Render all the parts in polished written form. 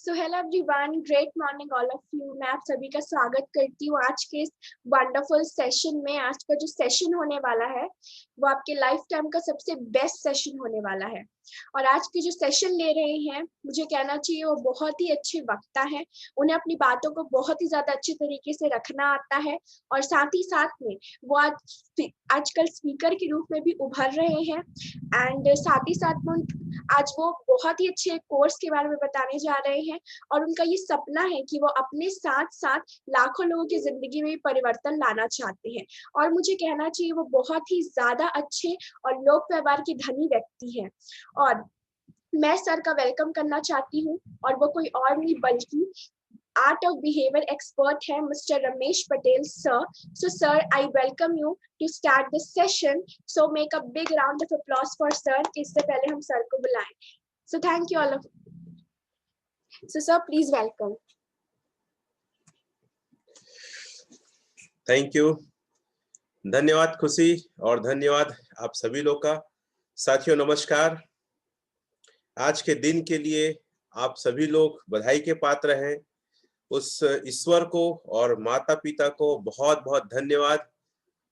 So hello everyone, great morning all of you. मैं आप सभी का स्वागत करती हूँ आज के इस वंडरफुल सेशन में। आज का जो सेशन होने वाला है वो आपके लाइफ टाइम का सबसे बेस्ट सेशन होने वाला है। और आज के जो सेशन ले रहे हैं, मुझे कहना चाहिए वो बहुत ही अच्छे वक्ता है। उन्हें अपनी बातों को बहुत ही ज्यादा अच्छे तरीके से रखना आता है और साथ ही साथ में वो आजकल स्पीकर के रूप में भी उभर रहे हैं। एंड साथ ही साथ में आज वो बहुत ही अच्छे कोर्स के बारे में बताने जा रहे हैं और उनका ये सपना है कि वो अपने साथ साथ लाखों लोगों की जिंदगी में परिवर्तन लाना चाहते हैं। और मुझे कहना चाहिए वो बहुत ही ज्यादा अच्छे और लोक व्यवहार के धनी व्यक्ति हैं। और मैं सर का वेलकम करना चाहती हूँ, और वो कोई और नहीं बल्कि आर्ट ऑफ बिहेवियर एक्सपर्ट है mister Ramesh Patel sir. So sir, I welcome you to start this session. So make a big round of applause for sir. इससे पहले हम सर को बुलाएं। So thank you all of. So sir, please welcome. Thank you. धन्यवाद खुशी, और धन्यवाद आप सभी लोग का। साथियों नमस्कार। आज के दिन के लिए आप सभी लोग बधाई के पात्र हैं। उस ईश्वर को और माता पिता को बहुत बहुत धन्यवाद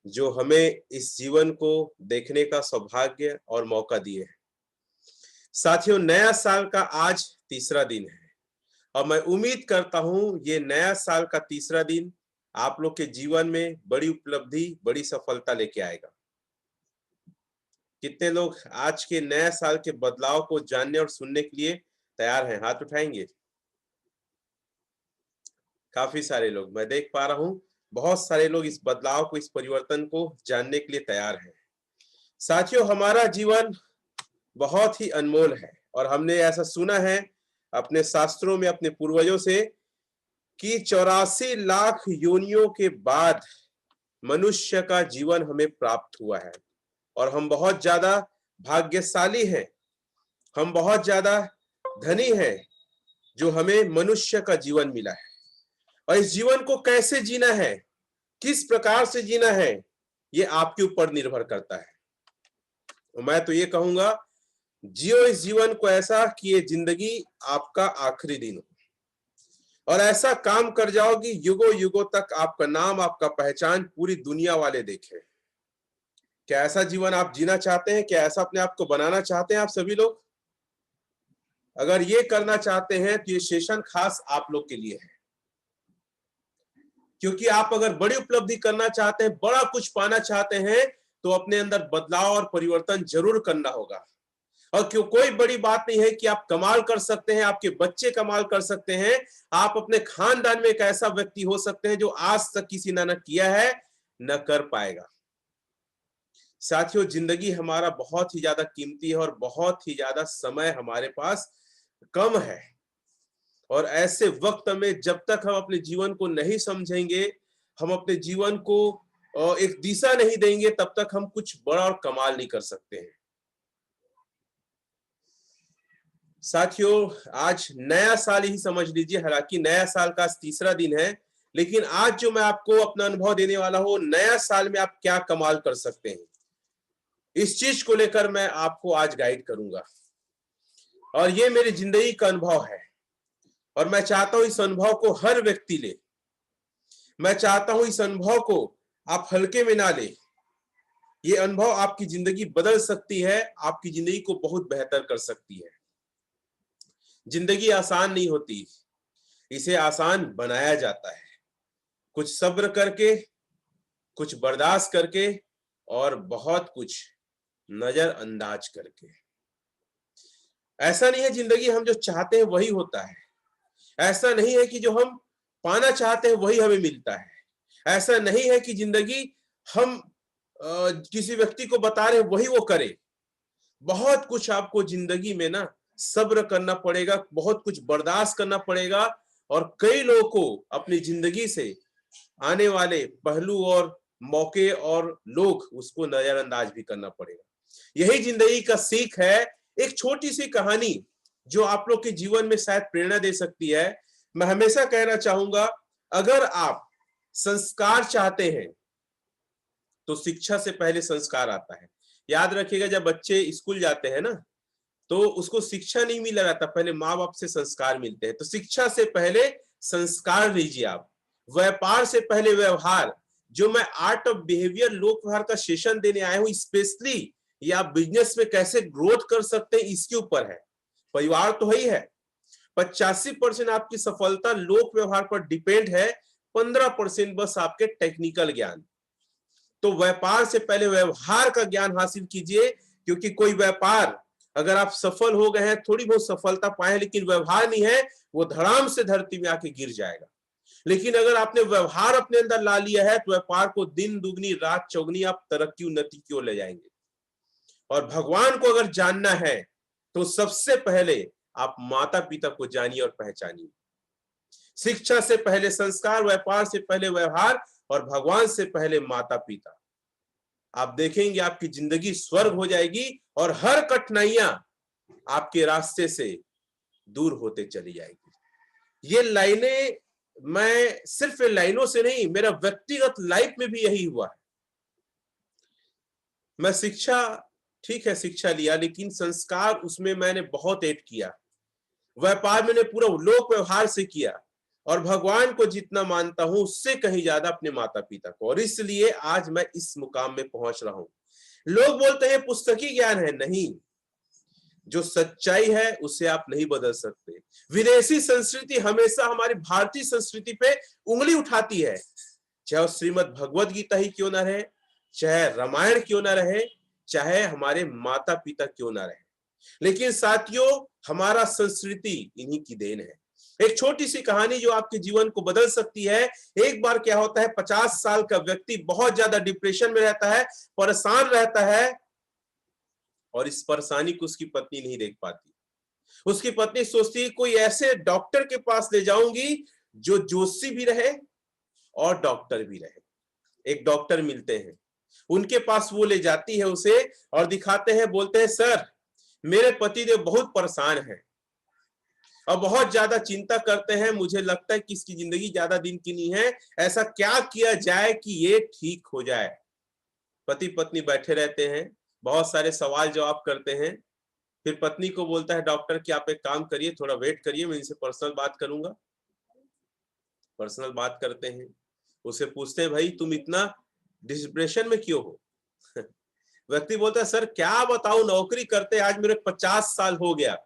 जो हमें इस जीवन को देखने का सौभाग्य और मौका दिए हैं। साथियों, नया साल का आज तीसरा दिन है और मैं उम्मीद करता हूं ये नया साल का तीसरा दिन आप लोग के जीवन में बड़ी उपलब्धि, बड़ी सफलता लेके आएगा। कितने लोग आज के नए साल के बदलाव को जानने और सुनने के लिए तैयार हैं? हाथ उठाएंगे। काफी सारे लोग, मैं देख पा रहा हूं, बहुत सारे लोग इस बदलाव को, इस परिवर्तन को जानने के लिए तैयार हैं। साथियों, हमारा जीवन बहुत ही अनमोल है और हमने ऐसा सुना है अपने शास्त्रों में, अपने पूर्वजों से, कि 84 लाख योनियों के बाद मनुष्य का जीवन हमें प्राप्त हुआ है और हम बहुत ज्यादा भाग्यशाली हैं, हम बहुत ज्यादा धनी हैं जो हमें मनुष्य का जीवन मिला है। और इस जीवन को कैसे जीना है, किस प्रकार से जीना है, ये आपके ऊपर निर्भर करता है। मैं तो ये कहूंगा, जियो इस जीवन को ऐसा कि ये जिंदगी आपका आखिरी दिन हो और ऐसा काम कर जाओ कि युगों युगों तक आपका नाम, आपका पहचान पूरी दुनिया वाले देखें। क्या ऐसा जीवन आप जीना चाहते हैं? क्या ऐसा अपने आप को बनाना चाहते हैं आप सभी लोग? अगर ये करना चाहते हैं तो ये सेशन खास आप लोग के लिए है, क्योंकि आप अगर बड़ी उपलब्धि करना चाहते हैं, बड़ा कुछ पाना चाहते हैं, तो अपने अंदर बदलाव और परिवर्तन जरूर करना होगा। और क्यों, कोई बड़ी बात नहीं है कि आप कमाल कर सकते हैं, आपके बच्चे कमाल कर सकते हैं, आप अपने खानदान में एक ऐसा व्यक्ति हो सकते हैं जो आज तक किसी ने न किया है न कर पाएगा। साथियों, जिंदगी हमारा बहुत ही ज्यादा कीमती है और बहुत ही ज्यादा समय हमारे पास कम है। और ऐसे वक्त में जब तक हम अपने जीवन को नहीं समझेंगे, हम अपने जीवन को एक दिशा नहीं देंगे, तब तक हम कुछ बड़ा और कमाल नहीं कर सकते हैं। साथियों, आज नया साल ही समझ लीजिए। हालांकि नया साल का तीसरा दिन है, लेकिन आज जो मैं आपको अपना अनुभव देने वाला हूं, नया साल में आप क्या कमाल कर सकते हैं, इस चीज को लेकर मैं आपको आज गाइड करूंगा। और ये मेरी जिंदगी का अनुभव है और मैं चाहता हूं इस अनुभव को हर व्यक्ति ले। मैं चाहता हूं इस अनुभव को आप हल्के में ना ले। ये अनुभव आपकी जिंदगी बदल सकती है, आपकी जिंदगी को बहुत बेहतर कर सकती है। जिंदगी आसान नहीं होती, इसे आसान बनाया जाता है, कुछ सब्र करके, कुछ बर्दाश्त करके और बहुत कुछ नजरअंदाज करके। ऐसा नहीं है जिंदगी हम जो चाहते हैं वही होता है। ऐसा नहीं है कि जो हम पाना चाहते हैं वही हमें मिलता है। ऐसा नहीं है कि जिंदगी हम किसी व्यक्ति को बता रहे हैं वही वो करे। बहुत कुछ आपको जिंदगी में ना सब्र करना पड़ेगा, बहुत कुछ बर्दाश्त करना पड़ेगा और कई लोगों को अपनी जिंदगी से आने वाले पहलू और मौके और लोग उसको नजरअंदाज भी करना पड़ेगा। यही जिंदगी का सीख है। एक छोटी सी कहानी जो आप लोग के जीवन में शायद प्रेरणा दे सकती है। मैं हमेशा कहना चाहूंगा, अगर आप संस्कार चाहते हैं तो शिक्षा से पहले संस्कार आता है। याद रखिएगा, जब बच्चे स्कूल जाते हैं ना, तो उसको शिक्षा नहीं मिला रहता, पहले माँ बाप से संस्कार मिलते हैं। तो शिक्षा से पहले संस्कार लीजिए आप, व्यापार से पहले व्यवहार। जो मैं आर्ट ऑफ बिहेवियर लोक व्यवहार का सेशन देने आया हूं, स्पेशली ये आप बिजनेस में कैसे ग्रोथ कर सकते हैं इसके ऊपर है। परिवार तो ही है, 85% आपकी सफलता लोक व्यवहार पर डिपेंड है, 15% बस आपके टेक्निकल ज्ञान। तो व्यापार से पहले व्यवहार का ज्ञान हासिल कीजिए, क्योंकि कोई व्यापार अगर आप सफल हो गए हैं, थोड़ी बहुत सफलता पाए, लेकिन व्यवहार नहीं है, वो धड़ाम से धरती में आके गिर जाएगा। लेकिन अगर आपने व्यवहार अपने अंदर ला लिया है, तो व्यापार को दिन दुगनी रात चौगनी आप तरक्की उन्नति की ओर ले जाएंगे। और भगवान को अगर जानना है तो सबसे पहले आप माता पिता को जानिए और पहचानिए। शिक्षा से पहले संस्कार, व्यापार से पहले व्यवहार, और भगवान से पहले माता पिता। आप देखेंगे आपकी जिंदगी स्वर्ग हो जाएगी और हर कठिनाइयां आपके रास्ते से दूर होते चली जाएगी। ये लाइनें मैं सिर्फ लाइनों से नहीं, मेरा व्यक्तिगत लाइफ में भी यही हुआ है। मैं शिक्षा, ठीक है शिक्षा लिया, लेकिन संस्कार उसमें मैंने बहुत ऐड किया। व्यापार मैंने पूरा लोक व्यवहार से किया, और भगवान को जितना मानता हूं उससे कहीं ज्यादा अपने माता पिता को। और इसलिए आज मैं इस मुकाम में पहुंच रहा हूं। लोग बोलते हैं पुस्तकी ज्ञान है, नहीं, जो सच्चाई है उसे आप नहीं बदल सकते। विदेशी संस्कृति हमेशा हमारी भारतीय संस्कृति पे उंगली उठाती है, चाहे श्रीमद् भगवद गीता ही क्यों ना रहे, चाहे रामायण क्यों ना रहे, चाहे हमारे माता पिता क्यों ना रहे। लेकिन साथियों, हमारा संस्कृति इन्हीं की देन है। एक छोटी सी कहानी जो आपके जीवन को बदल सकती है। एक बार क्या होता है, 50 साल का व्यक्ति बहुत ज्यादा डिप्रेशन में रहता है, परेशान रहता है, और इस परेशानी को उसकी पत्नी नहीं देख पाती। उसकी पत्नी सोचती है कोई ऐसे डॉक्टर के पास ले जाऊंगी जो जोशी भी रहे और डॉक्टर भी रहे। एक डॉक्टर मिलते हैं, उनके पास वो ले जाती है उसे और दिखाते हैं, बोलते हैं सर मेरे पतिदेव बहुत परेशान हैं और बहुत ज्यादा चिंता करते हैं, मुझे लगता है कि इसकी जिंदगी ज्यादा दिन की नहीं है, ऐसा क्या किया जाए कि ये ठीक हो जाए। पति पत्नी बैठे रहते हैं, बहुत सारे सवाल जवाब करते हैं। फिर पत्नी को बोलता है डॉक्टर कि आप एक काम करिए, थोड़ा वेट करिए, मैं इनसे पर्सनल बात करूंगा। पर्सनल बात करते हैं, उसे पूछते हैं भाई तुम इतना डिप्रेशन में क्यों हो। व्यक्ति बोलता है सर क्या बताऊं, नौकरी करते आज मेरे 50 साल हो गया,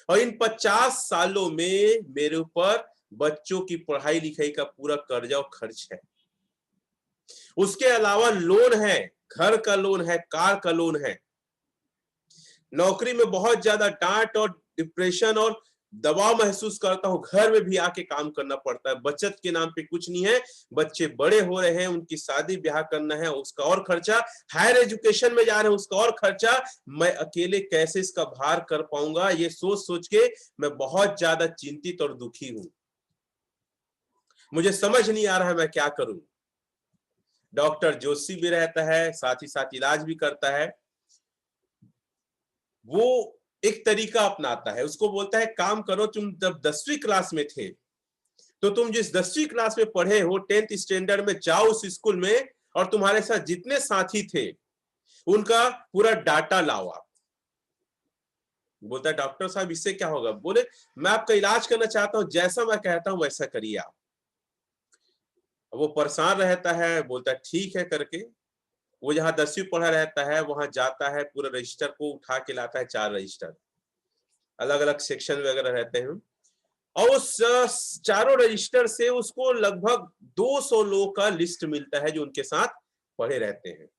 और इन 50 सालों में मेरे ऊपर बच्चों की पढ़ाई लिखाई का पूरा कर्जा और खर्च है, उसके अलावा लोन है, घर का लोन है, कार का लोन है, नौकरी में बहुत ज्यादा डांट और डिप्रेशन और दबाव महसूस करता हूं, घर में भी आके काम करना पड़ता है, बचत के नाम पे कुछ नहीं है, बच्चे बड़े हो रहे हैं, उनकी शादी ब्याह करना है, उसका और खर्चा, हायर एजुकेशन में जा रहे हैं उसका और खर्चा, मैं अकेले कैसे इसका भार कर पाऊंगा, ये सोच सोच के मैं बहुत ज्यादा चिंतित और दुखी हूं, मुझे समझ नहीं आ रहा है मैं क्या करूं। डॉक्टर जोशी भी रहता है, साथ ही साथ इलाज भी करता है। वो एक तरीका अपनाता है, उसको बोलता है काम करो, तुम जब 10वीं क्लास में थे तो तुम जिस 10वीं क्लास में पढ़े हो, 10th स्टैंडर्ड में जाओ उस स्कूल में और तुम्हारे साथ जितने साथी थे उनका पूरा डाटा लाओ आप। बोलता है डॉक्टर साहब इससे क्या होगा, बोले मैं आपका इलाज करना चाहता हूं, जैसा मैं कहता हूं वैसा करिए आप। वो परेशान रहता है, बोलता है ठीक है करके, वो जहां 10वीं पढ़ा रहता है वहां जाता है, पूरा रजिस्टर को उठा के लाता है, 4 रजिस्टर अलग अलग सेक्शन वगैरह रहते हैं, और उस चारों रजिस्टर से उसको लगभग 200 लोगों का लिस्ट मिलता है जो उनके साथ पढ़े रहते हैं।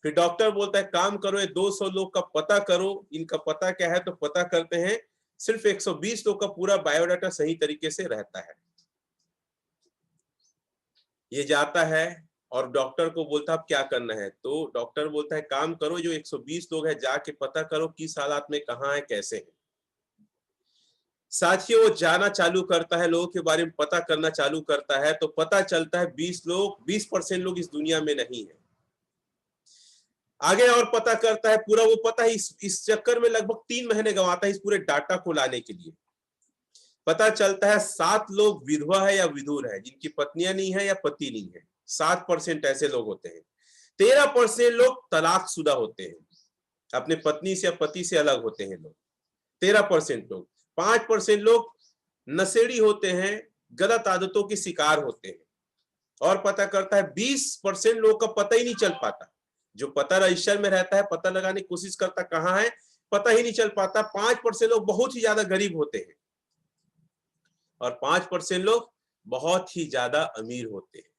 फिर डॉक्टर बोलता है काम करो, ये 200 लोग का पता करो, इनका पता क्या है, तो पता करते हैं, सिर्फ 120 लोग का पूरा बायोडाटा सही तरीके से रहता है। ये जाता है और डॉक्टर को बोलता है अब क्या करना है, तो डॉक्टर बोलता है काम करो, जो 120 लोग हैं जाके पता करो किस हालात में कहाँ है, कैसे है। साथियों, वो जाना चालू करता है, लोगों के बारे में पता करना चालू करता है, तो पता चलता है 20% लोग इस दुनिया में नहीं है। आगे और पता करता है, पूरा वो पता है, इस चक्कर में लगभग 3 महीने गंवाता है इस पूरे डाटा को लाने के लिए। पता चलता है 7 लोग विधवा है या विधुर है, जिनकी पत्नियां नहीं है या पति नहीं है, 7% ऐसे लोग होते हैं। 13% लोग तलाकशुदा होते हैं, अपने पत्नी से या पति से अलग होते हैं लोग 13% लोग। 5% लोग नशेड़ी होते हैं, गलत आदतों के शिकार होते हैं। और पता करता है 20% लोगों का पता ही नहीं चल पाता। जो पता रजिस्टर में रहता है, पता लगाने की कोशिश करता कहाँ है, पता ही नहीं चल पाता। 5% लोग बहुत ही ज्यादा गरीब होते हैं और 5% लोग बहुत ही ज्यादा अमीर होते हैं।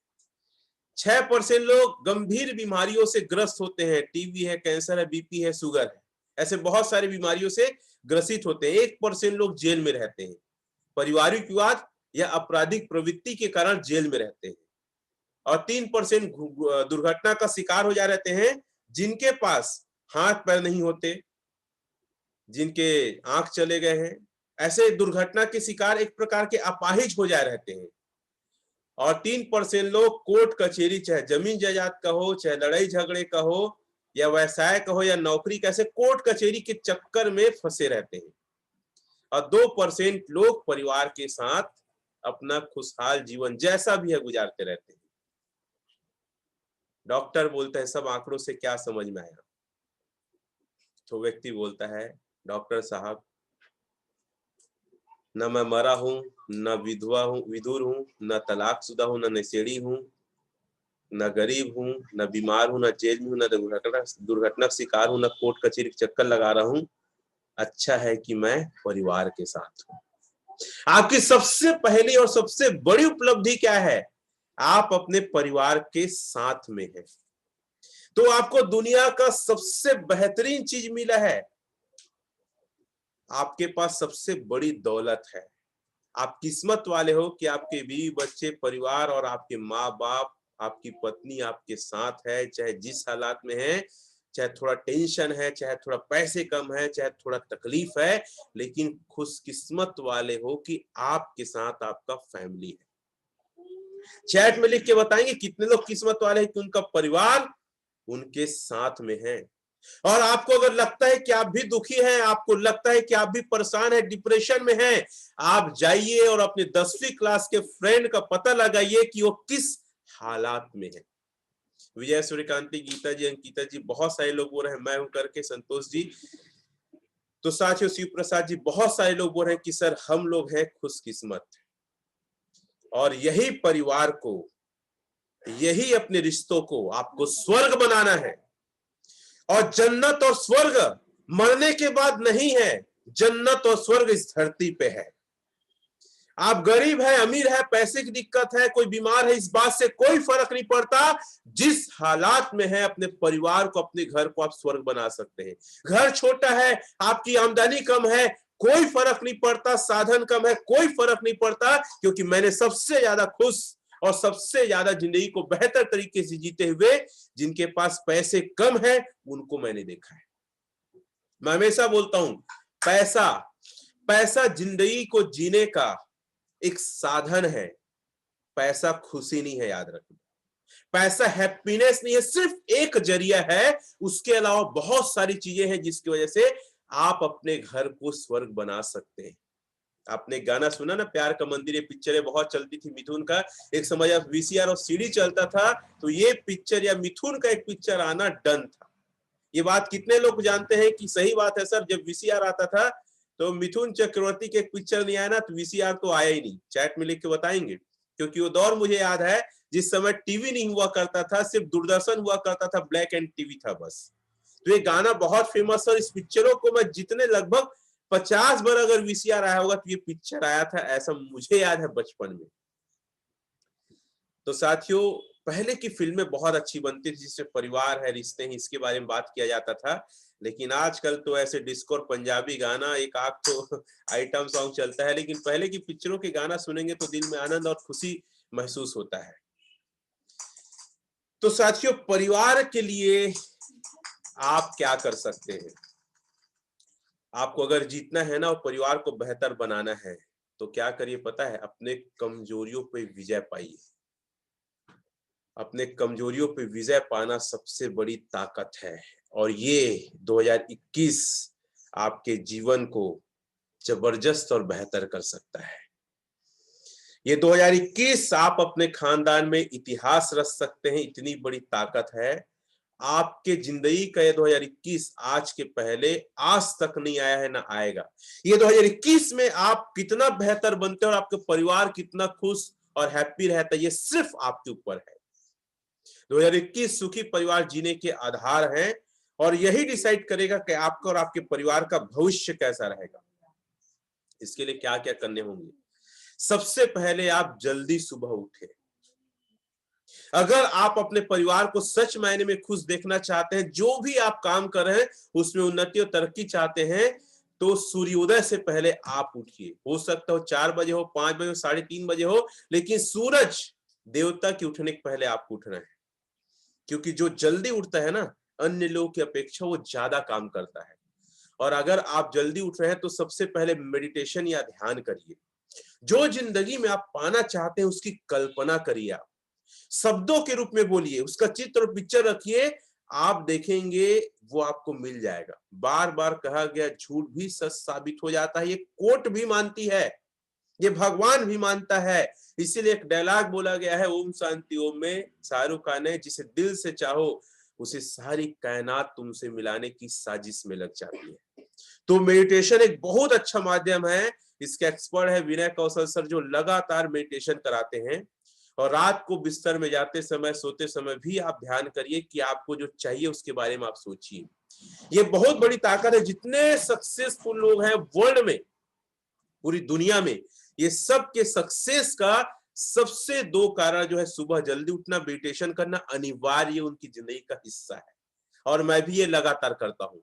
6% लोग गंभीर बीमारियों से ग्रस्त होते हैं, टीबी है, कैंसर है, बीपी है, शुगर है, ऐसे बहुत सारी बीमारियों से ग्रसित होते हैं। 1% लोग जेल में रहते हैं, पारिवारिक विवाद या आपराधिक प्रवृत्ति के कारण जेल में रहते हैं। और 3% दुर्घटना का शिकार हो जा रहते हैं, जिनके पास हाथ पैर नहीं होते, जिनके आंख चले गए हैं, ऐसे दुर्घटना के शिकार एक प्रकार के अपाहिज हो जा रहते हैं। और 3% लोग कोर्ट कचहरी, चाहे जमीन जायदाद का हो, चाहे लड़ाई झगड़े का हो, या व्यवसाय का हो, या नौकरी का, ऐसे कोर्ट कचहरी के चक्कर में फंसे रहते हैं। और 2% लोग परिवार के साथ अपना खुशहाल जीवन जैसा भी है गुजारते रहते हैं। डॉक्टर बोलता है सब आंकड़ों से क्या समझ में आया? तो व्यक्ति बोलता है, डॉक्टर साहब, न मैं मरा हूं, न विधवा हूं, विधुर हूं, न तलाकशुदा हूं, न नशेड़ी हूं, न गरीब हूं, न बीमार हूं, न जेल में हूं, न दुर्घटना का शिकार हूं, न कोर्ट कचहरी के चक्कर लगा रहा हूं। अच्छा है कि मैं परिवार के साथ हूं। आपकी सबसे पहली और सबसे बड़ी उपलब्धि क्या है? आप अपने परिवार के साथ में हैं। तो आपको दुनिया का सबसे बेहतरीन चीज मिला है। आपके पास सबसे बड़ी दौलत है। आप किस्मत वाले हो कि आपके बीवी बच्चे, परिवार और आपके माँ बाप, आपकी पत्नी आपके साथ है, चाहे जिस हालात में है, चाहे थोड़ा टेंशन है, चाहे थोड़ा पैसे कम है, चाहे थोड़ा तकलीफ है, लेकिन खुशकिस्मत वाले हो कि आपके साथ आपका फैमिली है। चैट में लिख के बताएंगे कितने लोग किस्मत वाले हैं कि उनका परिवार उनके साथ में है। और आपको अगर लगता है कि आप भी दुखी हैं, आपको लगता है कि आप भी परेशान हैं, डिप्रेशन में हैं, आप जाइए और अपने 10वीं क्लास के फ्रेंड का पता लगाइए कि वो किस हालात में है। विजय सूर्यकांति, गीता जी, अंकिता जी, बहुत सारे लोग बोल रहे हैं मैं हूं करके, संतोष जी, तो साथियों शिव प्रसाद जी, बहुत सारे लोग बोल रहे हैं कि सर हम लोग हैं खुशकिस्मत। और यही परिवार को, यही अपने रिश्तों को आपको स्वर्ग बनाना है। और जन्नत और स्वर्ग मरने के बाद नहीं है, जन्नत और स्वर्ग इस धरती पे है। आप गरीब है, अमीर है, पैसे की दिक्कत है, कोई बीमार है, इस बात से कोई फर्क नहीं पड़ता। जिस हालात में है, अपने परिवार को, अपने घर को आप स्वर्ग बना सकते हैं। घर छोटा है, आपकी आमदनी कम है, कोई फर्क नहीं पड़ता, साधन कम है, कोई फर्क नहीं पड़ता, क्योंकि मैंने सबसे ज्यादा खुश और सबसे ज्यादा जिंदगी को बेहतर तरीके से जीते हुए जिनके पास पैसे कम है उनको मैंने देखा है। मैं हमेशा बोलता हूं, पैसा जिंदगी को जीने का एक साधन है, पैसा खुशी नहीं है, याद रखना। पैसा हैप्पीनेस नहीं है, सिर्फ एक जरिया है। उसके अलावा बहुत सारी चीजें हैं जिसकी वजह से आप अपने घर को स्वर्ग बना सकते हैं। आपने गाना सुना ना, प्यार का मंदिर, ये पिक्चरें बहुत चलती थी मिथुन का। एक समय जब वीसीआर और सीडी चलता था तो ये पिक्चर या मिथुन का एक पिक्चर आना डन था। ये बात कितने लोग जानते हैं कि सही बात है सर? जब वीसीआर आता था तो मिथुन चक्रवर्ती के एक पिक्चर नहीं आया ना, तो वीसीआर तो आया ही नहीं। चैट में लिख के बताएंगे, क्योंकि वो दौर मुझे याद है जिस समय टीवी नहीं हुआ करता था, सिर्फ दूरदर्शन हुआ करता था, ब्लैक एंड टीवी था बस। तो ये गाना बहुत फेमस है। इस पिक्चरों को मैं जितने लगभग 50 बार अगर वीसीआर आया होगा तो ये पिक्चर आया था, ऐसा मुझे याद है बचपन में। तो साथियों, पहले की फिल्में बहुत अच्छी बनती थी, जिसमें परिवार है, रिश्ते हैं, इसके बारे में बात किया जाता था। लेकिन आजकल तो ऐसे डिस्को और पंजाबी गाना एक आध तो आइटम सॉन्ग चलता है, लेकिन पहले की पिक्चरों के गाना सुनेंगे तो दिल में आनंद और खुशी महसूस होता है। तो साथियों, परिवार के लिए आप क्या कर सकते हैं? आपको अगर जीतना है ना और परिवार को बेहतर बनाना है तो क्या करिए पता है? अपने कमजोरियों पे विजय पाइए। अपने कमजोरियों पे विजय पाना सबसे बड़ी ताकत है। और ये 2021 आपके जीवन को जबरदस्त और बेहतर कर सकता है। ये 2021 आप अपने खानदान में इतिहास रच सकते हैं, इतनी बड़ी ताकत है। आपके जिंदगी का ये 2021 आज के पहले आज तक नहीं आया है ना आएगा। ये 2021 में आप कितना बेहतर बनते हो और आपके परिवार कितना खुश और हैप्पी रहता है, ये सिर्फ आपके ऊपर है। 2021 सुखी परिवार जीने के आधार हैं और यही डिसाइड करेगा कि आपका और आपके परिवार का भविष्य कैसा रहेगा। इसके लिए क्या क्या करने होंगे? सबसे पहले आप जल्दी सुबह उठे। अगर आप अपने परिवार को सच मायने में खुश देखना चाहते हैं, जो भी आप काम कर रहे हैं उसमें उन्नति और तरक्की चाहते हैं, तो सूर्योदय से पहले आप उठिए। हो सकता हो 4 बजे हो, 5 बजे हो, 3:30 बजे हो, लेकिन सूरज देवता के उठने के पहले आपको उठना है। क्योंकि जो जल्दी उठता है ना, अन्य लोगों की अपेक्षा वो ज्यादा काम करता है। और अगर आप जल्दी उठ रहे हैं तो सबसे पहले मेडिटेशन या ध्यान करिए। जो जिंदगी में आप पाना चाहते हैं उसकी कल्पना करिए, आप शब्दों के रूप में बोलिए, उसका चित्र और पिक्चर रखिए, आप देखेंगे वो आपको मिल जाएगा। बार बार कहा गया झूठ भी सच साबित हो जाता है, ये कोर्ट भी मानती है, ये भगवान भी मानता है। इसीलिए एक डायलॉग बोला गया है, ओम शांति ओम में शाहरुख खान ने, जिसे दिल से चाहो उसे सारी कायनात तुमसे मिलाने की साजिश में लग जाती है। तो मेडिटेशन एक बहुत अच्छा माध्यम है। इसके एक्सपर्ट है विनय कौशल सर, जो लगातार मेडिटेशन कराते हैं। और रात को बिस्तर में जाते समय, सोते समय भी आप ध्यान करिए कि आपको जो चाहिए उसके बारे में आप सोचिए। ये बहुत बड़ी ताकत है। जितने सक्सेसफुल लोग हैं वर्ल्ड में, पूरी दुनिया में, ये सब के सक्सेस का सबसे 2 कारण जो है, सुबह जल्दी उठना, मेडिटेशन करना अनिवार्य उनकी जिंदगी का हिस्सा है। और मैं भी ये लगातार करता हूं।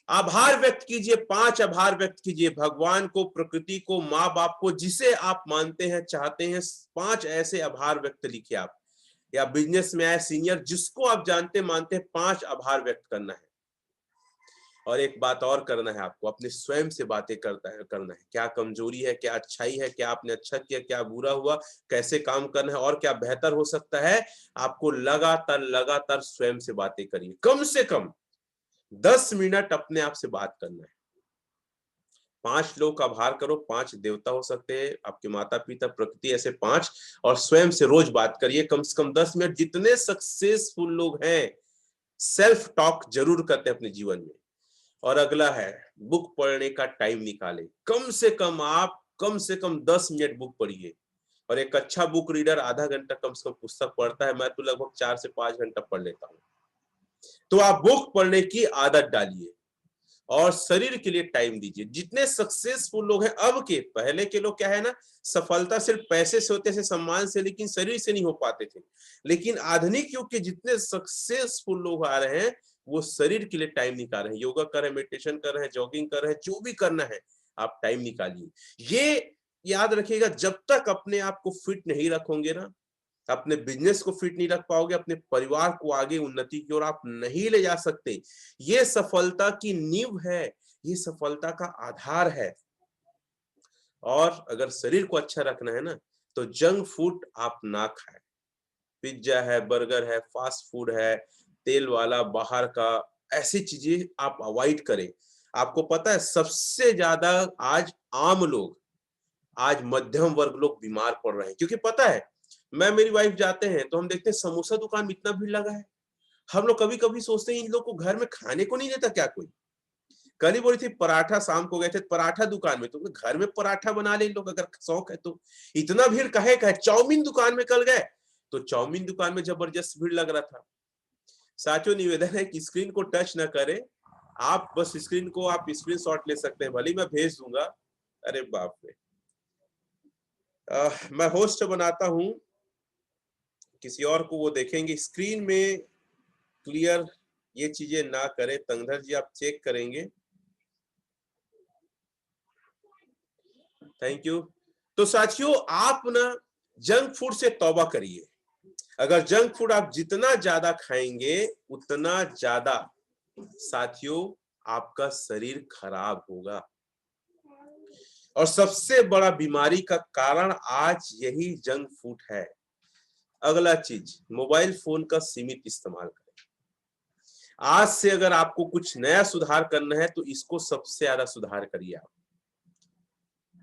आभार व्यक्त कीजिए, 5 आभार व्यक्त कीजिए। भगवान को, प्रकृति को, माँ बाप को, जिसे आप मानते हैं, चाहते हैं, 5 ऐसे आभार व्यक्त लिखिए आप। या बिजनेस में आए सीनियर, जिसको आप जानते मानते हैं, 5 आभार व्यक्त करना है। और एक बात और करना है आपको, अपने स्वयं से बातें करना है। क्या कमजोरी है, क्या अच्छाई है, क्या आपने अच्छा किया, क्या बुरा हुआ, कैसे काम करना है और क्या बेहतर हो सकता है। आपको लगातार लगातार स्वयं से बातें करिए। कम से कम 10 मिनट अपने आप से बात करना है। 5 लोग का आभार करो, 5 देवता हो सकते हैं, आपके माता पिता, प्रकृति, ऐसे 5, और स्वयं से रोज बात करिए कम से कम 10 मिनट। जितने सक्सेसफुल लोग हैं सेल्फ टॉक जरूर करते हैं अपने जीवन में। और अगला है, बुक पढ़ने का टाइम निकाले। कम से कम आप कम से कम 10 मिनट बुक पढ़िए। और एक अच्छा बुक रीडर आधा घंटा कम से कम पुस्तक पढ़ता है। मैं तो लगभग 4 से 5 घंटा पढ़ लेता हूँ। तो आप बुक पढ़ने की आदत डालिए और शरीर के लिए टाइम दीजिए। जितने सक्सेसफुल लोग हैं अब के, पहले के लोग क्या है ना, सफलता सिर्फ पैसे से होते थे, सम्मान से, लेकिन शरीर से नहीं हो पाते थे। लेकिन आधुनिक युग के जितने सक्सेसफुल लोग आ रहे हैं, वो शरीर के लिए टाइम निकाल रहे हैं। योगा कर रहे हैं, मेडिटेशन कर रहे हैं, जॉगिंग कर रहे हैं, जो भी करना है आप टाइम निकालिए। ये याद रखिएगा, जब तक अपने आप को फिट नहीं रखोगे ना, अपने बिजनेस को फिट नहीं रख पाओगे, अपने परिवार को आगे उन्नति की ओर आप नहीं ले जा सकते। ये सफलता की नींव है, ये सफलता का आधार है। और अगर शरीर को अच्छा रखना है ना, तो जंक फूड आप ना खाएं। पिज्जा है, बर्गर है, फास्ट फूड है, तेल वाला बाहर का, ऐसी चीजें आप अवॉइड करें। आपको पता है सबसे ज्यादा आज आम लोग, आज मध्यम वर्ग लोग बीमार पड़ रहे हैं। क्योंकि पता है, मैं मेरी वाइफ जाते हैं तो हम देखते हैं समोसा दुकान में इतना भीड़ लगा है। हम लोग कभी कभी सोचते हैं इन लोग को घर में खाने को नहीं देता क्या कोई। कल ही बोली थी पराठा, शाम को गए थे पराठा दुकान में, तो घर में पराठा बना ले इन लोग अगर शौक है तो। इतना भीड़ काहे का है। चाउमीन दुकान में कल गए तो चाउमीन दुकान में जबरदस्त भीड़ लग रहा था। साचो निवेदन है कि स्क्रीन को टच ना करें आप, बस स्क्रीन को आप स्क्रीन शॉट ले सकते हैं, भले मैं भेज दूंगा। अरे बाप रे, मैं होस्ट बनाता हूं, किसी और को वो देखेंगे। स्क्रीन में क्लियर ये चीजें ना करें। तंगधर जी आप चेक करेंगे, थैंक यू। तो साथियों, आप ना जंक फूड से तौबा करिए। अगर जंक फूड आप जितना ज्यादा खाएंगे उतना ज्यादा साथियों आपका शरीर खराब होगा। और सबसे बड़ा बीमारी का कारण आज यही जंक फूड है। अगला चीज, मोबाइल फोन का सीमित इस्तेमाल करें। आज से अगर आपको कुछ नया सुधार करना है तो इसको सबसे ज्यादा सुधार करिए आप।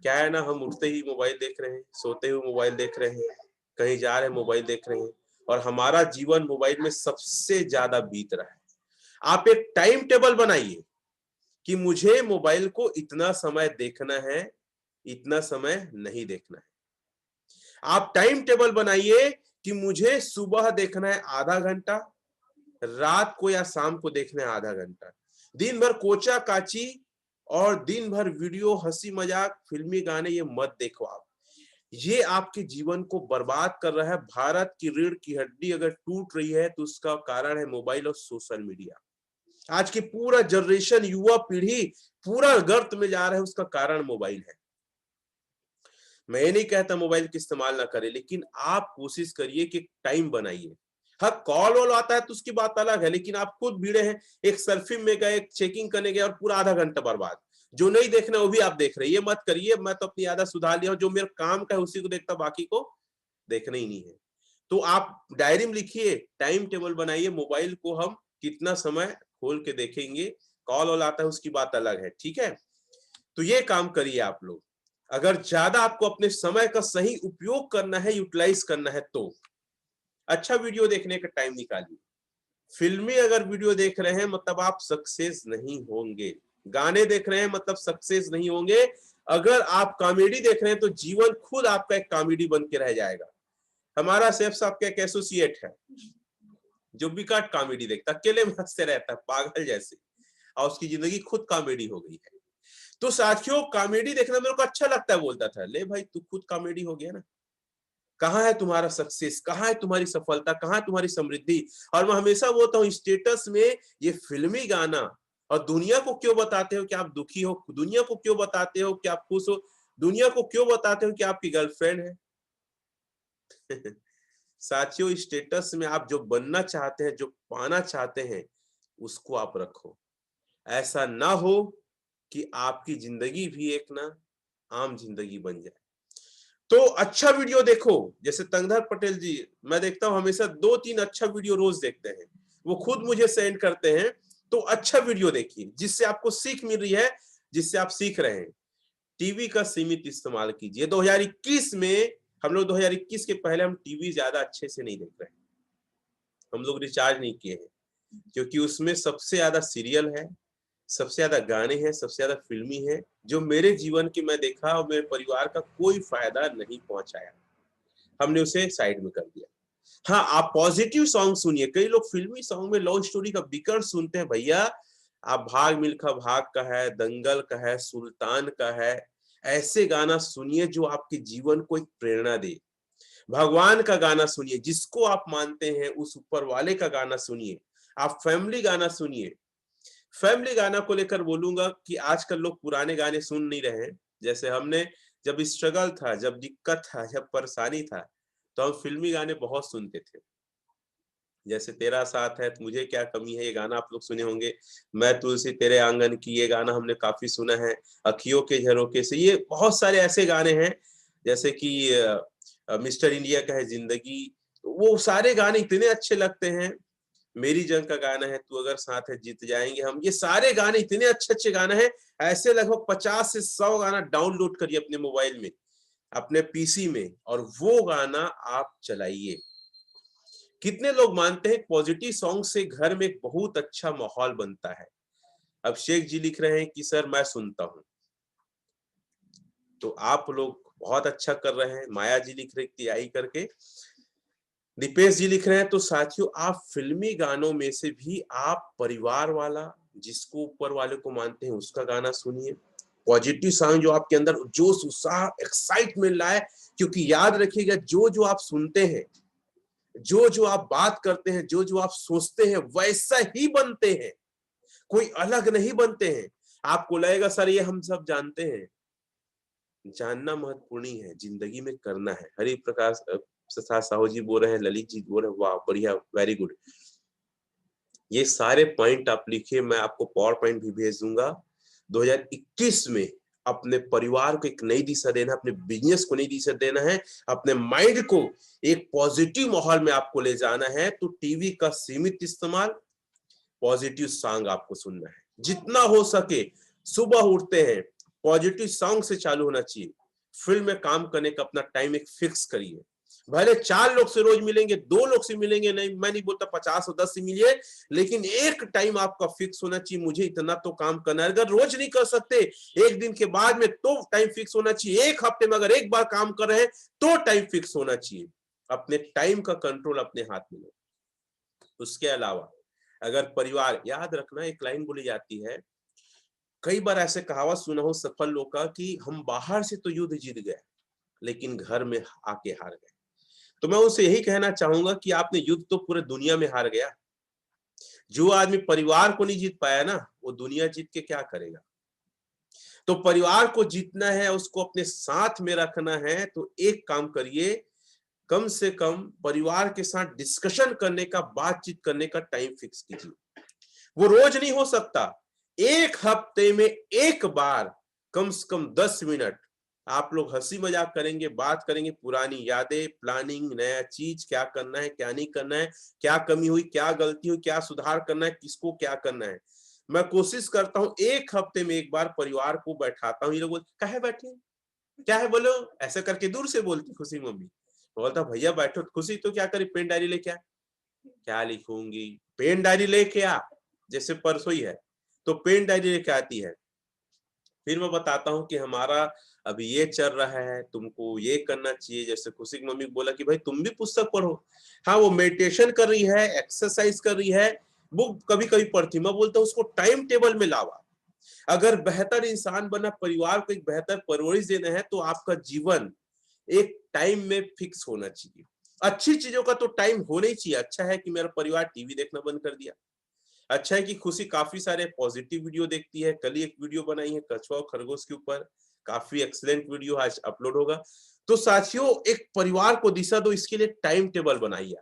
क्या है ना, हम उठते ही मोबाइल देख रहे हैं, सोते हुए मोबाइल देख रहे हैं, कहीं जा रहे हैं मोबाइल देख रहे हैं, और हमारा जीवन मोबाइल में सबसे ज्यादा बीत रहा है। आप एक टाइम टेबल बनाइए कि मुझे मोबाइल को इतना समय देखना है, इतना समय नहीं देखना है। आप टाइम टेबल बनाइए कि मुझे सुबह देखना है आधा घंटा, रात को या शाम को देखना है आधा घंटा। दिन भर कोचा काची और दिन भर वीडियो, हंसी मजाक, फिल्मी गाने ये मत देखो आप। ये आपके जीवन को बर्बाद कर रहा है। भारत की रीढ़ की हड्डी अगर टूट रही है तो उसका कारण है मोबाइल और सोशल मीडिया। आज की पूरा जनरेशन, युवा पीढ़ी पूरा गर्त में जा रहा है, उसका कारण मोबाइल है। मैं ये नहीं कहता मोबाइल का इस्तेमाल ना करें, लेकिन आप कोशिश करिए कि टाइम बनाइए। हाँ, कॉल वॉल आता है तो उसकी बात अलग है, लेकिन आप खुद भिड़े हैं, एक सेल्फी में गए, एक चेकिंग करने गए और पूरा आधा घंटा बर्बाद। जो नहीं देखना वो भी आप देख रहे हैं, ये मत करिए। मैं तो अपनी आदत सुधार लिया हूं, जो मेरे काम का है उसी को देखता, बाकी को देखना ही नहीं है। तो आप डायरी में लिखिए, टाइम टेबल बनाइए, मोबाइल को हम कितना समय खोल के देखेंगे। कॉल वॉल आता है उसकी बात अलग है, ठीक है। तो ये काम करिए आप लोग। अगर ज्यादा आपको अपने समय का सही उपयोग करना है, यूटिलाइज करना है, तो अच्छा वीडियो देखने का टाइम निकालिए। फिल्मी अगर वीडियो देख रहे हैं मतलब आप सक्सेस नहीं होंगे। गाने देख रहे हैं मतलब सक्सेस नहीं होंगे। अगर आप कॉमेडी देख रहे हैं तो जीवन खुद आपका एक कॉमेडी बन के रह जाएगा। हमारा शेफ साहब का एक एसोसिएट है जो बिकट कॉमेडी देखता, अकेले में हंसते रहता है पागल जैसे, और उसकी जिंदगी खुद कॉमेडी हो गई है। तो साथियों, कॉमेडी देखना मेरे को अच्छा लगता है। बोलता था, ले भाई तू खुद कॉमेडी हो गया ना, कहाँ है तुम्हारा सक्सेस, कहाँ है तुम्हारी सफलता, कहाँ है तुम्हारी समृद्धि। और मैं हमेशा बोलता हूँ स्टेटस में ये फिल्मी गाना, और दुनिया को क्यों बताते हो कि आप दुखी हो, दुनिया को क्यों बताते हो कि आप खुश हो, दुनिया को क्यों बताते हो कि आपकी गर्लफ्रेंड है। साथियों, स्टेटस में आप जो बनना चाहते हैं, जो पाना चाहते हैं, उसको आप रखो। ऐसा ना हो कि आपकी जिंदगी भी एक ना आम जिंदगी बन जाए। तो अच्छा वीडियो देखो, जैसे तंगधर पटेल जी, मैं देखता हूं हमेशा 2-3 अच्छा वीडियो रोज देखते हैं, वो खुद मुझे सेंड करते हैं। तो अच्छा वीडियो देखिए जिससे आपको सीख मिल रही है, जिससे आप सीख रहे हैं। टीवी का सीमित इस्तेमाल कीजिए। 2021 में हम लोग 2021 के पहले हम टीवी ज्यादा अच्छे से नहीं देख रहे हैं। हम लोग रिचार्ज नहीं किए हैं, क्योंकि उसमें सबसे ज्यादा सीरियल है, सबसे ज्यादा गाने हैं, सबसे ज्यादा फिल्मी है, जो मेरे जीवन की मैं देखा और मेरे परिवार का कोई फायदा नहीं पहुंचाया। हमने उसे साइड में कर दिया। हाँ, आप पॉजिटिव सॉन्ग सुनिए। कई लोग फिल्मी सॉन्ग में लव स्टोरी का बिकट सुनते हैं। भैया, आप भाग मिल्खा भाग का है, दंगल का है, सुल्तान का है, ऐसे गाना सुनिए जो आपके जीवन को एक प्रेरणा दे। भगवान का गाना सुनिए, जिसको आप मानते हैं उस ऊपर वाले का गाना सुनिए। आप फैमिली गाना सुनिए। फैमिली गाना को लेकर बोलूंगा कि आजकल लोग पुराने गाने सुन नहीं रहे हैं। जैसे हमने जब स्ट्रगल था, जब दिक्कत था, जब परेशानी था, तो हम फिल्मी गाने बहुत सुनते थे। जैसे तेरा साथ है तो मुझे क्या कमी है, ये गाना आप लोग सुने होंगे। मैं तुलसी तेरे आंगन की, ये गाना हमने काफी सुना है। अखियों के झरोखे से, ये बहुत सारे ऐसे गाने हैं। जैसे कि मिस्टर इंडिया का है जिंदगी, वो सारे गाने इतने अच्छे लगते हैं। मेरी जंग का गाना है, तू अगर साथ है जीत जाएंगे हम, ये सारे गाने इतने अच्छे अच्छे गाने हैं। ऐसे लगभग 50 से 100 गाना डाउनलोड करिए अपने मोबाइल में, अपने पीसी में, और वो गाना आप चलाइए। कितने लोग मानते हैं पॉजिटिव सॉन्ग से घर में एक बहुत अच्छा माहौल बनता है। अभिषेक जी लिख रहे हैं कि सर मैं सुनता हूं, तो आप लोग बहुत अच्छा कर रहे हैं। माया जी लिख रहे टीआई करके, दीपेश जी लिख रहे हैं। तो साथियों, आप फिल्मी गानों में से भी आप परिवार वाला, जिसको ऊपर वाले को मानते हैं, उसका गाना सुनिए। पॉजिटिव सॉन्ग जो आपके अंदर जोश, उत्साह, एक्साइटमेंट लाए। क्योंकि याद रखिएगा, जो जो आप सुनते हैं, जो जो आप बात करते हैं, जो जो आप सोचते हैं, वैसा ही बनते हैं, कोई अलग नहीं बनते हैं। आपको लगेगा सर ये हम सब जानते हैं, जानना महत्वपूर्ण है, जिंदगी में करना है। हरि प्रकाश प्रसाद साहू जी बोल रहे हैं, ललित जी बोल रहे हैं, वाह बढ़िया, वेरी गुड। ये सारे पॉइंट आप लिखिए, मैं आपको पावर पॉइंट भी भेज दूंगा। 2021 में अपने परिवार को एक नई दिशा देना है, अपने बिजनेस को नई दिशा देना है, अपने माइंड को एक पॉजिटिव माहौल में आपको ले जाना है। तो टीवी का सीमित इस्तेमाल, पॉजिटिव सॉन्ग आपको सुनना है। जितना हो सके सुबह उठते हैं पॉजिटिव सॉन्ग से चालू होना चाहिए। फिल्म में काम करने का अपना टाइम एक फिक्स करिए। भले 4 लोग से रोज मिलेंगे, 2 लोग से मिलेंगे, नहीं मैं नहीं बोलता 50 और 10 से मिलिए, लेकिन एक टाइम आपका फिक्स होना चाहिए, मुझे इतना तो काम करना है। अगर रोज नहीं कर सकते, एक दिन के बाद में तो टाइम फिक्स होना चाहिए। एक हफ्ते में अगर एक बार काम कर रहे हैं तो टाइम फिक्स होना चाहिए। अपने टाइम का कंट्रोल अपने हाथ में लो। उसके अलावा अगर परिवार, याद रखना एक लाइन बोली जाती है, कई बार ऐसे कहावत सुना हो सफल लोग का कि हम बाहर से तो युद्ध जीत गए लेकिन घर में आके हार गए। तो मैं उनसे यही कहना चाहूंगा कि आपने युद्ध तो पूरे दुनिया में हार गया। जो आदमी परिवार को नहीं जीत पाया ना, वो दुनिया जीत के क्या करेगा। तो परिवार को जीतना है, उसको अपने साथ में रखना है, तो एक काम करिए, कम से कम परिवार के साथ डिस्कशन करने का, बातचीत करने का टाइम फिक्स कीजिए। वो रोज नहीं हो सकता, एक हफ्ते में एक बार कम से कम 10 मिनट आप लोग हंसी मजाक करेंगे, बात करेंगे, पुरानी यादें, प्लानिंग, नया चीज क्या करना है, क्या नहीं करना है, क्या कमी हुई, क्या गलती हुई, क्या सुधार करना है, किसको क्या करना है। मैं कोशिश करता हूं एक हफ्ते में एक बार परिवार को बैठाता हूँ। ये लोग बोलते काहे बैठे, क्या है बोलो, ऐसा करके दूर से बोलती खुशी मम्मी। बोलता भैया बैठो। खुशी तो क्या करी, पेन डायरी लेके आ। क्या लिखूंगी, पेन डायरी लेके आ, जैसे परसों ही है तो पेन डायरी लेके आती है। फिर मैं बताता हूँ कि हमारा अभी ये चल रहा है, तुमको ये करना चाहिए। जैसे खुशी की मम्मी को बोला कि भाई तुम भी पुस्तक पढ़ो। हाँ, वो मेडिटेशन कर रही है, एक्सरसाइज कर रही है, वो कभी कभी पढ़ती। मैं बोलता हूँ उसको टाइम टेबल में लावा। अगर बेहतर इंसान बनना, परिवार को एक बेहतर परवरिश देना है, तो आपका जीवन एक टाइम में फिक्स होना चाहिए। अच्छी चीजों का तो टाइम होना ही चाहिए। अच्छा है कि मेरा परिवार टीवी देखना बंद कर दिया। अच्छा है कि खुशी काफी सारे पॉजिटिव वीडियो देखती है। कल ही एक वीडियो बनाई है कछुआ और खरगोश के ऊपर, काफी एक्सीलेंट वीडियो आज अपलोड होगा। तो साथियों, एक परिवार को दिशा दो, इसके लिए टाइम टेबल बनाइए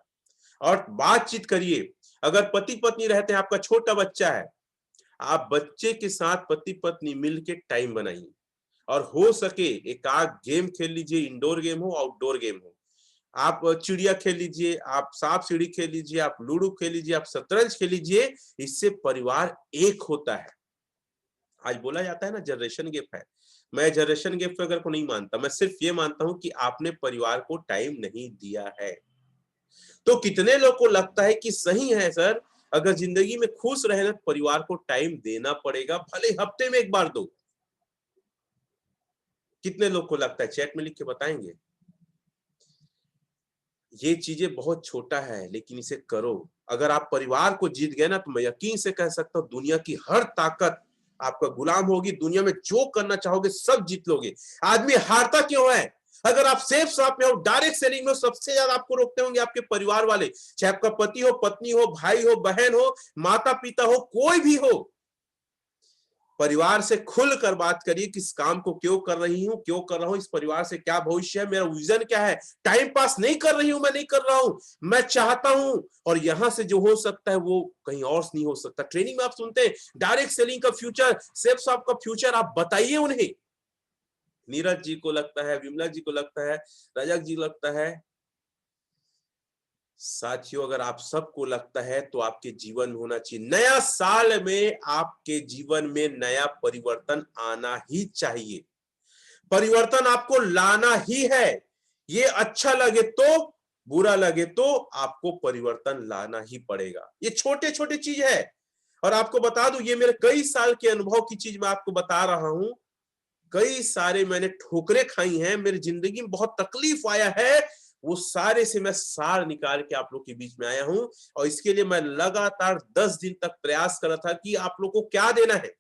और बातचीत करिए। अगर पति पत्नी रहते हैं, आपका छोटा बच्चा है, आप बच्चे के साथ पति पत्नी मिलके टाइम बनाइए। और हो सके एक आध गेम खेल लीजिए, इंडोर गेम हो, आउटडोर गेम हो। आप चिड़िया खेल लीजिए, आप सांप सीढ़ी खेल लीजिए, आप लूडो खेल लीजिए, आप शतरंज खेल लीजिए। इससे परिवार एक होता है। आज बोला जाता है ना जनरेशन गैप है। मैं जनरेशन गैप वगैरह को नहीं मानता, मैं सिर्फ ये मानता हूं कि आपने परिवार को टाइम नहीं दिया है। तो कितने लोग को लगता है कि सही है सर, अगर जिंदगी में खुश रहना परिवार को टाइम देना पड़ेगा, भले हफ्ते में एक बार दो। कितने लोग को लगता है, चैट में लिख के बताएंगे। ये चीजें बहुत छोटा है लेकिन इसे करो। अगर आप परिवार को जीत गए ना, तो मैं यकीन से कह सकता हूं दुनिया की हर ताकत आपका गुलाम होगी। दुनिया में जो करना चाहोगे सब जीत लोगे। आदमी हारता क्यों है? अगर आप सेफ शॉप में हो, डायरेक्ट सेलिंग में, सबसे ज्यादा आपको रोकते होंगे आपके परिवार वाले, चाहे आपका पति हो, पत्नी हो, भाई हो, बहन हो, माता पिता हो, कोई भी हो। परिवार से खुलकर बात करिए कि इस काम को क्यों कर रही हूं, क्यों कर रहा हूं, इस परिवार से क्या भविष्य है, मेरा विजन क्या है। टाइम पास नहीं कर रही हूं, मैं नहीं कर रहा हूं, मैं चाहता हूं। और यहां से जो हो सकता है वो कहीं और नहीं हो सकता। ट्रेनिंग में आप सुनते हैं डायरेक्ट सेलिंग का फ्यूचर, सेल्फ शॉप का फ्यूचर, आप बताइए उन्हें। नीरज जी को लगता है, विमला जी को लगता है, रजक जी लगता है। साथियों, अगर आप सबको लगता है तो आपके जीवन में होना चाहिए। नया साल में आपके जीवन में नया परिवर्तन आना ही चाहिए। परिवर्तन आपको लाना ही है। ये अच्छा लगे तो, बुरा लगे तो, आपको परिवर्तन लाना ही पड़ेगा। ये छोटे छोटे चीज है। और आपको बता दूं, ये मेरे कई साल के अनुभव की चीज मैं आपको बता रहा हूं। कई सारे मैंने ठोकरें खाई हैं, मेरी जिंदगी में बहुत तकलीफ आया है। वो सारे से मैं सार निकाल के आप लोग के बीच में आया हूं। और इसके लिए मैं लगातार 10 दिन तक प्रयास कर रहा था कि आप लोग को क्या देना है।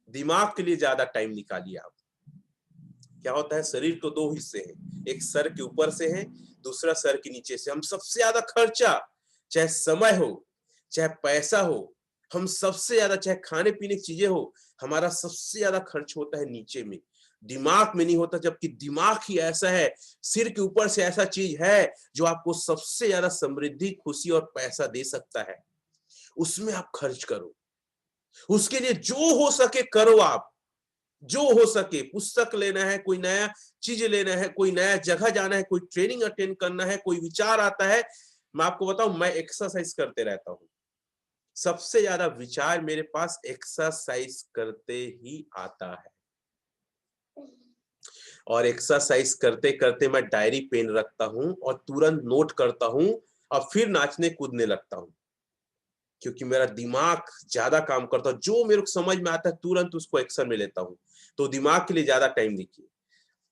दिमाग के लिए ज्यादा टाइम निकालिए आप। क्या होता है, शरीर को 2 हिस्से हैं, एक सर के ऊपर से है, दूसरा सर के नीचे से। हम सबसे ज्यादा खर्चा, चाहे समय हो, चाहे पैसा हो, हम सबसे ज्यादा, चाहे खाने पीने की चीजें हो, हमारा सबसे ज्यादा खर्च होता है नीचे में, दिमाग में नहीं होता। जबकि दिमाग ही ऐसा है, सिर के ऊपर से ऐसा चीज है जो आपको सबसे ज्यादा समृद्धि, खुशी और पैसा दे सकता है। उसमें आप खर्च करो, उसके लिए जो हो सके करो। आप जो हो सके, पुस्तक लेना है, कोई नया चीज लेना है, कोई नया जगह जाना है, कोई ट्रेनिंग अटेंड करना है, कोई विचार आता है। मैं आपको बताऊं, मैं एक्सरसाइज करते रहता हूं। सबसे ज्यादा विचार मेरे पास एक्सरसाइज करते ही आता है। और एक्सरसाइज करते करते मैं डायरी पेन रखता हूं और तुरंत नोट करता हूं और फिर नाचने कूदने लगता हूं, क्योंकि मेरा दिमाग ज्यादा काम करता है। जो मेरे को समझ में आता है तुरंत उसको एक्शन में लेता हूं। तो दिमाग के लिए ज्यादा टाइम दीजिए।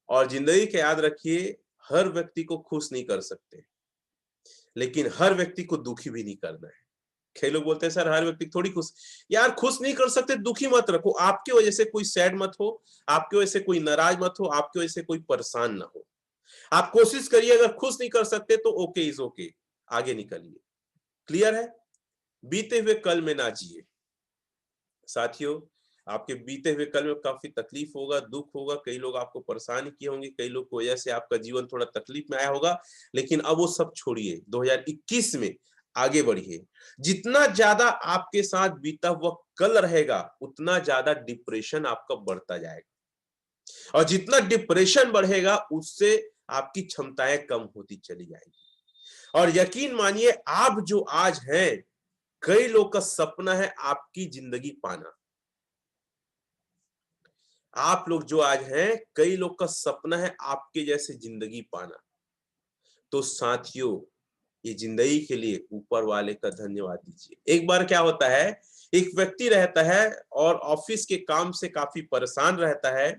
और जिंदगी के याद रखिए, हर व्यक्ति को खुश नहीं कर सकते, लेकिन हर व्यक्ति को दुखी भी नहीं करना है। कई लोग बोलते हैं सर हर व्यक्ति थोड़ी खुश, यार खुश नहीं कर सकते, दुखी मत रखो। आपके वजह से कोई सैड मत हो, आपके वजह से कोई नाराज मत हो, आपके वजह से कोई परेशान ना हो। आप कोशिश करिए, अगर खुश नहीं कर सकते तो ओके इज ओके, आगे निकलिए। क्लियर है? बीते हुए कल में ना जिए। साथियों, आपके बीते हुए कल में काफी तकलीफ होगा, दुख होगा, कई लोग आपको परेशान किए होंगे, कई लोग की वजह से आपका जीवन थोड़ा तकलीफ में आया होगा, लेकिन अब वो सब छोड़िए। 2021 में आगे बढ़िए। जितना ज्यादा आपके साथ बीता हुआ कल रहेगा, उतना ज्यादा डिप्रेशन आपका बढ़ता जाएगा, और जितना डिप्रेशन बढ़ेगा उससे आपकी क्षमताएं कम होती चली जाएगी। और यकीन मानिए, आप जो आज हैं, कई लोग का सपना है आपकी जिंदगी पाना। आप लोग जो आज हैं, कई लोग का सपना है आपके जैसे जिंदगी पाना। तो साथियों, ये जिंदगी के लिए ऊपर वाले का धन्यवाद दीजिए। एक बार क्या होता है, एक व्यक्ति रहता है और ऑफिस के काम से काफी परेशान रहता है।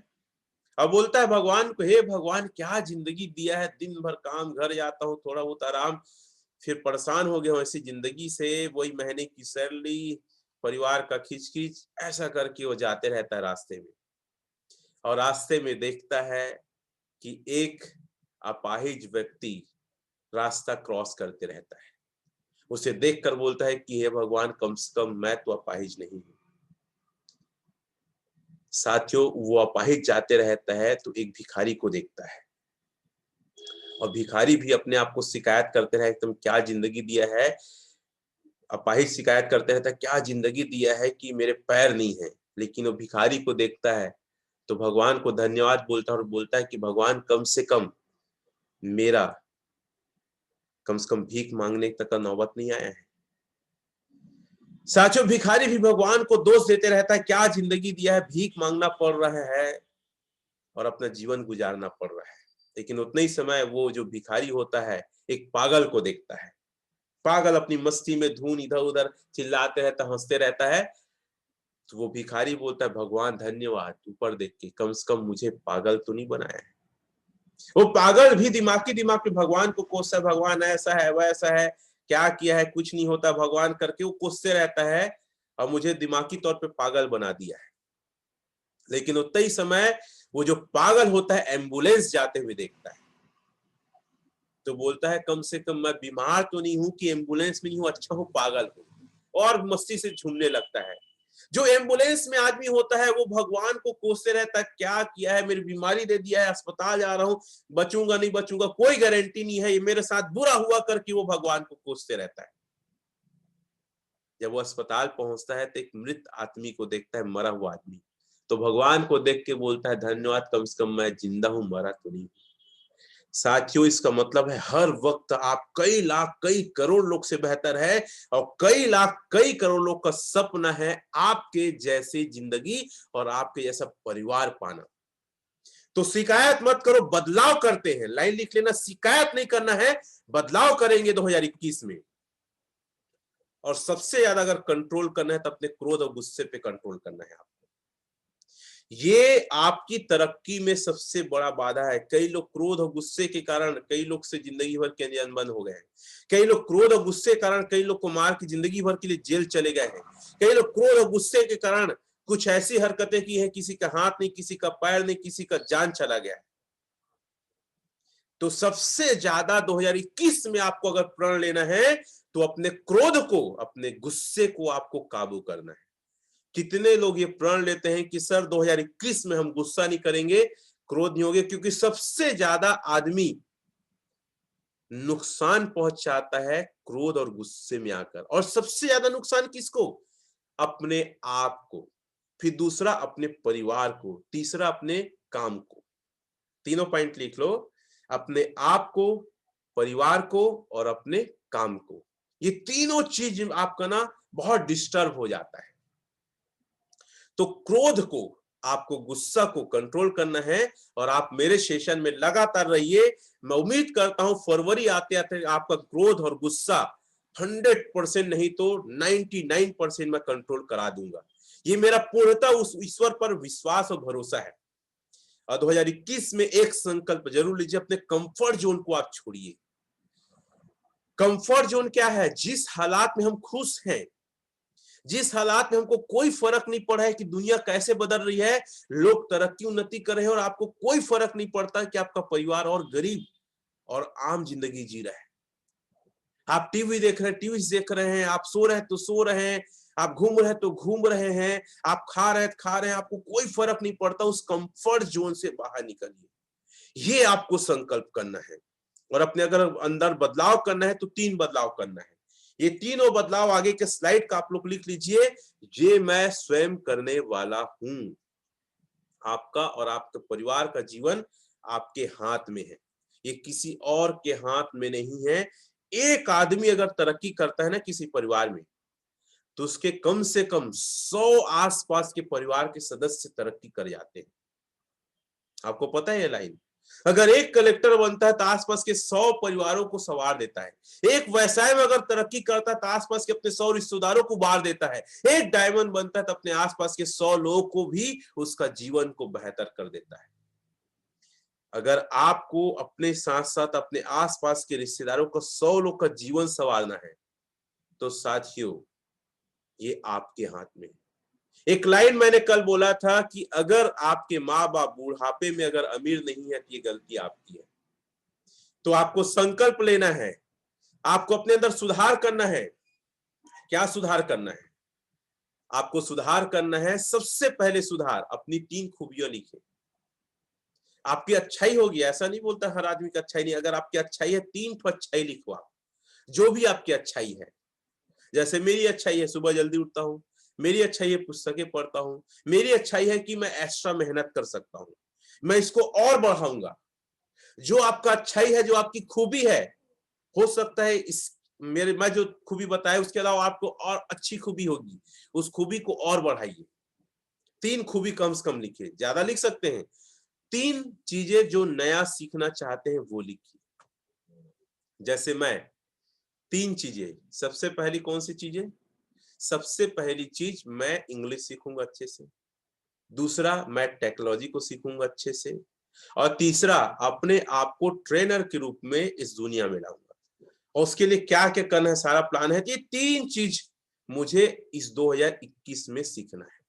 अब बोलता है भगवान को, हे भगवान क्या जिंदगी दिया है, दिन भर काम, घर जाता हूँ, थोड़ा बहुत आराम, फिर परेशान हो गया हूँ ऐसी जिंदगी से, वही महीने की सैलरी, परिवार का खिचखिच, ऐसा करके वो जाते रहता है रास्ते में। और रास्ते में देखता है कि एक अपाहिज व्यक्ति रास्ता क्रॉस करते रहता है। उसे देखकर बोलता है कि हे भगवान, कम से कम मैं तो अपाहिज नहीं हूं। साथियों, वो अपाहिज जाते रहता है तो एक भिखारी को देखता है, और भिखारी भी अपने आप को शिकायत करते रहे, तुम क्या जिंदगी दिया है। अपाहिज शिकायत करते रहता है, क्या जिंदगी दिया है कि मेरे पैर नहीं है। लेकिन वो भिखारी को देखता है तो भगवान को धन्यवाद बोलता है और बोलता है कि भगवान, कम से कम मेरा भीख मांगने तक का नौबत नहीं आया है। साथियों, भिखारी भी भगवान को दोष देते रहता है, क्या जिंदगी दिया है, भीख मांगना पड़ रहा है और अपना जीवन गुजारना पड़ रहा है। लेकिन उतने ही समय वो जो भिखारी होता है, एक पागल को देखता है। पागल अपनी मस्ती में धुन इधर उधर चिल्लाते रहता, हंसते रहता है। तो वो भिखारी बोलता है, भगवान धन्यवाद, ऊपर देख के कम से कम मुझे पागल तो नहीं बनाया है। वो पागल भी दिमाग में भगवान को कोसता है, भगवान ऐसा है वैसा है, क्या किया है, कुछ नहीं होता भगवान करके वो कोसते रहता है, और मुझे दिमागी तौर पे पागल बना दिया है। लेकिन उतना ही समय वो जो पागल होता है एम्बुलेंस जाते हुए देखता है, तो बोलता है कम से कम मैं बीमार तो नहीं हूं कि एम्बुलेंस में नहीं हूं, अच्छा हूं पागल हूं, और मस्ती से झूमने लगता है। जो एम्बुलेंस में आदमी होता है वो भगवान को कोसते रहता है, क्या किया है, मेरी बीमारी दे दिया है, अस्पताल जा रहा हूं, बचूंगा नहीं बचूंगा, कोई गारंटी नहीं है, ये मेरे साथ बुरा हुआ करके वो भगवान को कोसते रहता है। जब वो अस्पताल पहुंचता है तो एक मृत आदमी को देखता है, मरा हुआ आदमी, तो भगवान को देख के बोलता है, धन्यवाद, कम से कम मैं जिंदा हूं, मरा तो नहीं। साथियों, इसका मतलब है हर वक्त आप कई लाख कई करोड़ लोग से बेहतर है, और कई लाख कई करोड़ लोग का सपना है आपके जैसी जिंदगी और आपके जैसा परिवार पाना। तो शिकायत मत करो, बदलाव करते हैं। लाइन लिख लेना, शिकायत नहीं करना है, बदलाव करेंगे 2021 में। और सबसे ज्यादा अगर कंट्रोल करना है तो अपने क्रोध और गुस्से पे कंट्रोल करना है आपको। ये आपकी तरक्की में सबसे बड़ा बाधा है। कई लोग क्रोध और गुस्से के कारण कई लोग से जिंदगी भर के लिए अनबन हो गए हैं। कई लोग क्रोध और गुस्से के कारण कई लोग को मार के जिंदगी भर के लिए जेल चले गए हैं। कई लोग क्रोध और गुस्से के कारण कुछ ऐसी हरकतें की हैं, किसी का हाथ नहीं, किसी का पैर नहीं, किसी का जान चला गया है। तो सबसे ज्यादा 2021 में आपको अगर प्रण लेना है तो अपने क्रोध को, अपने गुस्से को आपको काबू करना है। कितने लोग ये प्रण लेते हैं कि सर 2021 में हम गुस्सा नहीं करेंगे, क्रोध नहीं होंगे, क्योंकि सबसे ज्यादा आदमी नुकसान पहुंचाता है क्रोध और गुस्से में आकर। और सबसे ज्यादा नुकसान किसको? अपने आप को, फिर दूसरा अपने परिवार को, तीसरा अपने काम को। तीनों पॉइंट लिख लो, अपने आप को, परिवार को और अपने काम को। ये तीनों चीज आपका ना बहुत डिस्टर्ब हो जाता है। तो क्रोध को आपको गुस्सा को कंट्रोल करना है और आप मेरे सेशन में लगातार रहिए। मैं उम्मीद करता हूं फरवरी आते आते आपका क्रोध और गुस्सा 100% नहीं तो 99% मैं कंट्रोल करा दूंगा। ये मेरा पूर्णतः उस ईश्वर पर विश्वास और भरोसा है। और 2021 में एक संकल्प जरूर लीजिए, अपने कंफर्ट जोन को आप छोड़िए। कंफर्ट जोन क्या है? जिस हालात में हम खुश हैं, जिस हालात में हमको कोई फर्क नहीं पड़ा है कि दुनिया कैसे बदल रही है, लोग तरक्की उन्नति कर रहे हैं और आपको कोई फर्क नहीं पड़ता कि आपका परिवार और गरीब और आम जिंदगी जी रहा है। आप टीवी देख रहे हैं, आप सो रहे हैं तो सो रहे हैं, आप घूम रहे हैं तो घूम रहे हैं, आप खा रहे हैं, आपको कोई फर्क नहीं पड़ता। उस कंफर्ट जोन से बाहर निकलिए, ये आपको संकल्प करना है। और अपने अगर अंदर बदलाव करना है तो 3 बदलाव करना है। ये तीनों बदलाव आगे के स्लाइड का आप लोग लिख लीजिए। ये मैं स्वयं करने वाला हूं। आपका और आपके परिवार का जीवन आपके हाथ में है, ये किसी और के हाथ में नहीं है। एक आदमी अगर तरक्की करता है ना किसी परिवार में, तो उसके कम से कम 100 आसपास के परिवार के सदस्य तरक्की कर जाते हैं। आपको पता है ये लाइन? अगर एक कलेक्टर बनता है तो आसपास के 100 परिवारों को संवार देता है। एक व्यवसाय में अगर तरक्की करता है तो आसपास के अपने 100 रिश्तेदारों को उबार देता है। एक डायमंड बनता है तो अपने आसपास के 100 लोगों को भी उसका जीवन को बेहतर कर देता है। अगर आपको अपने साथ साथ अपने आसपास के रिश्तेदारों का 100 लोग का जीवन संवारना है तो साथियों ये आपके हाथ में है। एक लाइन मैंने कल बोला था कि अगर आपके माँ बाप बुढ़ापे में अगर अमीर नहीं है तो ये गलती आपकी है। तो आपको संकल्प लेना है, आपको अपने अंदर सुधार करना है। क्या सुधार करना है? आपको सुधार करना है, सबसे पहले सुधार अपनी 3 खूबियां लिखें। आपकी अच्छाई होगी, ऐसा नहीं बोलता हर आदमी की अच्छाई नहीं, अगर आपकी अच्छाई है 3 तो अच्छाई लिखो आप, जो भी आपकी अच्छाई है। जैसे मेरी अच्छाई है सुबह जल्दी उठता हूं, मेरी अच्छाई है पुस्तकें पढ़ता हूं, मेरी अच्छाई है कि मैं एक्स्ट्रा मेहनत कर सकता हूं, मैं इसको और बढ़ाऊंगा। जो आपका अच्छाई है, जो आपकी खूबी है, हो सकता है इस मैं जो खूबी बताया उसके अलावा आपको और अच्छी खूबी होगी, उस खूबी को और बढ़ाइए। 3 खूबी कम से कम लिखिए, ज्यादा लिख सकते हैं। 3 चीजें जो नया सीखना चाहते हैं वो लिखिए। जैसे मैं 3 चीजें, सबसे पहली कौन सी चीजें? सबसे पहली चीज मैं इंग्लिश सीखूंगा अच्छे से, दूसरा मैं टेक्नोलॉजी को सीखूंगा अच्छे से, और तीसरा अपने आप को ट्रेनर के रूप में इस दुनिया में लाऊंगा। और उसके लिए क्या क्या करना है, सारा प्लान है। ये 3 चीज मुझे इस 2021 में सीखना है।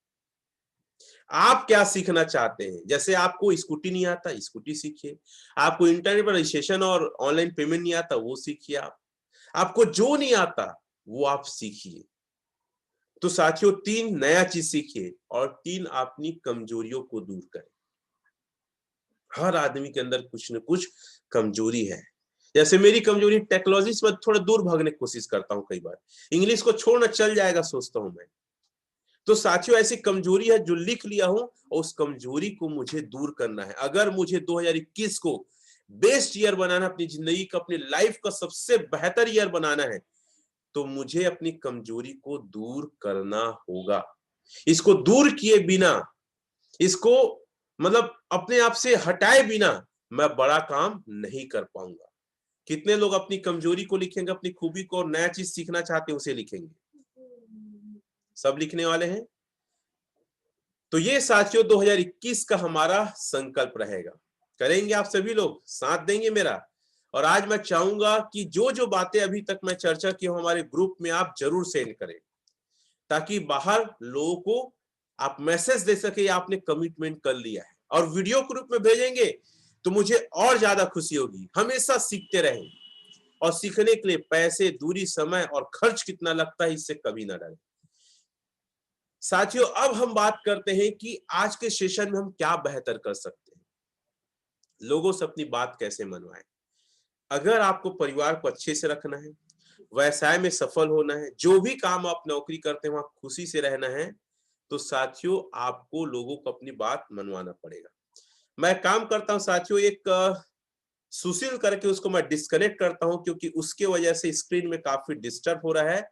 आप क्या सीखना चाहते हैं? जैसे आपको स्कूटी नहीं आता, स्कूटी सीखिए। आपको इंटरनेट पर रजिस्ट्रेशन और ऑनलाइन पेमेंट नहीं आता, वो सीखिए। आपको जो नहीं आता वो आप सीखिए। तो साथियों 3 नया चीज सीखिए और 3 अपनी कमजोरियों को दूर करें। हर आदमी के अंदर कुछ न कुछ कमजोरी है। जैसे मेरी कमजोरी टेक्नोलॉजी से थोड़ा दूर भागने की कोशिश करता हूं, कई बार इंग्लिश को छोड़ना चल जाएगा सोचता हूं मैं। तो साथियों ऐसी कमजोरी है जो लिख लिया हूं और उस कमजोरी को मुझे दूर करना है। अगर मुझे 2021 को बेस्ट ईयर बनाना, अपनी जिंदगी का, अपनी लाइफ का सबसे बेहतर ईयर बनाना है, तो मुझे अपनी कमजोरी को दूर करना होगा। इसको दूर किए बिना, इसको मतलब अपने आप से हटाए बिना मैं बड़ा काम नहीं कर पाऊंगा। कितने लोग अपनी कमजोरी को लिखेंगे, अपनी खूबी को, और नया चीज सीखना चाहते हैं उसे लिखेंगे? सब लिखने वाले हैं? तो ये साथियों 2021 का हमारा संकल्प रहेगा। करेंगे आप सभी लोग? साथ देंगे मेरा? और आज मैं चाहूंगा कि जो जो बातें अभी तक मैं चर्चा की हूं हमारे ग्रुप में आप जरूर सेंड करें, ताकि बाहर लोगों को आप मैसेज दे सके आपने कमिटमेंट कर लिया है। और वीडियो के रूप में भेजेंगे तो मुझे और ज्यादा खुशी होगी। हमेशा सीखते रहें, और सीखने के लिए पैसे, दूरी, समय और खर्च कितना लगता है इससे कभी ना डरें। साथियों अब हम बात करते हैं कि आज के सेशन में हम क्या बेहतर कर सकते हैं, लोगों से अपनी बात कैसे मनवाएं। अगर आपको परिवार को अच्छे से रखना है, व्यवसाय में सफल होना है, जो भी काम आप नौकरी करते हैं वहां खुशी से रहना है, तो साथियों आपको लोगों को अपनी बात मनवाना पड़ेगा। मैं काम करता हूं साथियों एक सुशील करके, उसको मैं डिस्कनेक्ट करता हूं क्योंकि उसके वजह से स्क्रीन में काफी डिस्टर्ब हो रहा है।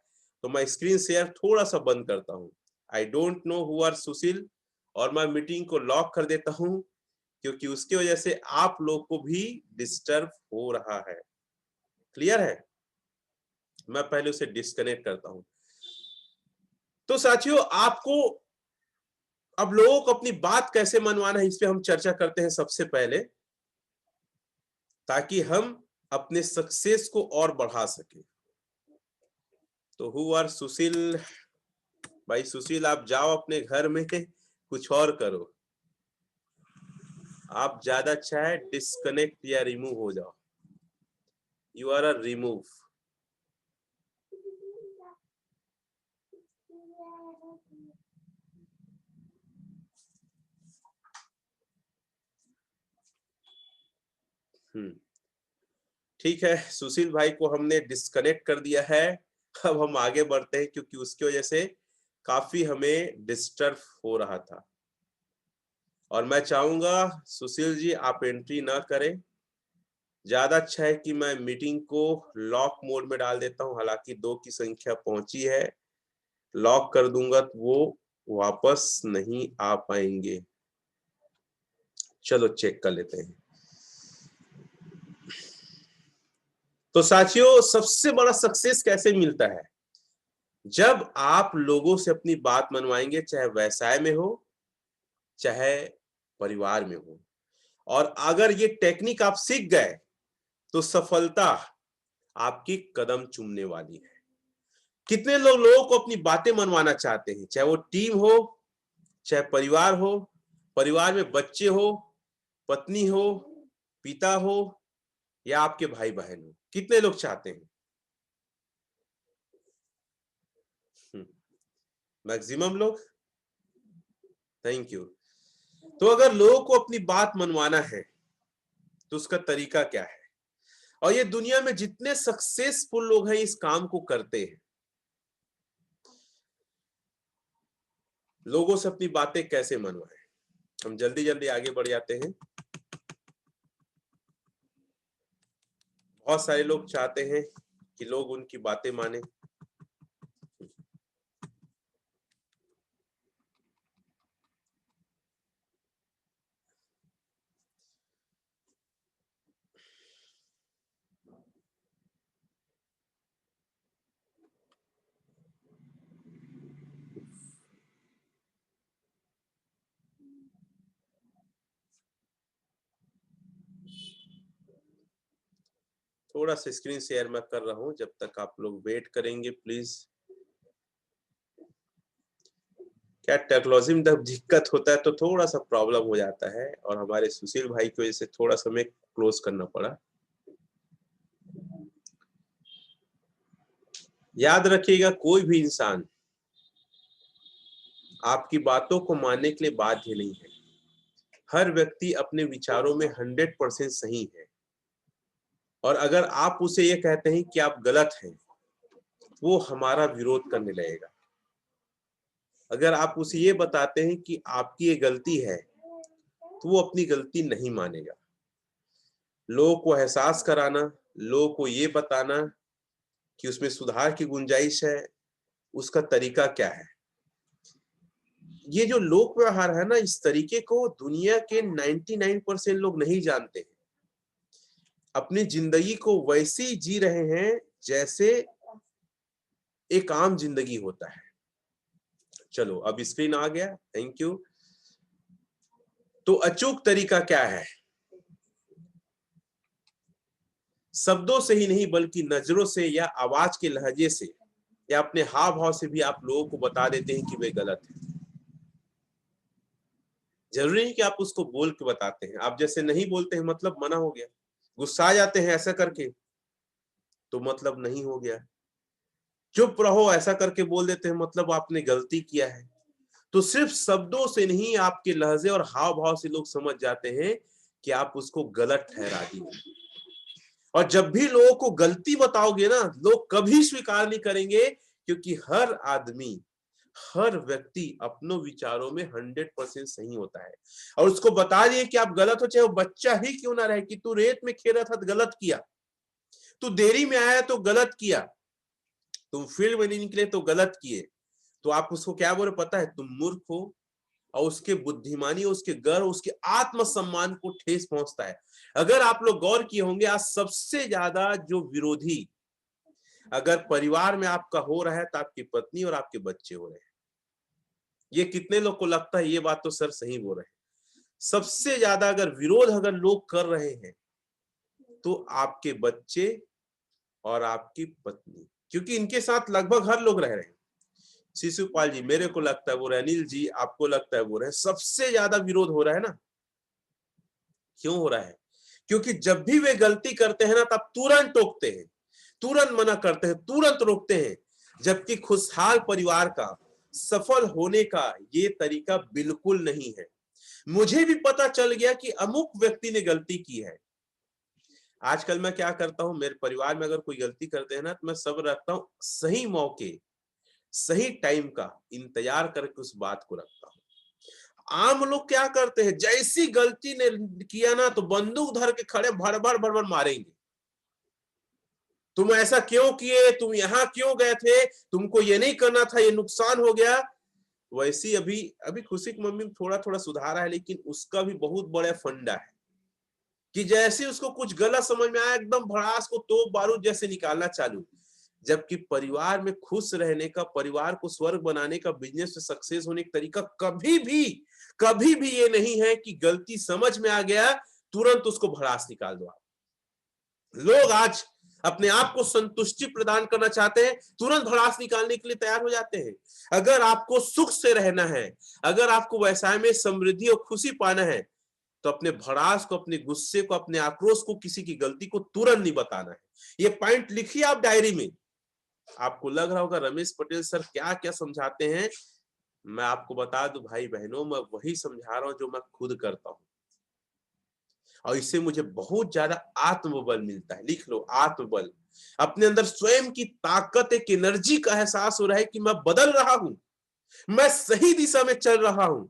तो मैं स्क्रीन शेयर थोड़ा सा बंद करता हूं। I don't know who are Sushil, और मैं मीटिंग को लॉक कर देता हूं, क्योंकि उसकी वजह से आप लोग को भी डिस्टर्ब हो रहा है। क्लियर है? मैं पहले उसे डिस्कनेक्ट करता हूं। तो साथियों, आपको अब लोगों को अपनी बात कैसे मनवाना है, इस पे हम चर्चा करते हैं सबसे पहले, ताकि हम अपने सक्सेस को और बढ़ा सके। तो हु आर सुशील भाई? सुशील, आप जाओ अपने घर में कुछ और करो। आप ज्यादा अच्छा है डिस्कनेक्ट या रिमूव हो जाओ। You are a remove. ठीक है, सुशील भाई को हमने डिस्कनेक्ट कर दिया है। अब हम आगे बढ़ते हैं, क्योंकि उसकी वजह से काफी हमें डिस्टर्ब हो रहा था। और मैं चाहूंगा सुशील जी आप एंट्री ना करें। ज्यादा अच्छा है कि मैं मीटिंग को लॉक मोड में डाल देता हूं। हालांकि 2 की संख्या पहुंची है, लॉक कर दूंगा तो वो वापस नहीं आ पाएंगे। चलो चेक कर लेते हैं। तो साथियों, सबसे बड़ा सक्सेस कैसे मिलता है? जब आप लोगों से अपनी बात मनवाएंगे, चाहे व्यवसाय में हो चाहे परिवार में हो। और अगर ये टेक्निक आप सीख गए तो सफलता आपकी कदम चूमने वाली है। कितने लोगों को अपनी बातें मनवाना चाहते हैं, चाहे वो टीम हो चाहे परिवार हो, परिवार में बच्चे हो, पत्नी हो, पिता हो या आपके भाई बहन हो, कितने लोग चाहते हैं? मैक्सिमम लोग। Thank you. तो अगर लोगों को अपनी बात मनवाना है तो उसका तरीका क्या है? और ये दुनिया में जितने सक्सेसफुल लोग हैं इस काम को करते हैं। लोगों से अपनी बातें कैसे मनवाएं? हम जल्दी जल्दी आगे बढ़ जाते हैं। बहुत सारे लोग चाहते हैं कि लोग उनकी बातें माने। थोड़ा सा स्क्रीन शेयर मैं कर रहा हूं, जब तक आप लोग वेट करेंगे प्लीज। क्या टेक्नोलॉजी में जब दिक्कत होता है तो थोड़ा सा प्रॉब्लम हो जाता है, और हमारे सुशील भाई की वजह से थोड़ा सा हमें क्लोज करना पड़ा। याद रखिएगा, कोई भी इंसान आपकी बातों को मानने के लिए बाध्य नहीं है। हर व्यक्ति अपने विचारों में 100% सही है। और अगर आप उसे ये कहते हैं कि आप गलत हैं, वो हमारा विरोध करने लगेगा। अगर आप उसे ये बताते हैं कि आपकी ये गलती है, तो वो अपनी गलती नहीं मानेगा। लोगों को एहसास कराना, लोगों को ये बताना कि उसमें सुधार की गुंजाइश है, उसका तरीका क्या है। ये जो लोक व्यवहार है ना, इस तरीके को दुनिया के 99% लोग नहीं जानते हैं। अपनी जिंदगी को वैसे ही जी रहे हैं जैसे एक आम जिंदगी होता है। चलो अब स्क्रीन आ गया, थैंक यू। तो अचूक तरीका क्या है? शब्दों से ही नहीं बल्कि नजरों से या आवाज के लहजे से या अपने हाव भाव से भी आप लोगों को बता देते हैं कि वे गलत है। जरूरी नहीं कि आप उसको बोल के बताते हैं। आप जैसे नहीं बोलते हैं मतलब मना हो गया, गुस्सा आ जाते हैं ऐसा करके तो मतलब नहीं हो गया, चुप रहो ऐसा करके बोल देते हैं मतलब आपने गलती किया है। तो सिर्फ शब्दों से नहीं, आपके लहजे और हाव भाव से लोग समझ जाते हैं कि आप उसको गलत ठहरा दिए। और जब भी लोगों को गलती बताओगे ना, लोग कभी स्वीकार नहीं करेंगे, क्योंकि हर आदमी, हर व्यक्ति अपनों विचारों में 100% सही होता है। और उसको बता दिए कि आप गलत हो, चाहे वो बच्चा ही क्यों ना रहे, कि तू रेत में खेल रहा था तो गलत किया, तू देरी में आया तो गलत किया, तुम फील्ड में नहीं निकले तो गलत किए। तो आप उसको क्या बोले पता है? तुम मूर्ख हो, और उसके बुद्धिमानी, उसके गर्व, उसके आत्मसम्मान को ठेस पहुंचता है। अगर आप लोग गौर किए होंगे, आज सबसे ज्यादा जो विरोधी अगर परिवार में आपका हो रहा है तो आपकी पत्नी और आपके बच्चे हो रहे हैं। ये कितने लोग को लगता है ये बात तो सर सही बोल रहे हैं। सबसे ज्यादा अगर विरोध अगर लोग कर रहे हैं तो आपके बच्चे और आपकी पत्नी, क्योंकि इनके साथ लगभग हर लोग रह रहे हैं। शिशुपाल जी मेरे को लगता है वो रहे, अनिल जी आपको लगता है वो रहे, सबसे ज्यादा विरोध हो रहा है ना। क्यों हो रहा है? क्योंकि जब भी वे गलती करते हैं ना तब तुरंत टोकते हैं, तुरंत मना करते हैं, तुरंत रोकते हैं। जबकि खुशहाल परिवार का, सफल होने का ये तरीका बिल्कुल नहीं है। मुझे भी पता चल गया कि अमुक व्यक्ति ने गलती की है। आजकल मैं क्या करता हूं, मेरे परिवार में अगर कोई गलती करते हैं ना तो मैं सब्र रखता हूं, सही मौके सही टाइम का इंतजार करके उस बात को रखता हूं। आम लोग क्या करते हैं, जैसी गलती ने किया ना तो बंदूक धर के खड़े भर भर भर भर मारेंगे। तुम ऐसा क्यों किए, तुम यहां क्यों गए थे, तुमको ये नहीं करना था, ये नुकसान हो गया। वैसी अभी अभी खुशी की मम्मी थोड़ा थोड़ा सुधारा है, लेकिन उसका भी बहुत बड़ा फंडा है कि जैसे उसको कुछ गलत समझ में आया एकदम भड़ास को तोप बारूद जैसे निकालना चालू। जबकि परिवार में खुश रहने का, परिवार को स्वर्ग बनाने का, बिजनेस में सक्सेस होने का तरीका कभी भी ये नहीं है कि गलती समझ में आ गया तुरंत उसको भड़ास निकाल दो। लोग आज अपने आप को संतुष्टि प्रदान करना चाहते हैं, तुरंत भड़ास निकालने के लिए तैयार हो जाते हैं। अगर आपको सुख से रहना है, अगर आपको व्यवसाय में समृद्धि और खुशी पाना है तो अपने भड़ास को, अपने गुस्से को, अपने आक्रोश को, किसी की गलती को तुरंत नहीं बताना है। ये पॉइंट लिखिए आप डायरी में। आपको लग रहा होगा रमेश पटेल सर क्या क्या समझाते हैं। मैं आपको बता दूं भाई बहनों, मैं वही समझा रहा हूं जो मैं खुद करता हूं, और इससे मुझे बहुत ज्यादा आत्मबल मिलता है। लिख लो, आत्मबल। अपने अंदर स्वयं की ताकत, एक एनर्जी का एहसास हो रहा है कि मैं बदल रहा हूं, मैं सही दिशा में चल रहा हूं।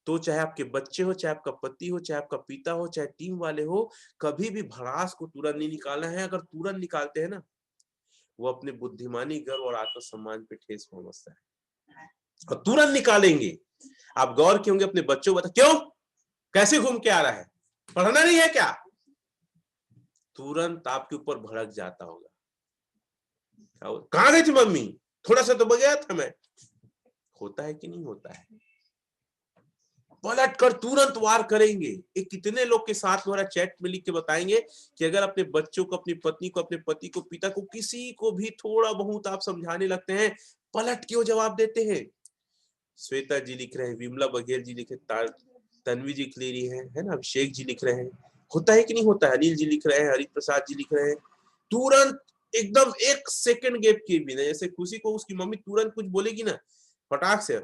तो चाहे आपके बच्चे हो, चाहे आपका पति हो, चाहे आपका पिता हो, चाहे टीम वाले हो, कभी भी भड़ास को तुरंत नहीं निकालना है। अगर तुरंत निकालते हैं ना, वो अपने बुद्धिमानी, गर्व और आत्मसम्मान पे ठेस पहुंचता है। और तुरंत निकालेंगे। आप गौर किए होंगे, अपने बच्चों को बता, क्यों कैसे घूम के आ रहा है, पढ़ना नहीं है क्या, तुरंत आपके ऊपर भड़क जाता होगा। कहां गई थी मम्मी, थोड़ा सा तो बगैर था मैं। होता है कि नहीं होता है? पलट कर तुरंत वार करेंगे। ये कितने लोग के साथ हो रहा है, चैट में लिख के बताएंगे कि अगर अपने बच्चों को, अपनी पत्नी को, अपने पति को, पिता को, किसी को भी थोड़ा बहुत आप समझाने लगते हैं, पलट क्यों जवाब देते हैं। श्वेता जी लिख रहे हैं, विमला बघेल जी लिखे, तन्वी जी लिख रही है ना, अभिषेक जी लिख रहे हैं। होता है कि नहीं होता है? अनिल जी लिख रहे हैं, हरि प्रसाद जी लिख रहे हैं। तुरंत एकदम एक सेकंड गैप किए बिना, जैसे खुशी को उसकी मम्मी तुरंत कुछ बोलेगी ना, फटाक से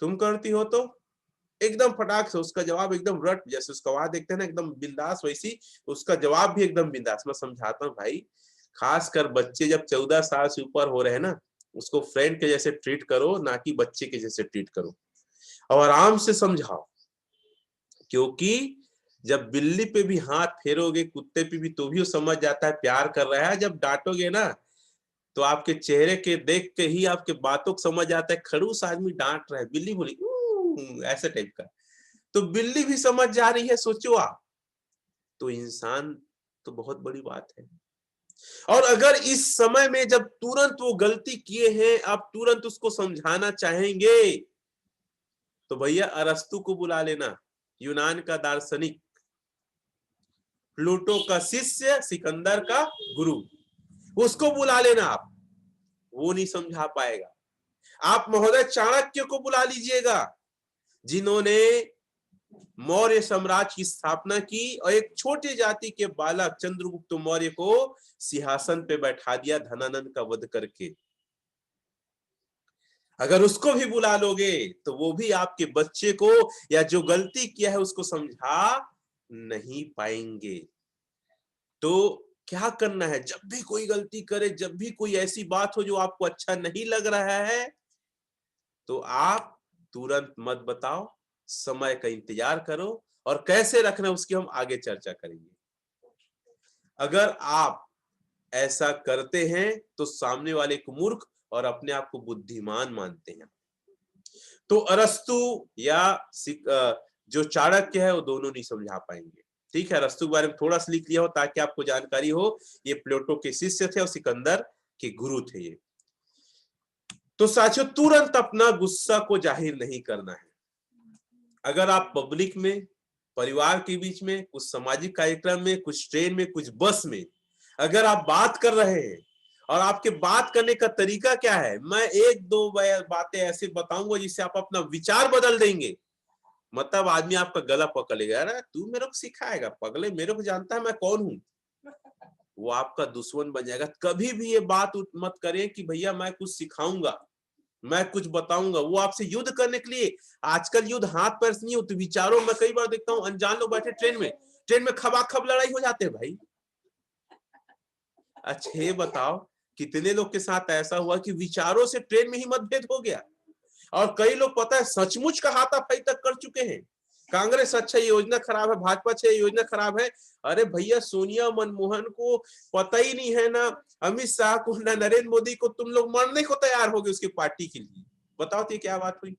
तुम करती हो तो एकदम फटाक से उसका जवाब एकदम रट, जैसे उसका वहां देखते हैं ना एकदम बिंदास, वैसी उसका जवाब भी एकदम बिंदास। मैं समझाता हूँ भाई, खासकर बच्चे जब 14 साल से ऊपर हो रहे हैं ना, उसको फ्रेंड के जैसे ट्रीट करो, ना कि बच्चे के जैसे ट्रीट करो, और आराम से समझाओ। क्योंकि जब बिल्ली पे भी हाथ फेरोगे, कुत्ते पे भी, तो भी वो समझ जाता है प्यार कर रहा है। जब डांटोगे ना तो आपके चेहरे के देख के ही, आपके बातों को समझ आता है खड़ूस आदमी डांट रहा है, बिल्ली बोली ऐसे टाइप का, तो बिल्ली भी समझ जा रही है, सोचो आप। तो इंसान तो बहुत बड़ी बात है। और अगर इस समय में जब तुरंत वो गलती किए हैं, आप तुरंत उसको समझाना चाहेंगे, तो भैया अरस्तु को बुला लेना, यूनान का दार्शनिक, प्लूटो का शिष्य, सिकंदर का गुरु, उसको बुला लेना आप। वो नहीं समझा पाएगा। आप महोदय चाणक्य को बुला लीजिएगा, जिन्होंने मौर्य साम्राज्य की स्थापना की और एक छोटी जाति के बालक चंद्रगुप्त मौर्य को सिंहासन पे बैठा दिया धनानंद का वध करके। अगर उसको भी बुला लोगे तो वो भी आपके बच्चे को, या जो गलती किया है उसको समझा नहीं पाएंगे। तो क्या करना है, जब भी कोई गलती करे, जब भी कोई ऐसी बात हो जो आपको अच्छा नहीं लग रहा है, तो आप तुरंत मत बताओ, समय का इंतजार करो, और कैसे रखना उसकी हम आगे चर्चा करेंगे। अगर आप ऐसा करते हैं तो सामने वाले को मूर्ख और अपने आप को बुद्धिमान मानते हैं। तो अरस्तु या जो चाणक्य है वो दोनों नहीं समझा पाएंगे। ठीक है, अरस्तु के बारे में थोड़ा सा लिख लिया हो ताकि आपको जानकारी हो, ये प्लेटो के शिष्य थे और सिकंदर के गुरु थे ये। तो साथियों, तुरंत अपना गुस्सा को जाहिर नहीं करना है। अगर आप पब्लिक में, परिवार के बीच में, कुछ सामाजिक कार्यक्रम में, कुछ ट्रेन में, कुछ बस में अगर आप बात कर रहे हैं और आपके बात करने का तरीका क्या है, मैं एक दो बातें ऐसे बताऊंगा जिससे आप अपना विचार बदल देंगे, मतलब आदमी आपका गला पकड़ लेगा, अरे तू मेरे को सिखाएगा, पगले मेरे को जानता है मैं कौन हूं, वो आपका दुश्मन बन जाएगा। कभी भी ये बात मत करें कि भैया मैं कुछ सिखाऊंगा, मैं कुछ बताऊंगा, वो आपसे युद्ध करने के लिए। आजकल युद्ध हाथ पैर से नहीं होते, विचारों में कई बार देखता हूं अनजान लोग बैठे ट्रेन में खबाखब लड़ाई हो जाते हैं भाई। अच्छा ये बताओ कितने लोग के साथ ऐसा हुआ कि विचारों से ट्रेन में ही मतभेद हो गया, और कई लोग पता है सचमुच का हाथापाई तक कर चुके हैं। कांग्रेस अच्छा योजना खराब है, भाजपा अच्छा योजना खराब है, अरे भैया सोनिया मनमोहन को पता ही नहीं है ना, अमित शाह को ना, नरेंद्र मोदी को, तुम लोग मरने को तैयार हो गए उसकी पार्टी के लिए। बताओ तो ये क्या बात हुई।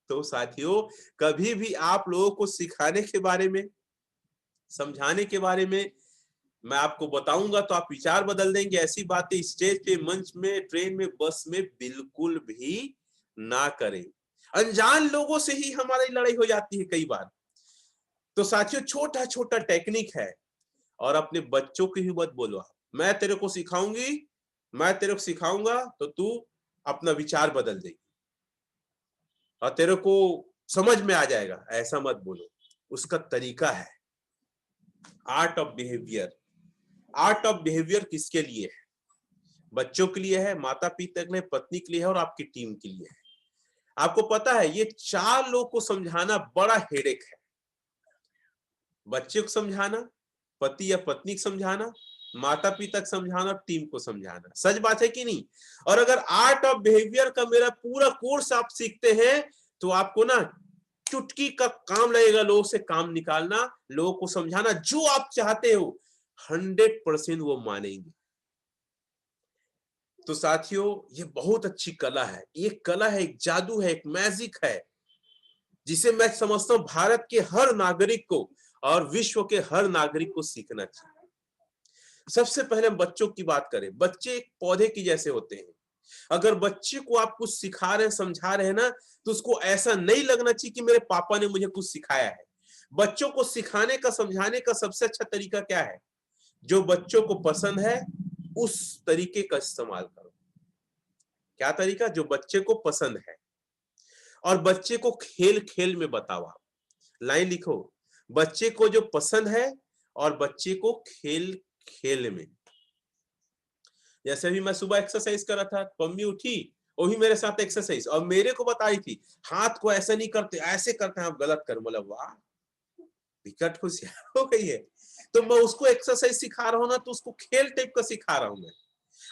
तो साथियों, कभी भी आप लोगों को सिखाने के बारे में, समझाने के बारे में मैं आपको बताऊंगा तो आप विचार बदल देंगे। ऐसी बातें स्टेज पे, मंच में, ट्रेन में, बस में बिल्कुल भी ना करें। अनजान लोगों से ही हमारी लड़ाई हो जाती है कई बार। तो साथियों, छोटा छोटा टेक्निक है, और अपने बच्चों की भी मत बोलो मैं तेरे को सिखाऊंगी, मैं तेरे को सिखाऊंगा तो तू अपना विचार बदल देगी और तेरे को समझ में आ जाएगा, ऐसा मत बोलो। उसका तरीका है art of behaviour. Art of behaviour किसके लिए है? बच्चों के लिए है, माता पिता के लिए, पत्नी के लिए है और आपकी टीम के लिए है। आपको पता है ये चार लोग को समझाना बड़ा हेडेक है। बच्चे को समझाना, पति या पत्नी को समझाना, माता पिता को समझाना, टीम को समझाना। सच बात है कि नहीं? और अगर आर्ट ऑफ बिहेवियर का मेरा पूरा कोर्स आप सीखते हैं तो आपको ना चुटकी का काम लगेगा लोगों से काम निकालना, लोगों को समझाना। जो आप चाहते हो 100% वो मानेंगे। तो साथियों, ये बहुत अच्छी कला है, ये कला है, एक जादू है, एक मैजिक है, जिसे मैं समझता हूं भारत के हर नागरिक को और विश्व के हर नागरिक को सीखना चाहिए। सबसे पहले हम बच्चों की बात करें। बच्चे एक पौधे की जैसे होते हैं। अगर बच्चे को आप कुछ सिखा रहे हैं, समझा रहे हैं ना, तो उसको ऐसा नहीं लगना चाहिए कि मेरे पापा ने मुझे कुछ सिखाया है। बच्चों को सिखाने का, समझाने का सबसे अच्छा तरीका क्या है? जो बच्चों को पसंद है उस तरीके का इस्तेमाल करो। क्या तरीका? जो बच्चे को पसंद है, और बच्चे को खेल खेल में बताओ। लाइन लिखो, बच्चे को जो पसंद है और बच्चे को खेल खेल में। जैसे भी मैं सुबह एक्सरसाइज कर रहा था, पम्मी उठी, वो भी मेरे साथ एक्सरसाइज, और मेरे को बताई थी हाथ को ऐसे नहीं करते, ऐसे करते हैं, आप गलत कर। बोला वाह, विकट होशियार हो गई है। तो मैं उसको एक्सरसाइज सिखा रहा हूं ना, तो उसको खेल टाइप का सिखा रहा हूं मैं,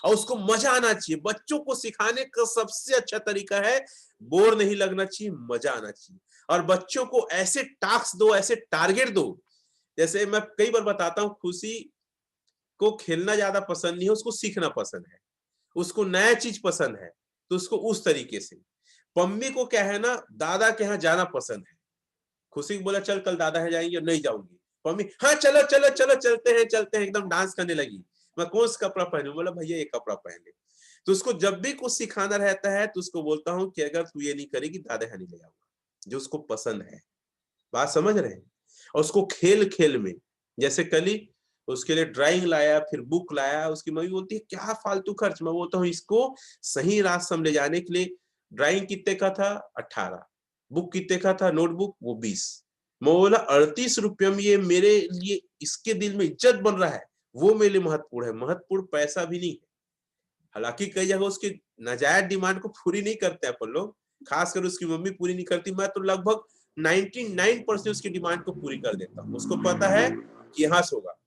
और उसको मजा आना चाहिए। बच्चों को सिखाने का सबसे अच्छा तरीका है बोर नहीं लगना चाहिए, मजा आना चाहिए। और बच्चों को ऐसे टास्क दो, ऐसे टारगेट दो। जैसे मैं कई बार बताता हूँ, खुशी को खेलना ज्यादा पसंद नहीं है, उसको सीखना पसंद है, उसको नया चीज पसंद है, तो उसको उस तरीके से। पम्मी को क्या है ना, दादा के यहाँ जाना पसंद है। खुशी को बोला चल कल दादा है जाएंगे, नहीं जाऊंगी। मम्मी हाँ चलो चलो चलो चलते हैं, एकदम डांस करने लगी। मैं कौन सा कपड़ा पहनूं? बोला भैया ये कपड़ा पहन ले। तो उसको जब भी कुछ सिखाना रहता है तो उसको बोलता हूँ कि अगर तू ये नहीं करेगी दादा है नहीं ले जाऊंगा, जो उसको पसंद है। बात समझ रहे हैं? और उसको खेल खेल में, जैसे कल ही उसके लिए ड्राइंग लाया, फिर बुक लाया। उसकी मम्मी बोलती है क्या फालतू खर्च। मैं बोलता हूँ इसको सही रास्ते में ले जाने के लिए, ड्राइंग कितने का था? 18। बुक कितने का था? नोटबुक वो 20। मैं बोला 38 रुपये में ये मेरे लिए, इसके दिल में इज्जत बन रहा है, वो मेरे लिए महत्वपूर्ण है, महत्वपूर्ण पैसा भी नहीं है। हालांकि कई जगह उसकी नाजायज डिमांड को पूरी नहीं करते अपन लोग, खासकर उसकी मम्मी पूरी नहीं करती। मैं तो लगभग 99% उसकी डिमांड को पूरी कर देता हूँ। उसको पता है कि यहाँ से होगा।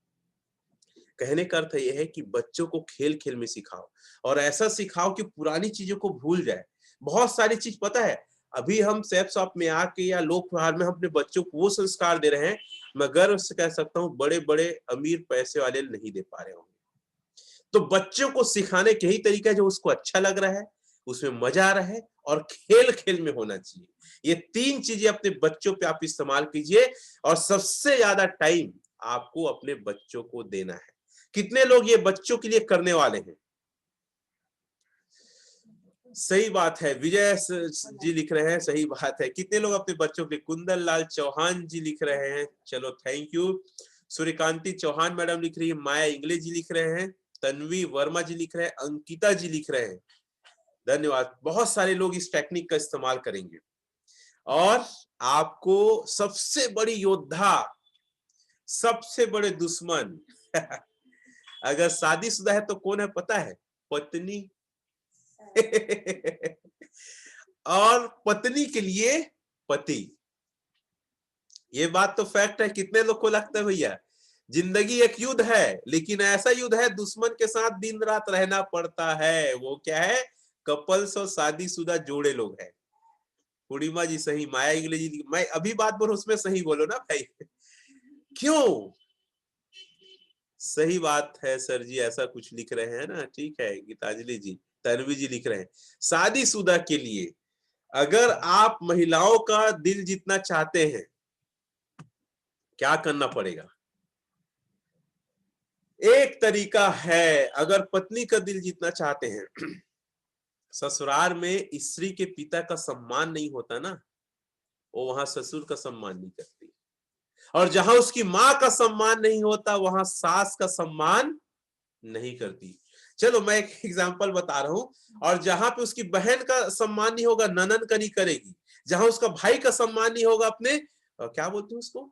कहने का अर्थ यह है कि बच्चों को खेल खेल में सिखाओ, और ऐसा सिखाओ कि पुरानी चीजों को भूल जाए। बहुत सारी चीज पता है, अभी हम सेफ शॉप में आके या लोक व्यवहार में हम अपने बच्चों को वो संस्कार दे रहे हैं, मैं गर्व से कह सकता हूँ बड़े बड़े अमीर पैसे वाले नहीं दे पा रहे होंगे। तो बच्चों को सिखाने के ही तरीका जो उसको अच्छा लग रहा है उसमें मजा रहे और खेल खेल में होना चाहिए। ये 3 चीजें अपने बच्चों पे आप इस्तेमाल कीजिए और सबसे ज्यादा टाइम आपको अपने बच्चों को देना है। कितने लोग ये बच्चों के लिए करने वाले हैं? सही बात है, विजय जी लिख रहे हैं, सही बात है। कितने लोग अपने बच्चों के लिए? कुंदन लाल चौहान जी लिख रहे हैं, चलो thank you. Suryakanti Chauhan madam लिख रही है, माया इंग्लिश जी लिख रहे हैं, तन्वी वर्मा जी लिख रहे हैं, अंकिता जी लिख रहे हैं, धन्यवाद। बहुत सारे लोग इस टेक्निक का इस्तेमाल करेंगे। और आपको सबसे बड़ी योद्धा, सबसे बड़े दुश्मन अगर शादीशुदा है तो कौन है पता है? पत्नी। और पत्नी के लिए पति। ये बात तो फैक्ट है। कितने लोग को लगता है भैया जिंदगी एक युद्ध है, लेकिन ऐसा युद्ध है दुश्मन के साथ दिन रात रहना पड़ता है। वो क्या है? कपल्स और शादीशुदा जोड़े लोग हैं। पूर्णिमा जी सही, माया इंग्लिश जी, मैं अभी बात बोल उसमें सही बोलो ना भाई। क्यों? सही बात है सर जी, ऐसा कुछ लिख रहे हैं ना, ठीक है। गीतांजलि जी, तन्वी जी लिख रहे हैं शादीशुदा के लिए अगर आप महिलाओं का दिल जीतना चाहते हैं क्या करना पड़ेगा? एक तरीका है, अगर पत्नी का दिल जीतना चाहते हैं, ससुराल में स्त्री के पिता का सम्मान नहीं होता ना, वो वहां ससुर का सम्मान नहीं करती। और जहां उसकी माँ का सम्मान नहीं होता वहां सास का सम्मान नहीं करती। चलो मैं एक एग्जांपल बता रहा हूं। और जहां पे उसकी बहन का सम्मान नहीं होगा, ननन का नहीं करेगी। जहां उसका भाई का सम्मान नहीं होगा, अपने क्या बोलते हैं उसको,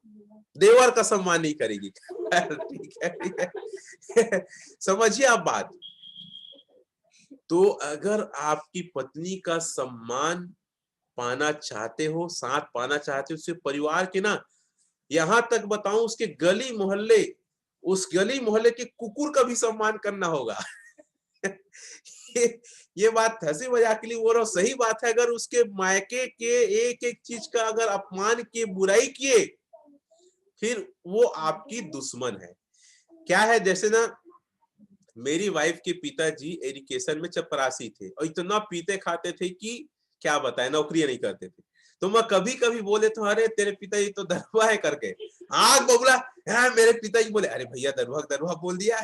देवर का सम्मान नहीं करेगी। ठीक है, ठीक है। समझिए आप बात। तो अगर आपकी पत्नी का सम्मान पाना चाहते हो, साथ पाना चाहते हो, उसके परिवार के ना, यहां तक बताऊं उसके गली मोहल्ले, उस गली मोहल्ले के कुकुर का भी सम्मान करना होगा। ये बात हंसी मजाक के लिए बोल रहा हूं, सही बात है। अगर उसके मायके के एक एक चीज का अगर अपमान किए, बुराई किए, फिर वो आपकी दुश्मन है। क्या है, जैसे ना मेरी वाइफ के पिताजी एजुकेशन में चपरासी थे और इतना पीते खाते थे कि क्या बताए, नौकरी नहीं करते थे। तो मैं कभी कभी बोले तो अरे तेरे पिताजी तो दरवा है करके, आग बबुला। मेरे पिताजी बोले अरे भैया दरवा दरवा बोल दिया।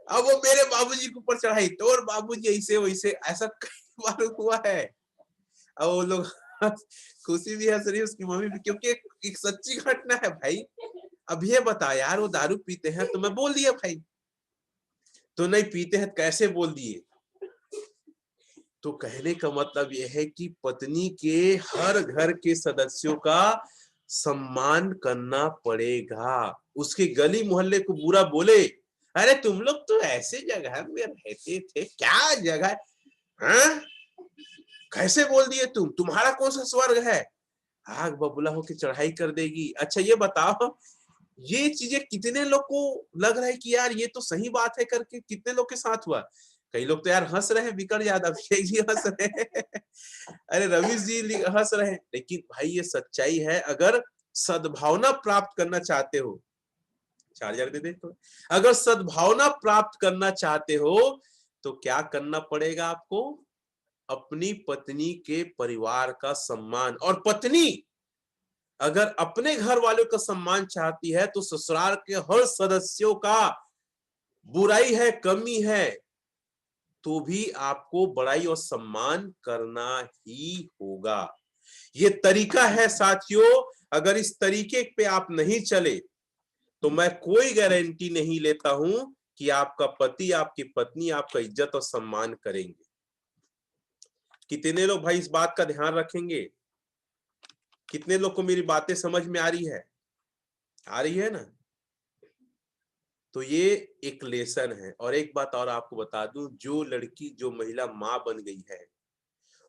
अब वो मेरे बाबूजी के ऊपर चढ़ाई, तो और बाबूजी ऐसे वैसे, ऐसा कई बार हुआ है। अब वो लोग खुशी भी हंस रही है, उसकी मम्मी भी, क्योंकि एक सच्ची घटना है भाई। अब ये बता यार, वो दारू पीते हैं तो मैं बोल दिया भाई, तो नहीं पीते हैं कैसे बोल दिए। तो कहने का मतलब यह है कि पत्नी के हर घर के सदस्यों का सम्मान करना पड़ेगा। उसके गली मोहल्ले को बुरा बोले, अरे तुम लोग तो ऐसे जगह में रहते थे, क्या जगह, हाँ? कैसे बोल दिए तुम, तुम्हारा कौन सा स्वर्ग है? आग बबूला होके चढ़ाई कर देगी। अच्छा ये बताओ, ये चीजें कितने लोग को लग रहा है कि यार ये तो सही बात है करके, कितने लोग के साथ हुआ? कई लोग तो यार हंस रहे हैं, विकट यादव जी हंस रहे हैं, अरे रवीश जी हंस रहे हैं, लेकिन भाई ये सच्चाई है। अगर सद्भावना प्राप्त करना चाहते हो, 4000 दे दे तो, अगर सद्भावना प्राप्त करना चाहते हो तो क्या करना पड़ेगा आपको? अपनी पत्नी के परिवार का सम्मान। और पत्नी अगर अपने घर वालों का सम्मान चाहती है तो ससुराल के हर सदस्यों का, बुराई है, कमी है, तो भी आपको बड़ाई और सम्मान करना ही होगा। ये तरीका है साथियों। अगर इस तरीके पे आप नहीं चले तो मैं कोई गारंटी नहीं लेता हूं कि आपका पति, आपकी पत्नी आपका इज्जत और सम्मान करेंगे। कितने लोग भाई इस बात का ध्यान रखेंगे? कितने लोग को मेरी बातें समझ में आ रही है? आ रही है ना? तो ये एक लेसन है। और एक बात और आपको बता दूं, जो लड़की, जो महिला मां बन गई है,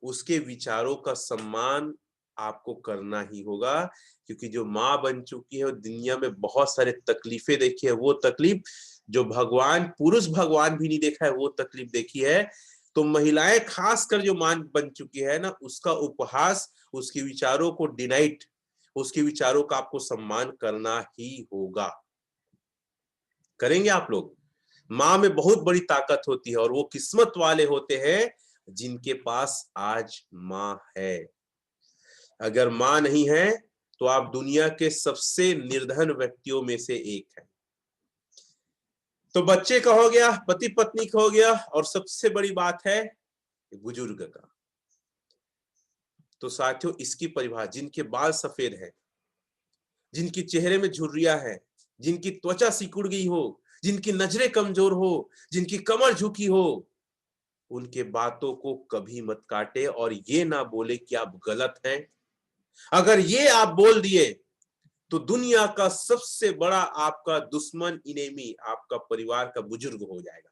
उसके विचारों का सम्मान आपको करना ही होगा। क्योंकि जो मां बन चुकी है वो दुनिया में बहुत सारे तकलीफें देखी है, वो तकलीफ जो भगवान, पुरुष भगवान भी नहीं देखा है, वो तकलीफ देखी है। तो महिलाएं खासकर जो मां बन चुकी है ना, उसका उपहास, उसके विचारों को डिनाइट, उसके विचारों का आपको सम्मान करना ही होगा। करेंगे आप लोग? माँ में बहुत बड़ी ताकत होती है और वो किस्मत वाले होते हैं जिनके पास आज माँ है। अगर माँ नहीं है तो आप दुनिया के सबसे निर्धन व्यक्तियों में से एक हैं। तो बच्चे का हो गया, पति पत्नी का हो गया, और सबसे बड़ी बात है बुजुर्ग का। तो साथियों, इसकी परिभाषा, जिनके बाल सफेद हैं, जिनकी चेहरे में झुर्रियां हैं, जिनकी त्वचा सिकुड़ गई हो, जिनकी नजरें कमजोर हो, जिनकी कमर झुकी हो, उनके बातों को कभी मत काटे और ये ना बोले कि आप गलत हैं। अगर ये आप बोल दिए तो दुनिया का सबसे बड़ा आपका दुश्मन, इनेमी, आपका परिवार का बुजुर्ग हो जाएगा।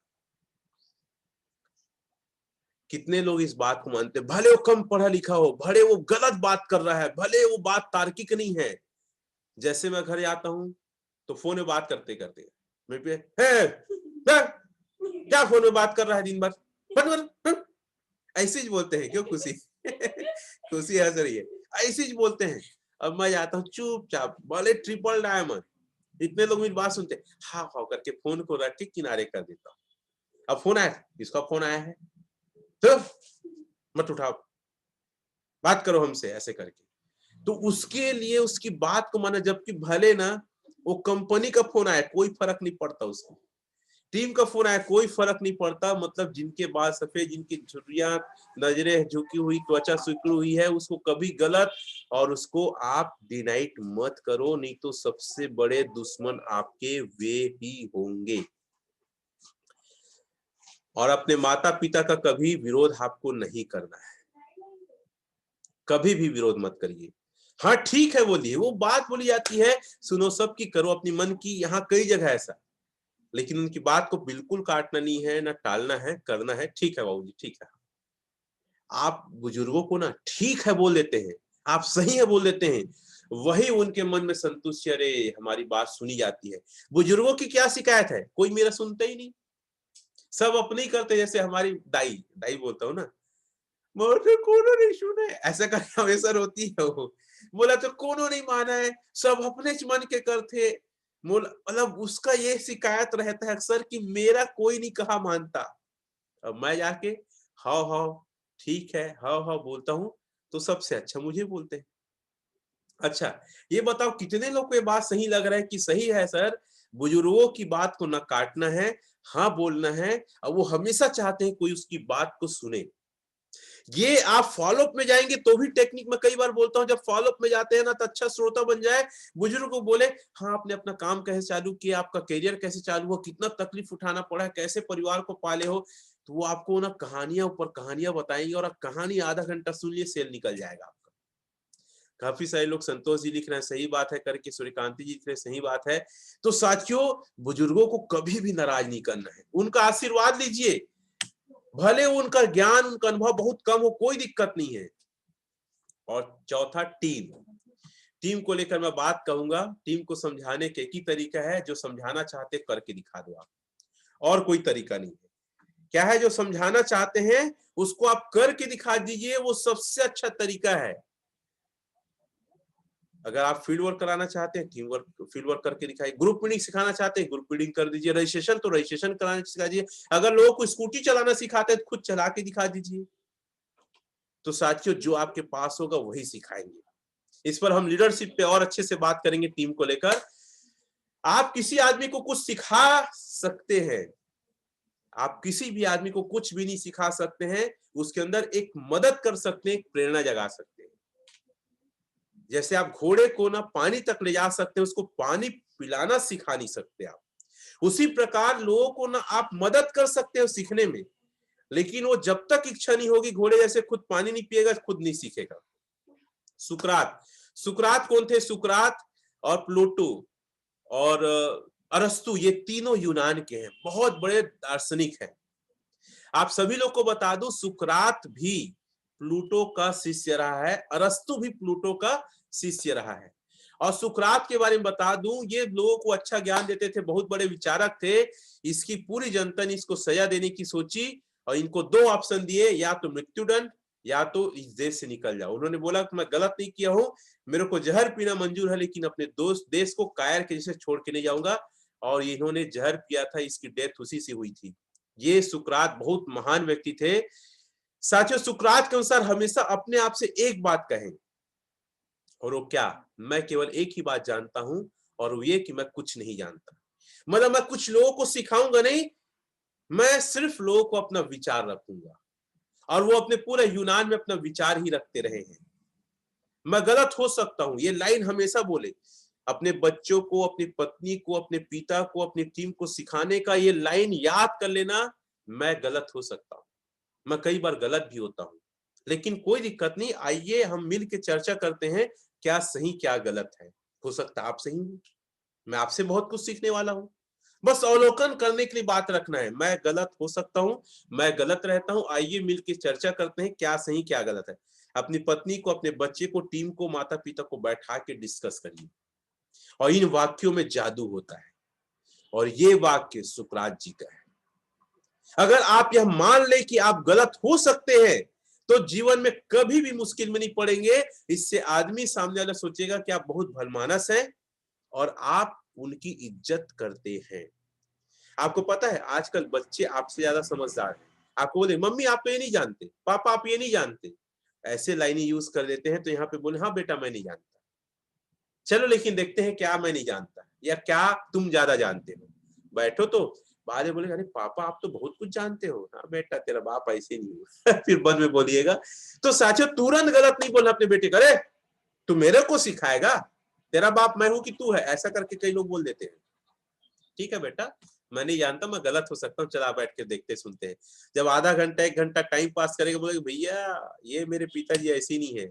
कितने लोग इस बात को मानते, भले वो कम पढ़ा लिखा हो, भले वो गलत बात कर रहा है, भले वो बात तार्किक नहीं है। जैसे मैं घर आता हूं तो फोन में बात करते करते मेरे पे है, क्या फोन में बात कर रहा है दिन भर, ऐसे ही बोलते हैं। क्यों खुशी? खुशी हंस रही है। ऐसे ही बोलते हैं। अब मैं जाता हूँ चुपचाप, भले ट्रिपल डायमंड, इतने लोग मेरी बात सुनते हैं, हाँ हाँ करके फोन को रख के किनारे कर देता हूँ। अब फोन आया, किसका फोन आया है, तो मत उठाओ, बात करो हमसे, ऐसे करके। तो उसके लिए उसकी बात को माना, जबकि भले ना वो कंपनी का फोन आया कोई फर्क नहीं पड़ता, उसको टीम का फोन आया कोई फर्क नहीं पड़ता। मतलब जिनके बाल सफेद, जिनकी झुर्रियां, नजरें झुकी हुई, त्वचा सिकुड़ी हुई है, उसको कभी गलत और उसको आप डिनाइट मत करो, नहीं तो सबसे बड़े दुश्मन आपके वे ही होंगे। और अपने माता पिता का कभी विरोध आपको नहीं करना है, कभी भी विरोध मत करिए। हाँ ठीक है बोलिए, वो बात बोली जाती है, सुनो सबकी, करो अपनी मन की, यहाँ कई जगह ऐसा, लेकिन उनकी बात को बिल्कुल काटना नहीं है, ना टालना है, करना है। ठीक है बाबूजी, ठीक है। आप बुजुर्गों को ना ठीक है बोल देते हैं, आप सही है बोल देते हैं, वही उनके मन में संतुष्टि, अरे हमारी बात सुनी जाती है। बुजुर्गों की क्या शिकायत है, कोई मेरा सुनता ही नहीं, सब अपने ही करते। जैसे हमारी दाई दाई बोलता हूँ ना, मोटे कोनो नहीं सुने, ऐसा करके हमेशा रोती है वो। बोला तो कोनो नहीं माना है, सब अपने मन के करते। मतलब उसका ये शिकायत रहता है अक्सर कि मेरा कोई नहीं कहा मानता। अब मैं जाके हाँ हाँ ठीक है, हाँ हाँ बोलता हूँ, तो सबसे अच्छा मुझे बोलते हैं। अच्छा, ये बताओ कितने लोग को ये बात सही लग रहा है कि सही है सर, बुजुर्गों की बात को ना काटना है, हाँ बोलना है, और वो हमेशा चाहते हैं कोई उसकी बात को सुने। ये आप फॉलोअप में जाएंगे तो भी टेक्निक में कई बार बोलता हूं, जब फॉलोअप में जाते हैं ना तो अच्छा श्रोता बन जाए, बुजुर्ग को बोले हाँ आपने अपना काम कैसे चालू किया, आपका करियर कैसे चालू हुआ, कितना तकलीफ उठाना पड़ा, कैसे परिवार को पाले हो, तो वो आपको ना कहानियां ऊपर कहानियां बताएंगे, और आप कहानी आधा घंटा सुन लिए, सेल निकल जाएगा आपका। काफी सारे लोग, संतोष जी लिख रहे हैं सही बात है करके, सूर्यकांति जी लिख रहे हैं सही बात है। तो साथियों, बुजुर्गों को कभी भी नाराज नहीं करना है, उनका आशीर्वाद लीजिए, भले उनका ज्ञान, उनका अनुभव बहुत कम हो, कोई दिक्कत नहीं है। और चौथा, टीम। टीम को लेकर मैं बात कहूंगा, टीम को समझाने के एक ही तरीका है, जो समझाना चाहते करके दिखा दो आप, और कोई तरीका नहीं है। क्या है, जो समझाना चाहते हैं उसको आप करके दिखा दीजिए, वो सबसे अच्छा तरीका है। अगर आप फील्ड वर्क कराना चाहते हैं, टीम वर्क, फील्ड वर्क करके दिखाइए। ग्रुप मीटिंग सिखाना चाहते हैं, ग्रुप मीटिंग कर दीजिए। रजिस्ट्रेशन तो रजिस्ट्रेशन कराना सिखा दीजिए। अगर लोगों को स्कूटी चलाना सिखाते हैं तो खुद चला के दिखा दीजिए। तो साथियों, जो आपके पास होगा वही सिखाएंगे। इस पर हम लीडरशिप पे और अच्छे से बात करेंगे, टीम को लेकर। आप किसी आदमी को कुछ सिखा सकते हैं, आप किसी भी आदमी को कुछ भी नहीं सिखा सकते हैं, उसके अंदर एक मदद कर सकते हैं, एक प्रेरणा जगा सकते हैं। जैसे आप घोड़े को ना पानी तक ले जा सकते हैं, उसको पानी पिलाना सिखा नहीं सकते आप, उसी प्रकार लोगों को ना आप मदद कर सकते हो सीखने में, लेकिन वो जब तक इच्छा नहीं होगी, घोड़े जैसे खुद पानी नहीं पिएगा, खुद नहीं सीखेगा। सुकरात, सुकरात कौन थे? सुकरात और प्लूटो और अरस्तु, ये तीनों यूनान के हैं, बहुत बड़े दार्शनिक हैं। आप सभी लोग को बता दूं, सुकरात भी प्लूटो का शिष्य रहा है, अरस्तु भी प्लूटो का शिष्य रहा है। और सुकरात के बारे में बता दूं, ये लोगों को अच्छा ज्ञान देते थे, बहुत बड़े विचारक थे। इसकी पूरी जनता ने इसको सजा देने की सोची और इनको दो ऑप्शन दिए, या तो मृत्युदंड या तो इस देश से निकल जाओ। उन्होंने बोला कि मैं गलत नहीं किया हूं, मेरे को जहर पीना मंजूर है, लेकिन अपने दोस्त देश को कायर के जैसे छोड़ के नहीं जाऊंगा। और इन्होंने जहर पिया था, इसकी डेथ उसी से हुई थी। ये सुकरात बहुत महान व्यक्ति थे। साथियों, सुकरात के अनुसार हमेशा अपने आप से एक बात कहें, और वो क्या? मैं केवल एक ही बात जानता हूं, और वो ये कि मैं कुछ नहीं जानता। मतलब मैं कुछ लोगों को सिखाऊंगा नहीं, मैं सिर्फ लोगों को अपना विचार रखूंगा। और वो अपने पूरे यूनान में अपना विचार ही रखते रहे हैं। मैं गलत हो सकता हूं, ये लाइन हमेशा बोले। अपने बच्चों को, अपनी पत्नी को, अपने पिता को, अपनी टीम को सिखाने का ये लाइन याद कर लेना, मैं गलत हो सकता हूं, मैं कई बार गलत भी होता हूं, लेकिन कोई दिक्कत नहीं। आइए हम मिल के चर्चा करते हैं, क्या सही क्या गलत है। हो सकता है आप सही हो, मैं आपसे बहुत कुछ सीखने वाला हूं। बस अवलोकन करने के लिए बात रखना है। मैं गलत हो सकता हूं, मैं गलत रहता हूं, आइए मिलकर चर्चा करते हैं क्या सही क्या गलत है। अपनी पत्नी को, अपने बच्चे को, टीम को, माता पिता को बैठा के डिस्कस करिए। और इन वाक्यों में जादू होता है, और ये वाक्य सुकरात जी का है। अगर आप यह मान ले कि आप गलत हो सकते हैं, तो जीवन में कभी भी मुश्किल में नहीं पड़ेंगे। इससे आदमी सामने वाला सोचेगा कि आप बहुत भलमानस हैं, और आप उनकी इज्जत करते हैं। आपको पता है आजकल बच्चे आपसे ज्यादा समझदार हैं। आपको बोले मम्मी आप तो ये नहीं जानते, पापा आप ये नहीं जानते, ऐसे लाइनें यूज कर देते हैं। तो यहाँ पे बोले हाँ बेटा मैं नहीं जानता, चलो लेकिन देखते हैं क्या मैं नहीं जानता या क्या तुम ज्यादा जानते हो। बैठो तो बाद में बोले अरे पापा आप तो बहुत कुछ जानते हो। हाँ बेटा तेरा बाप ऐसे नहीं हो फिर बाद में बोलिएगा। तो साथियों, तुरंत गलत नहीं बोलना अपने बेटे को, अरे तू मेरे को सिखाएगा, तेरा बाप मैं हूं कि तू है, ऐसा करके कई लोग बोल देते हैं। ठीक है बेटा, मैं नहीं जानता, मैं गलत हो सकता हूँ, चला बैठ के देखते सुनते हैं। जब आधा घंटा 1 घंटा टाइम पास करेंगे, बोलेंगे भैया ये मेरे पिताजी ऐसी नहीं है।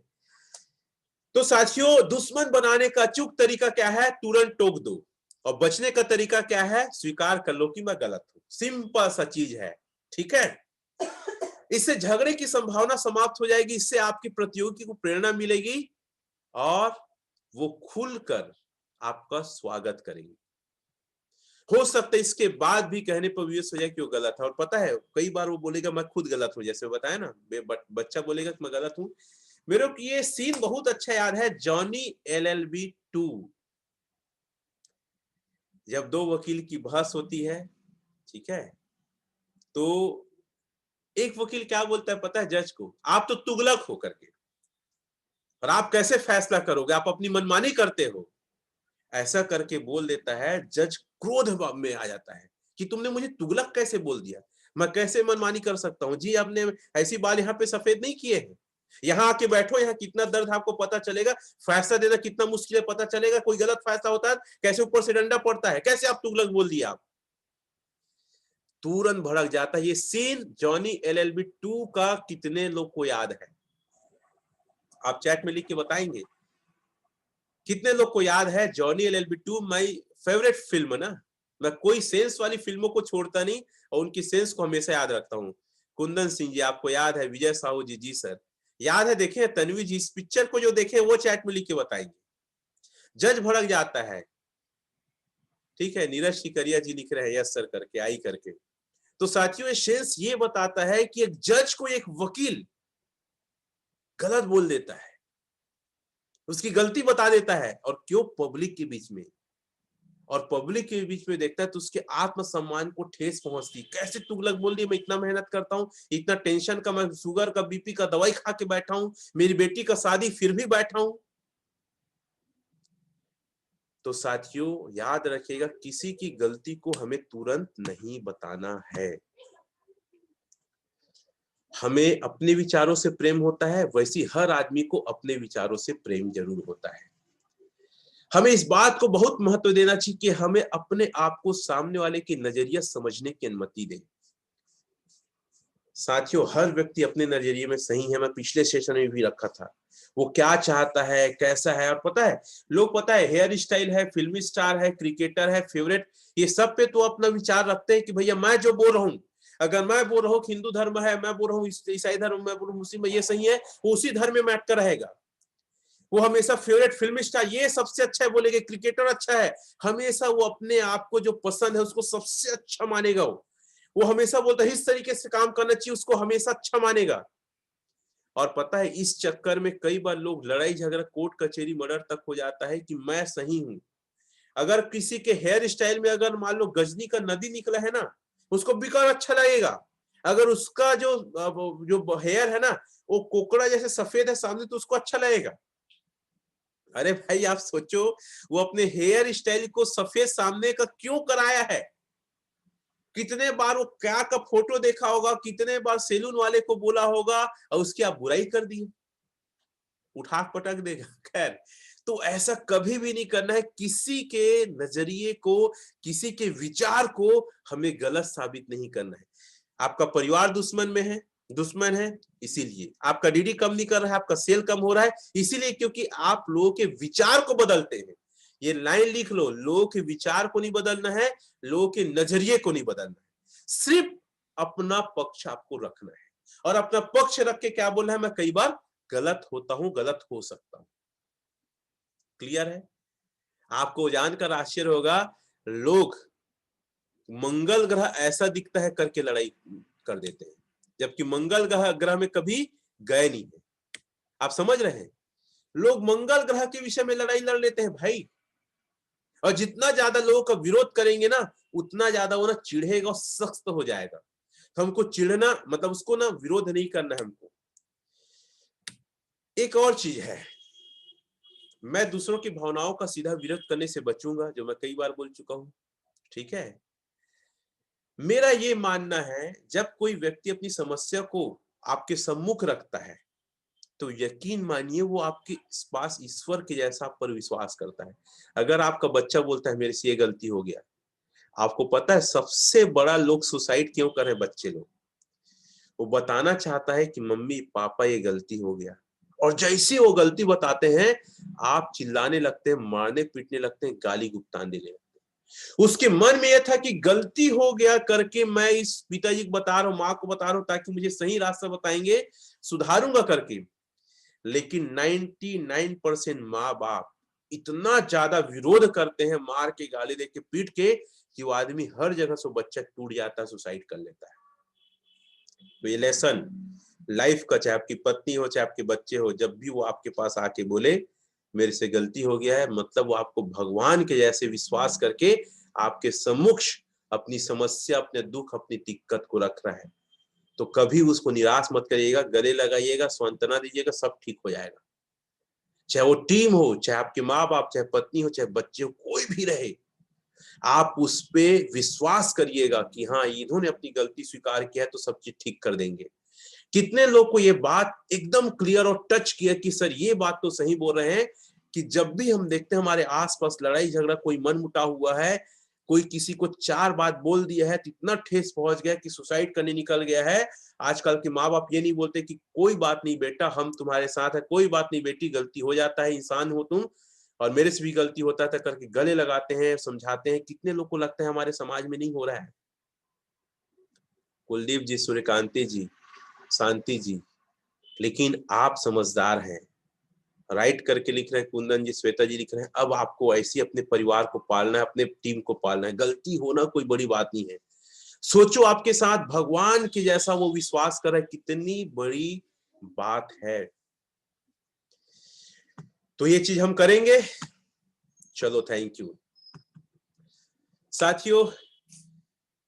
तो साथियों, दुश्मन बनाने का अचूक तरीका क्या है? तुरंत टोक दो। और बचने का तरीका क्या है? स्वीकार कर लो कि मैं गलत हूं। सिंपल सा चीज है, ठीक है। इससे झगड़े की संभावना समाप्त हो जाएगी, इससे आपकी प्रतियोगी को प्रेरणा मिलेगी, और वो खुलकर आपका स्वागत करेंगे। हो सकता है इसके बाद भी कहने पर विवश हो जाए कि वो गलत है। और पता है कई बार वो बोलेगा मैं खुद गलत हूं, जैसे बताया ना, बच्चा बोलेगा कि मैं गलत हूं। मेरे को ये सीन बहुत अच्छा याद है, जॉनी LLB 2। जब दो वकील की बहस होती है, ठीक है, तो एक वकील क्या बोलता है पता है जज को? आप तो तुगलक हो करके, और आप कैसे फैसला करोगे, आप अपनी मनमानी करते हो, ऐसा करके बोल देता है। जज क्रोध में आ जाता है कि तुमने मुझे तुगलक कैसे बोल दिया, मैं कैसे मनमानी कर सकता हूं? जी आपने ऐसी बाल यहाँ पे सफेद नहीं किए हैं, यहाँ आके बैठो, यहाँ कितना दर्द आपको पता चलेगा, फैसला देना कितना मुश्किल है पता चलेगा। कोई गलत फैसला होता है कैसे ऊपर से डंडा पड़ता है, कैसे आप तुगलक बोल दिया आप? तुरंत भड़क जाता है। ये सीन जॉनी LLB 2 का कितने लोग को याद है? आप चैट में लिख के बताएंगे कितने लोग को याद है Johnny LLB 2 my favourite film ना। मैं कोई सेंस वाली फिल्मों को छोड़ता नहीं, और उनकी सेंस को हमेशा याद रखता हूँ। कुंदन सिंह जी आपको याद है, विजय साहू जी, जी सर याद है, देखे तन्वी जी इस पिक्चर को जो देखे वो चैट में लिख के बताएंगे। जज भड़क जाता है, ठीक है। नीरज शिकरिया जी लिख रहे हैं यस सर करके, आई करके। तो साथियों, सेंस ये बताता है कि एक जज को एक वकील गलत बोल देता है, उसकी गलती बता देता है, और क्यों? पब्लिक के बीच में। और पब्लिक के बीच में देखता है तो उसके आत्मसम्मान को ठेस पहुंचती। कैसे तुगलक बोल दी, मैं इतना मेहनत करता हूँ, इतना टेंशन का, मैं शुगर का BP का दवाई खा के बैठा हूँ, मेरी बेटी का शादी फिर भी बैठा हूं। तो साथियों याद रखिएगा, किसी की गलती को हमें तुरंत नहीं बताना है। हमें अपने विचारों से प्रेम होता है, वैसी हर आदमी को अपने विचारों से प्रेम जरूर होता है। हमें इस बात को बहुत महत्व देना चाहिए कि हमें अपने आप को सामने वाले की नजरिया समझने की अनुमति दें। साथियों, हर व्यक्ति अपने नजरिए में सही है। मैं पिछले सेशन में भी रखा था, वो क्या चाहता है, कैसा है। और पता है लोग, पता है हेयर स्टाइल है, फिल्मी स्टार है, क्रिकेटर है, फेवरेट, ये सब पे तो अपना विचार रखते हैं कि भैया मैं जो बोल रहा हूँ, अगर मैं बोल रहा हूँ हिंदू धर्म है, मैं बोल रहा हूँ ईसाई धर्म, मैं बोल रहा हूँ मुस्लिम, ये सही है, वो उसी धर्म में अटका रहेगा। वो हमेशा फेवरेट फिल्म स्टार ये सबसे अच्छा है बोलेगा, क्रिकेटर अच्छा है, हमेशा वो अपने आप को जो पसंद है उसको सबसे अच्छा मानेगा। वो हमेशा बोलता है इस तरीके से काम करना चाहिए, उसको हमेशा अच्छा मानेगा। और पता है इस चक्कर में कई बार लोग लड़ाई झगड़ा, कोर्ट कचहरी, मर्डर तक हो जाता है कि मैं सही हूं, अगर किसी के हेयर स्टाइल में अगर मान लो गजनी का नदी निकला है ना, उसको बेकार अच्छा लगेगा। अगर उसका जो हेयर है ना वो कोकड़ा जैसे सफेद है सामने, तो उसको अच्छा लगेगा। अरे भाई आप सोचो, वो अपने हेयर स्टाइल को सफेद सामने का क्यों कराया है? कितने बार वो क्या का फोटो देखा होगा, कितने बार सैलून वाले को बोला होगा और उसकी आप बुराई कर दी, उठा पटक देगा। खैर, तो ऐसा कभी भी नहीं करना है। किसी के नजरिए को, किसी के विचार को हमें गलत साबित नहीं करना है। आपका परिवार दुश्मन है इसीलिए आपका डीडी कम नहीं कर रहा है, आपका सेल कम हो रहा है इसीलिए, क्योंकि आप लोगों के विचार को बदलते हैं। ये लाइन लिख लो, लोगों के विचार को नहीं बदलना है, लोगों के नजरिए को नहीं बदलना है, सिर्फ अपना पक्ष आपको रखना है। और अपना पक्ष रख के क्या बोलना है, मैं कई बार गलत होता हूं, गलत हो सकता हूं। क्लियर है? आपको जानकर आश्चर्य होगा, लोग मंगल ग्रह ऐसा दिखता है करके लड़ाई कर देते हैं, जबकि मंगल ग्रह में कभी गए नहीं है। आप समझ रहे हैं? लोग मंगल ग्रह के विषय में लड़ाई लड़ लेते हैं भाई, और जितना ज्यादा लोगों का विरोध करेंगे ना, उतना ज्यादा वो ना चिढ़ेगा और सख्त हो जाएगा। तो हमको चिढ़ना मतलब उसको ना विरोध नहीं करना है हमको। एक और चीज है, मैं दूसरों की भावनाओं का सीधा विरोध करने से बचूंगा, जो मैं कई बार बोल चुका हूं। ठीक है? मेरा ये मानना है, जब कोई व्यक्ति अपनी समस्या को आपके सम्मुख रखता है, तो यकीन मानिए वो आपके पास ईश्वर के जैसा आप पर विश्वास करता है। अगर आपका बच्चा बोलता है मेरे से ये गलती हो गया, आपको पता है सबसे बड़ा लोग सुसाइड क्यों कर रहे हैं? बच्चे लोग, वो बताना चाहता है कि मम्मी पापा ये गलती हो गया, और जैसे वो गलती बताते हैं आप चिल्लाने लगते हैं, मारने पीटने लगते हैं, गाली गुप्तान देने लगते हैं। उसके मन में यह था कि गलती हो गया करके मैं इस पिताजी को बता रहा हूं, माँ को बता रहा हूं, ताकि मुझे सही रास्ता बताएंगे, सुधारूंगा करके। लेकिन 99% माँ बाप इतना ज्यादा विरोध करते हैं, मार के गाली दे के पीट के, कि वो आदमी हर जगह से बच्चा टूट जाता है, सुसाइड कर लेता है। तो ये लेसन लाइफ का, चाहे आपकी पत्नी हो चाहे आपके बच्चे हो, जब भी वो आपके पास आके बोले मेरे से गलती हो गया है, मतलब वो आपको भगवान के जैसे विश्वास करके आपके सम्मुख अपनी समस्या, अपने दुख, अपनी दिक्कत को रख रहा है। तो कभी उसको निराश मत करिएगा, गले लगाइएगा, सांत्वना दीजिएगा, सब ठीक हो जाएगा। चाहे वो टीम हो, चाहे आपके माँ बाप, चाहे पत्नी हो, चाहे बच्चे हो, कोई भी रहे, आप उस पे विश्वास करिएगा कि हाँ इन्होंने अपनी गलती स्वीकार किया है तो सब चीज ठीक कर देंगे। कितने लोग को ये बात एकदम क्लियर और टच किया कि सर ये बात तो सही बोल रहे हैं, कि जब भी हम देखते हैं हमारे आसपास लड़ाई झगड़ा, कोई मन मुटा हुआ है, कोई किसी को 4 बात बोल दिया है तो इतना ठेस पहुंच गया कि सुसाइड करने निकल गया है। आजकल के माँ बाप ये नहीं बोलते कि कोई बात नहीं बेटा, हम तुम्हारे साथ है, कोई बात नहीं बेटी, गलती हो जाता है, इंसान हो तुम, और मेरे से भी गलती होता था करके गले लगाते हैं, समझाते हैं। कितने लोग को लगता है हमारे समाज में नहीं हो रहा है? कुलदीप जी, सूर्यकांति जी, शांति जी, लेकिन आप समझदार हैं, राइट करके लिख रहे हैं, कुंदन जी, श्वेता जी लिख रहे हैं, अब आपको ऐसी अपने परिवार को पालना है, अपने टीम को पालना है। गलती होना कोई बड़ी बात नहीं है। सोचो आपके साथ भगवान के जैसा वो विश्वास कर रहा है, कितनी बड़ी बात है। तो ये चीज हम करेंगे। चलो, थैंक यू साथियों।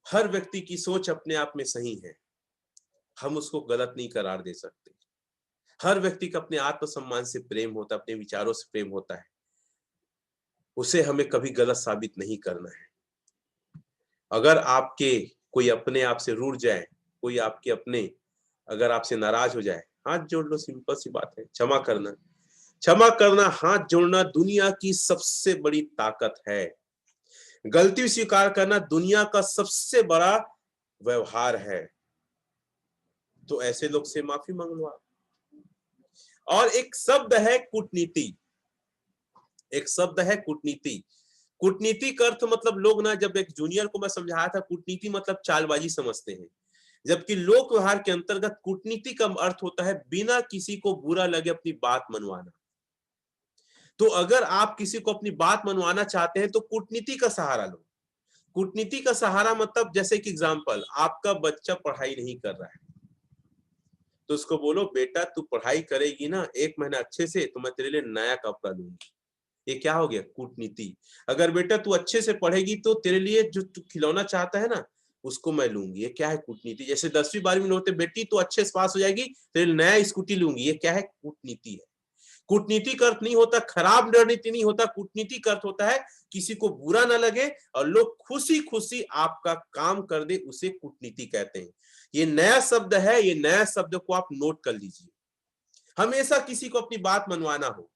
हर व्यक्ति की सोच अपने आप में सही है, हम उसको गलत नहीं करार दे सकते। हर व्यक्ति का अपने आत्मसम्मान से प्रेम होता है, अपने विचारों से प्रेम होता है, उसे हमें कभी गलत साबित नहीं करना है। अगर आपके कोई अपने आप से रूठ जाए, कोई आपके अपने अगर आपसे नाराज हो जाए, हाथ जोड़ लो, सिंपल सी बात है। क्षमा करना, क्षमा करना, हाथ जोड़ना दुनिया की सबसे बड़ी ताकत है। गलती स्वीकार करना दुनिया का सबसे बड़ा व्यवहार है। तो ऐसे लोग से माफी मांग लो आप। और एक शब्द है कूटनीति, एक शब्द है कूटनीति। कूटनीति का अर्थ मतलब, लोग ना, जब एक जूनियर को मैं समझाया था, कूटनीति मतलब चालबाजी समझते हैं, जबकि लोक व्यवहार के अंतर्गत कूटनीति का अर्थ होता है बिना किसी को बुरा लगे अपनी बात मनवाना। तो अगर आप किसी को अपनी बात मनवाना चाहते हैं तो कूटनीति का सहारा लो। कूटनीति का सहारा मतलब, जैसे कि एग्जाम्पल, आपका बच्चा पढ़ाई नहीं कर रहा है, तो उसको बोलो बेटा तू पढ़ाई करेगी ना 1 महीना अच्छे से, तो मैं तेरे लिए नया कपड़ा लूंगी। ये क्या हो गया? कूटनीति। अगर बेटा तू अच्छे से पढ़ेगी तो तेरे लिए जो तू खिलौना चाहता है ना उसको मैं लूंगी। ये क्या है? कूटनीति। जैसे 10वीं 12वीं में होते, बेटी तो अच्छे से पास हो जाएगी, तेरे लिए नया स्कूटी लूंगी। ये क्या है? कूटनीति है। कूटनीति का अर्थ नहीं होता खराब रणनीति, नहीं होता। कूटनीति का अर्थ होता है किसी को बुरा ना लगे और लोग खुशी खुशी आपका काम कर दे, उसे कूटनीति कहते हैं। ये नया शब्द है, ये नया शब्द को आप नोट कर लीजिए। हमेशा किसी को अपनी बात मनवाना हो।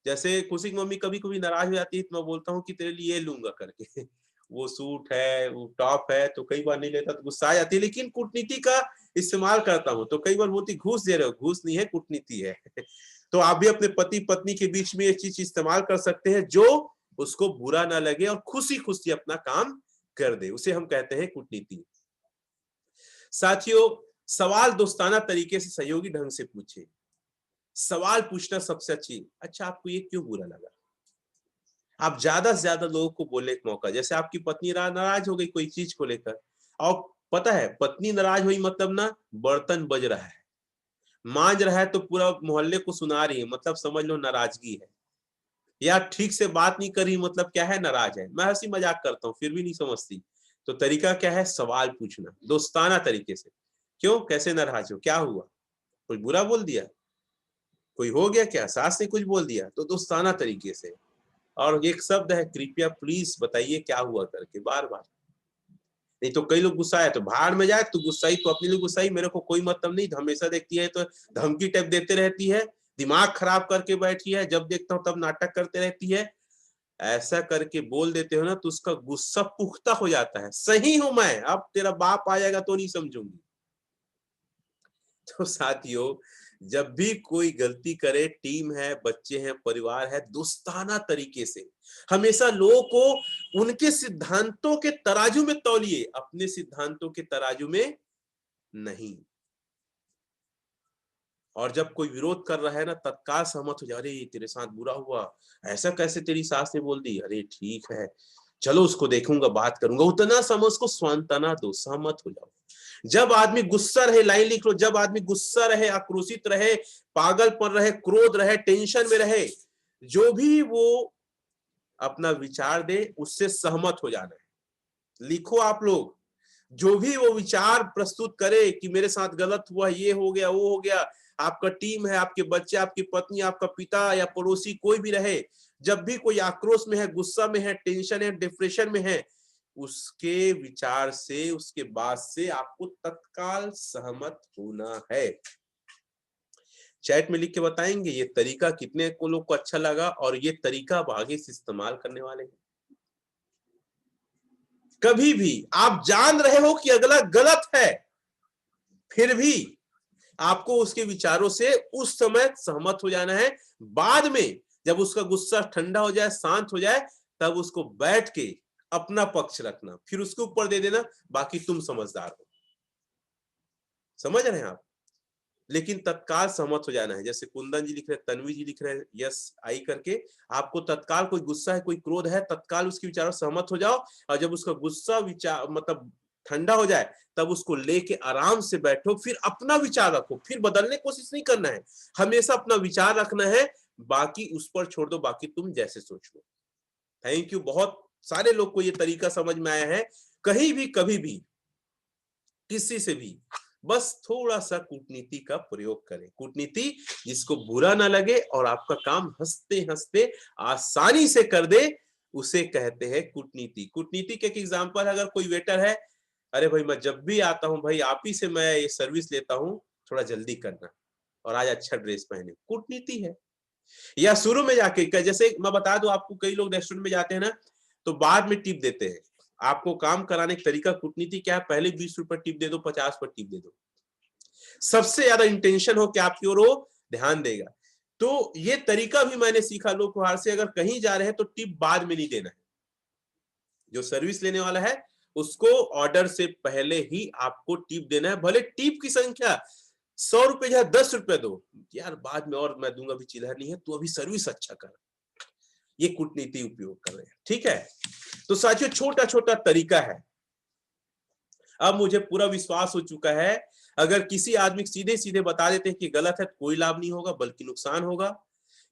जैसे खुशी की मम्मी कभी कभी नाराज हो जाती है तो मैं बोलता हूँ कि तेरे लिए ये लूंगा करके वो सूट है, वो टॉप है, तो कई बार नहीं लेता तो गुस्सा आ जाती है, लेकिन कूटनीति का इस्तेमाल करता हूँ तो कई बार बोलती घूस दे रहे हो। घूस नहीं है, कूटनीति है तो आप भी अपने पति पत्नी के बीच में ये चीज इस्तेमाल कर सकते हैं जो उसको बुरा ना लगे और खुशी खुशी अपना काम कर दे, उसे हम कहते हैं कूटनीति। साथियों, सवाल दोस्ताना तरीके से सहयोगी ढंग से पूछे। सवाल पूछना सबसे अच्छी। अच्छा, आपको ये क्यों बुरा लगा? आप ज्यादा से ज्यादा लोगों को बोलने का मौका। जैसे आपकी पत्नी नाराज हो गई कोई चीज को लेकर, और पता है पत्नी नाराज हुई मतलब ना बर्तन बज रहा है, मांज रहा है तो पूरा मोहल्ले को सुना रही है, मतलब समझ लो नाराजगी है। या ठीक से बात नहीं कर रही मतलब क्या है? नाराज है। मैं हंसी मजाक करता हूँ फिर भी नहीं समझती। तो तरीका क्या है? सवाल पूछना दोस्ताना तरीके से। क्यों? कैसे नाराज हो? क्या हुआ? कोई बुरा बोल दिया? कोई हो गया क्या? सास ने कुछ बोल दिया? तो दोस्ताना तरीके से। और एक शब्द है कृपया प्लीज बताइए क्या हुआ करके, बार बार। नहीं तो कई लोग गुस्सा है तो भाड़ में जाए, तो गुस्साई तो अपने लिए गुस्साई, मेरे को कोई मतलब नहीं। हमेशा देखती है तो धमकी टाइप देते रहती है, दिमाग खराब करके बैठी है, जब देखता हूँ तब नाटक करते रहती है। ऐसा करके बोल देते हो ना तो उसका गुस्सा पुख्ता हो जाता है। सही हूं मैं, अब तेरा बाप आ जाएगा तो नहीं समझूंगी। तो साथियों, जब भी कोई गलती करे, टीम है, बच्चे हैं, परिवार है, दोस्ताना तरीके से हमेशा लोगों को उनके सिद्धांतों के तराजू में तौलिए, अपने सिद्धांतों के तराजू में नहीं। और जब कोई विरोध कर रहा है ना, तत्काल सहमत हो जाए। अरे तेरे साथ बुरा हुआ, ऐसा कैसे तेरी सास ने बोल दी? अरे ठीक है, चलो उसको देखूंगा, बात करूंगा। उतना समय उसको सांत्वना दो, सहमत हो जाओ। जब आदमी गुस्सा रहे, लाइन लिख लो, जब आदमी गुस्सा रहे, आक्रोशित रहे, पागलपन रहे, क्रोध रहे, टेंशन में रहे, जो भी वो अपना विचार दे उससे सहमत हो जाना है। लिखो आप लोग, जो भी वो विचार प्रस्तुत करे कि मेरे साथ गलत हुआ, ये हो गया, वो हो गया, आपका टीम है, आपके बच्चे, आपकी पत्नी, आपका पिता या पड़ोसी, कोई भी रहे, जब भी कोई आक्रोश में है, गुस्सा में है, टेंशन है, डिप्रेशन में है, उसके विचार से, उसके बात से आपको तत्काल सहमत होना है। चैट में लिख के बताएंगे ये तरीका कितने को लोग को अच्छा लगा और ये तरीका आप आगे से इस्तेमाल करने वाले हैं। कभी भी आप जान रहे हो कि अगला गलत है, फिर भी आपको उसके विचारों से उस समय सहमत हो जाना है। बाद में जब उसका गुस्सा ठंडा हो जाए, शांत हो जाए, तब उसको बैठ के अपना पक्ष रखना, फिर उसके ऊपर दे देना, बाकी तुम समझदार हो। समझ रहे हैं आप? लेकिन तत्काल सहमत हो जाना है। जैसे कुंदन जी लिख रहे हैं, तन्वी जी लिख रहे हैं, यस आई करके, आपको तत्काल कोई गुस्सा है, कोई क्रोध है, तत्काल उसके विचारों से सहमत हो जाओ। और जब उसका गुस्सा विचार मतलब ठंडा हो जाए, तब उसको लेके आराम से बैठो, फिर अपना विचार रखो, फिर बदलने की कोशिश नहीं करना है, हमेशा अपना विचार रखना है, बाकी उस पर छोड़ दो, बाकी तुम जैसे सोच लो। Thank you. बहुत सारे लोग को ये तरीका समझ में आया है। कहीं भी कभी भी किसी से भी बस थोड़ा सा कूटनीति का प्रयोग करें। कूटनीति जिसको बुरा ना लगे और आपका काम हंसते हंसते आसानी से कर दे, उसे कहते हैं कूटनीति। कूटनीति के एक एग्जांपल, अगर कोई वेटर है, अरे भाई मैं जब भी आता हूँ भाई आप ही से मैं ये सर्विस लेता हूँ, थोड़ा जल्दी करना और आज अच्छा ड्रेस पहने, कूटनीति है। या शुरू में जाके, जैसे मैं बता दूं आपको, कई लोग रेस्टोरेंट में जाते हैं ना तो बाद में टिप देते हैं। आपको काम कराने का तरीका कूटनीति क्या है? पहले 20 रुपए टिप दे दो, 50 पर टिप दे दो, सबसे ज्यादा इंटेंशन हो कि आपकी ओर वो ध्यान देगा। तो ये तरीका भी मैंने सीखा लोग व्यवहार से, अगर कहीं जा रहे हैं तो टिप बाद में नहीं देना है। जो सर्विस लेने वाला है उसको ऑर्डर से पहले ही आपको टिप देना है, भले टिप की संख्या 100 रुपए या 10 रुपए दो, यार बाद में और मैं दूंगा, भी चिल्लर नहीं है, तू अभी सर्विस अच्छा कर। ये कूटनीति उपयोग कर रहे हैं, ठीक है। तो साथियों, छोटा छोटा तरीका है। अब मुझे पूरा विश्वास हो चुका है, अगर किसी आदमी सीधे सीधे बता देते हैं कि गलत है, कोई लाभ नहीं होगा बल्कि नुकसान होगा।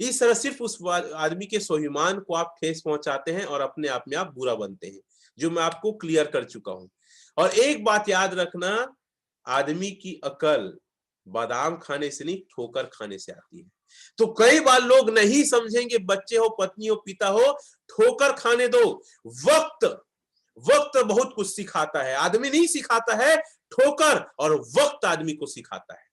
इस तरह सिर्फ उस आदमी के स्वाभिमान को आप ठेस पहुंचाते हैं और अपने आप में आप बुरा बनते हैं, जो मैं आपको क्लियर कर चुका हूं। और एक बात याद रखना, आदमी की अकल बादाम खाने से नहीं, ठोकर खाने से आती है। तो कई बार लोग नहीं समझेंगे, बच्चे हो, पत्नी हो, पिता हो, ठोकर खाने दो। वक्त वक्त बहुत कुछ सिखाता है, आदमी नहीं सिखाता है, ठोकर और वक्त आदमी को सिखाता है।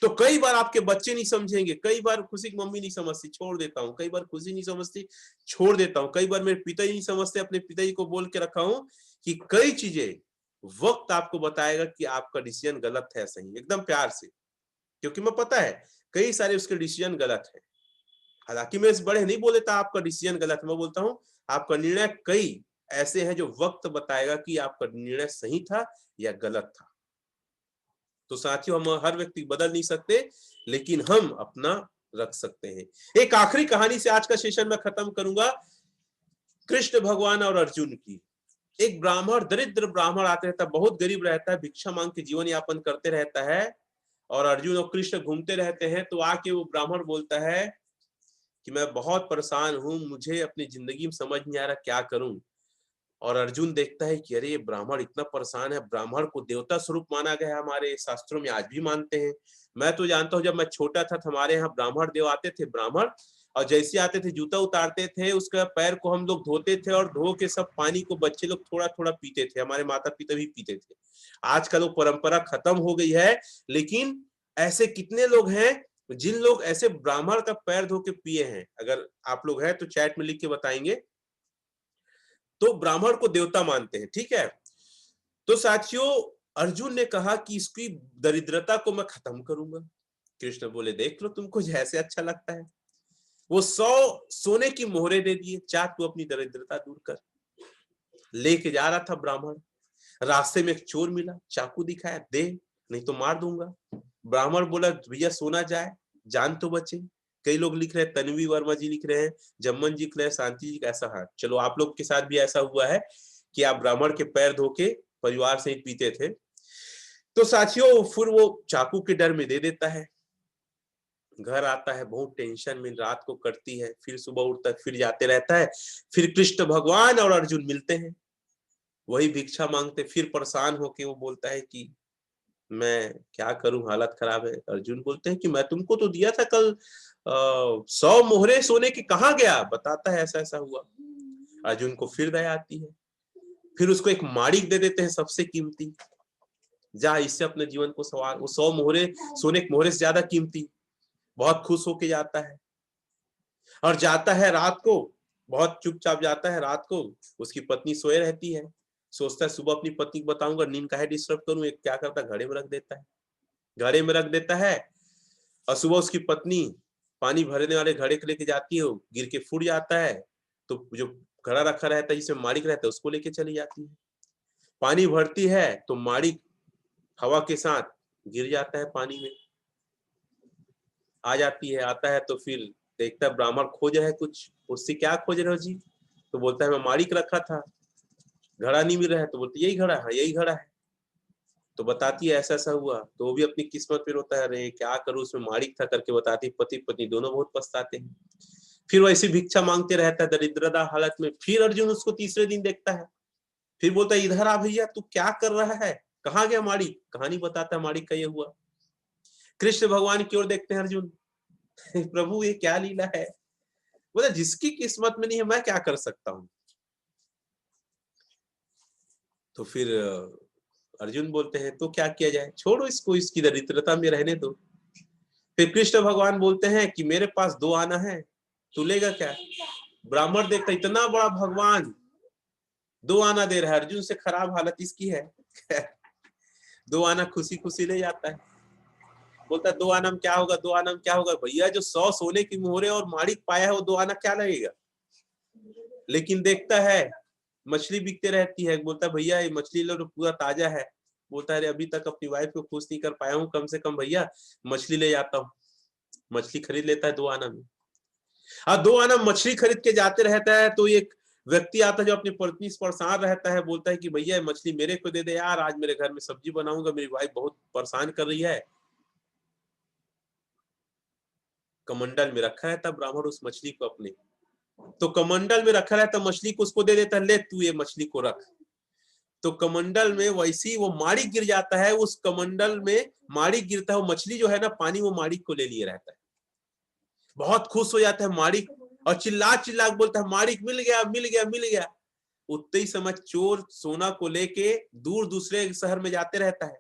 तो कई बार आपके बच्चे नहीं समझेंगे, कई बार खुशी की मम्मी नहीं समझती, छोड़ देता हूं, कई बार खुशी नहीं समझती, छोड़ देता हूं, कई बार मेरे पिताजी नहीं समझते, अपने पिताजी को बोल के रखा हूं कि कई चीजें वक्त आपको बताएगा कि आपका डिसीजन गलत है सही, एकदम प्यार से, क्योंकि मैं पता है कई सारे उसके डिसीजन गलत है। हालांकि मैं इस बड़े नहीं बोल देता आपका डिसीजन गलत, मैं बोलता हूं आपका निर्णय कई ऐसे हैं जो वक्त बताएगा कि आपका निर्णय सही था या गलत था। तो साथियों, हम हर व्यक्ति बदल नहीं सकते, लेकिन हम अपना रख सकते हैं। एक आखिरी कहानी से आज का सेशन मैं खत्म करूंगा, कृष्ण भगवान और अर्जुन की। एक ब्राह्मण, दरिद्र ब्राह्मण आते रहता है, बहुत गरीब रहता है, भिक्षा मांग के जीवन यापन करते रहता है, और अर्जुन और कृष्ण घूमते रहते हैं। तो आके वो ब्राह्मण बोलता है कि मैं बहुत परेशान हूं, मुझे अपनी जिंदगी में समझ नहीं आ रहा क्या करूं। और अर्जुन देखता है कि अरे ये ब्राह्मण इतना परेशान है, ब्राह्मण को देवता स्वरूप माना गया है, हमारे शास्त्रों में आज भी मानते हैं। मैं तो जानता हूँ जब मैं छोटा था हमारे यहाँ ब्राह्मण देव आते थे, ब्राह्मण, और जैसे आते थे जूता उतारते थे, उसका पैर को हम लोग धोते थे, और धो के सब पानी को बच्चे लोग थोड़ा थोड़ा पीते थे, हमारे माता पिता भी पीते थे। आजकल वो परंपरा खत्म हो गई है, लेकिन ऐसे कितने लोग हैं जिन लोग ऐसे ब्राह्मण का पैर धो के पिए हैं? अगर आप लोग हैं तो चैट में लिख के बताएंगे। तो ब्राह्मण को देवता मानते हैं, ठीक है। तो साथियों, अर्जुन ने कहा कि इसकी दरिद्रता को मैं खत्म करूंगा। कृष्ण बोले देख लो तुमको जैसे अच्छा लगता है। वो 100 सोने की मोहरे दे दिए, चाह तू अपनी दरिद्रता दूर कर। लेके जा रहा था ब्राह्मण, रास्ते में एक चोर मिला, चाकू दिखाया, दे नहीं तो मार दूंगा। ब्राह्मण बोला भैया सोना जाए, जान तो बचे। कई लोग लिख रहे हैं, तन्वी वर्मा जी लिख रहे हैं, जम्मन जी लिख रहे हैं, शांति जी ऐसा है। चलो आप लोग के साथ भी ऐसा हुआ है कि आप ब्राह्मण के पैर धो के परिवार से ही पीते थे। तो साथियों, फिर वो चाकू के डर में दे देता है। घर आता है, बहुत टेंशन में रात को कटती है, फिर सुबह उठता है, फिर जाते रहता है। फिर कृष्ण भगवान और अर्जुन मिलते हैं, वही भिक्षा मांगते। फिर परेशान होके वो बोलता है कि मैं क्या करूं, हालत खराब है। अर्जुन बोलते हैं कि मैं तुमको तो दिया था कल 100 मोहरे सोने की, कहाँ गया? बताता है ऐसा ऐसा हुआ। अर्जुन को फिर दया आती है, फिर उसको एक माणिक दे देते हैं, सबसे कीमती, जा इससे अपने जीवन को सवार। वो 100 मोहरे सोने के मोहरे से ज्यादा कीमती। बहुत खुश होके जाता है, और जाता है रात को, बहुत चुपचाप जाता है रात को। उसकी पत्नी सोए रहती है, सोचता है सुबह अपनी पत्नी को बताऊंगा, नींद काहे डिस्टर्ब करूं। एक क्या करता है, घड़े में रख देता है, घड़े में रख देता है। और सुबह उसकी पत्नी पानी भरने वाले घड़े को लेके जाती है, गिर के फूट जाता है। तो जो घड़ा रखा रहता है जिसमें माणिक रहता है, उसको लेके चली जाती है। पानी भरती है तो माणिक हवा के साथ गिर जाता है पानी में, आ जाती है। आता है तो फिर देखता है ब्राह्मण खोज है कुछ। उससे क्या खोज रहे हो जी? तो बोलता है मैं माणिक रखा था, घड़ा नहीं मिल रहा है। तो बोलती यही घड़ा है, यही घड़ा है। तो बताती है ऐसा ऐसा हुआ। तो वो भी अपनी किस्मत पे रोता है, अरे क्या करूं, उसमें माणिक था करके बताती। पति पत्नी दोनों बहुत पछताते हैं। फिर वो ऐसी भिक्षा मांगते रहता है दरिद्रता हालत में। फिर अर्जुन उसको तीसरे दिन देखता है, फिर बोलता है इधर आ भैया, तू क्या कर रहा है, कहाँ गया माणिक? कहानी बताता है माणिक का ये हुआ। कृष्ण भगवान की ओर देखते हैं अर्जुन, प्रभु ये क्या लीला है? बोला जिसकी किस्मत में नहीं है मैं क्या कर सकता हूं। तो फिर अर्जुन बोलते हैं तो क्या किया जाए, छोड़ो इसको, इसकी दरिद्रता में रहने दो। फिर कृष्ण भगवान बोलते हैं कि मेरे पास 2 आना है, तू लेगा क्या? ब्राह्मण देखता इतना बड़ा भगवान 2 आना दे रहा है, अर्जुन से खराब हालत इसकी है। 2 आना खुशी खुशी ले जाता है। बोलता है 2 आना में क्या होगा, 2 आना में क्या होगा? भैया जो 100 सोने की मोहरे और माणिक पाया है, वो 2 आना क्या लगेगा? लेकिन देखता है मछली बिकते रहती है। बोलता है भैया ये मछली लो, पूरा ताजा है। बोलता है अभी तक अपनी वाइफ को खुश नहीं कर पाया हूँ, कम से कम भैया मछली ले जाता हूँ। मछली खरीद लेता है 2 आना में। 2 आना मछली खरीद के जाते रहता है। तो एक व्यक्ति आता है जो अपनी पत्नी से परेशान रहता है, बोलता है कि भैया मछली मेरे को दे दे यार, आज मेरे घर में सब्जी बनाऊंगा, मेरी वाइफ बहुत परेशान कर रही है। कमंडल में रखा रहता ब्राह्मण उस मछली को अपने, तो कमंडल में रखा रहता मछली को, उसको दे देता, ले तू ये मछली को रख। तो कमंडल में वैसी वो माड़ी गिर जाता है, उस कमंडल में माड़ी गिरता है, वो मछली जो है ना पानी, वो माड़ी को ले लिए रहता है। बहुत खुश हो जाता है माड़ी और चिल्ला चिल्ला बोलता है माड़िक मिल गया मिल गया मिल गया। उतने ही समय चोर सोना को लेके दूर दूसरे शहर में जाते रहता है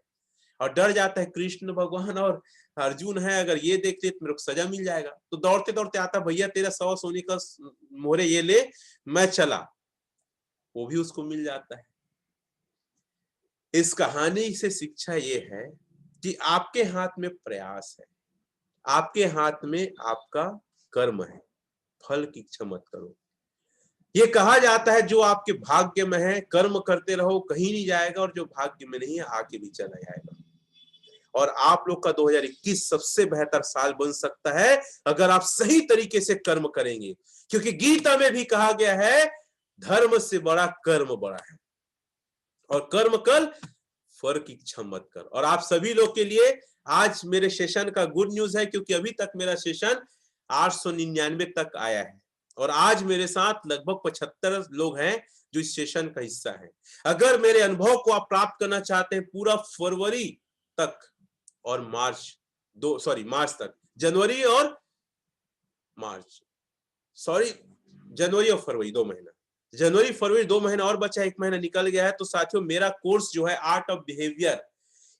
और डर जाता है, कृष्ण भगवान और अर्जुन है, अगर ये देखते तो मेरे को सजा मिल जाएगा। तो दौड़ते दौड़ते आता, भैया तेरा 100 सोने का मोहरे ये ले, मैं चला। वो भी उसको मिल जाता है। इस कहानी से शिक्षा ये है कि आपके हाथ में प्रयास है, आपके हाथ में आपका कर्म है, फल की इच्छा मत करो। ये कहा जाता है जो आपके भाग्य में है कर्म करते रहो, कहीं नहीं जाएगा, और जो भाग्य में नहीं है आके भी चला जाएगा। और आप लोग का 2021 सबसे बेहतर साल बन सकता है अगर आप सही तरीके से कर्म करेंगे, क्योंकि गीता में भी कहा गया है धर्म से बड़ा कर्म बड़ा है, और कर्म कर फल की इच्छा मत कर। और आप सभी लोग के लिए आज मेरे सेशन का गुड न्यूज है, क्योंकि अभी तक मेरा सेशन 899 तक आया है और आज मेरे साथ लगभग 75 लोग हैं जो इस सेशन का हिस्सा है। अगर मेरे अनुभव को आप प्राप्त करना चाहते हैं पूरा फरवरी तक और मार्च तक, जनवरी और फरवरी 2 महीना, जनवरी फरवरी 2 महीना और बचा, 1 महीना निकल गया है। तो साथियों मेरा कोर्स जो है आर्ट ऑफ बिहेवियर,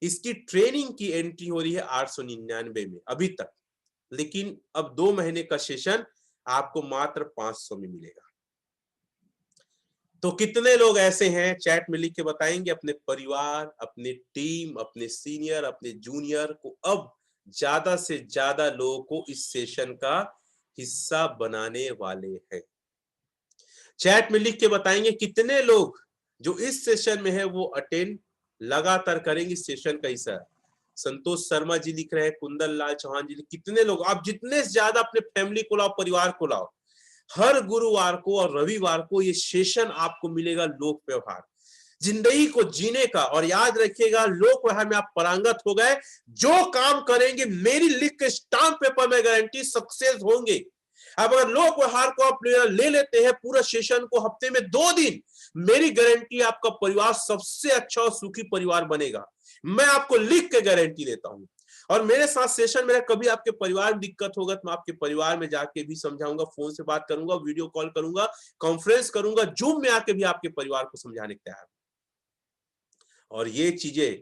इसकी ट्रेनिंग की एंट्री हो रही है 899 में अभी तक, लेकिन अब 2 महीने का सेशन आपको मात्र 500 में मिलेगा। तो कितने लोग ऐसे हैं चैट में लिख के बताएंगे अपने परिवार, अपने टीम, अपने सीनियर, अपने जूनियर को, अब ज्यादा से ज्यादा लोगों को इस सेशन का हिस्सा बनाने वाले हैं। चैट में लिख के बताएंगे कितने लोग जो इस सेशन में है वो अटेंड लगातार करेंगे इस सेशन का हिस्सा। संतोष शर्मा जी लिख रहे हैं, कुंदन लाल चौहान जी, कितने लोग, आप जितने से ज्यादा अपने फैमिली को लाओ, परिवार को लाओ। हर गुरुवार को और रविवार को ये सेशन आपको मिलेगा लोक व्यवहार, जिंदगी को जीने का। और याद रखिएगा लोक व्यवहार में आप पारंगत हो गए, जो काम करेंगे मेरी लिख के स्टाम्प पेपर में गारंटी सक्सेस होंगे। अब अगर लोक व्यवहार को आप ले लेते हैं पूरा सेशन को हफ्ते में 2 दिन, मेरी गारंटी आपका परिवार सबसे अच्छा और सुखी परिवार बनेगा। मैं आपको लिख के गारंटी देता हूं। और मेरे साथ सेशन मेरा कभी आपके परिवार में दिक्कत होगा तो मैं आपके परिवार में जाके भी समझाऊंगा, फोन से बात करूंगा, वीडियो कॉल करूंगा, कॉन्फ्रेंस करूंगा, जूम में आके भी आपके परिवार को समझाने के तैयार। और ये चीजें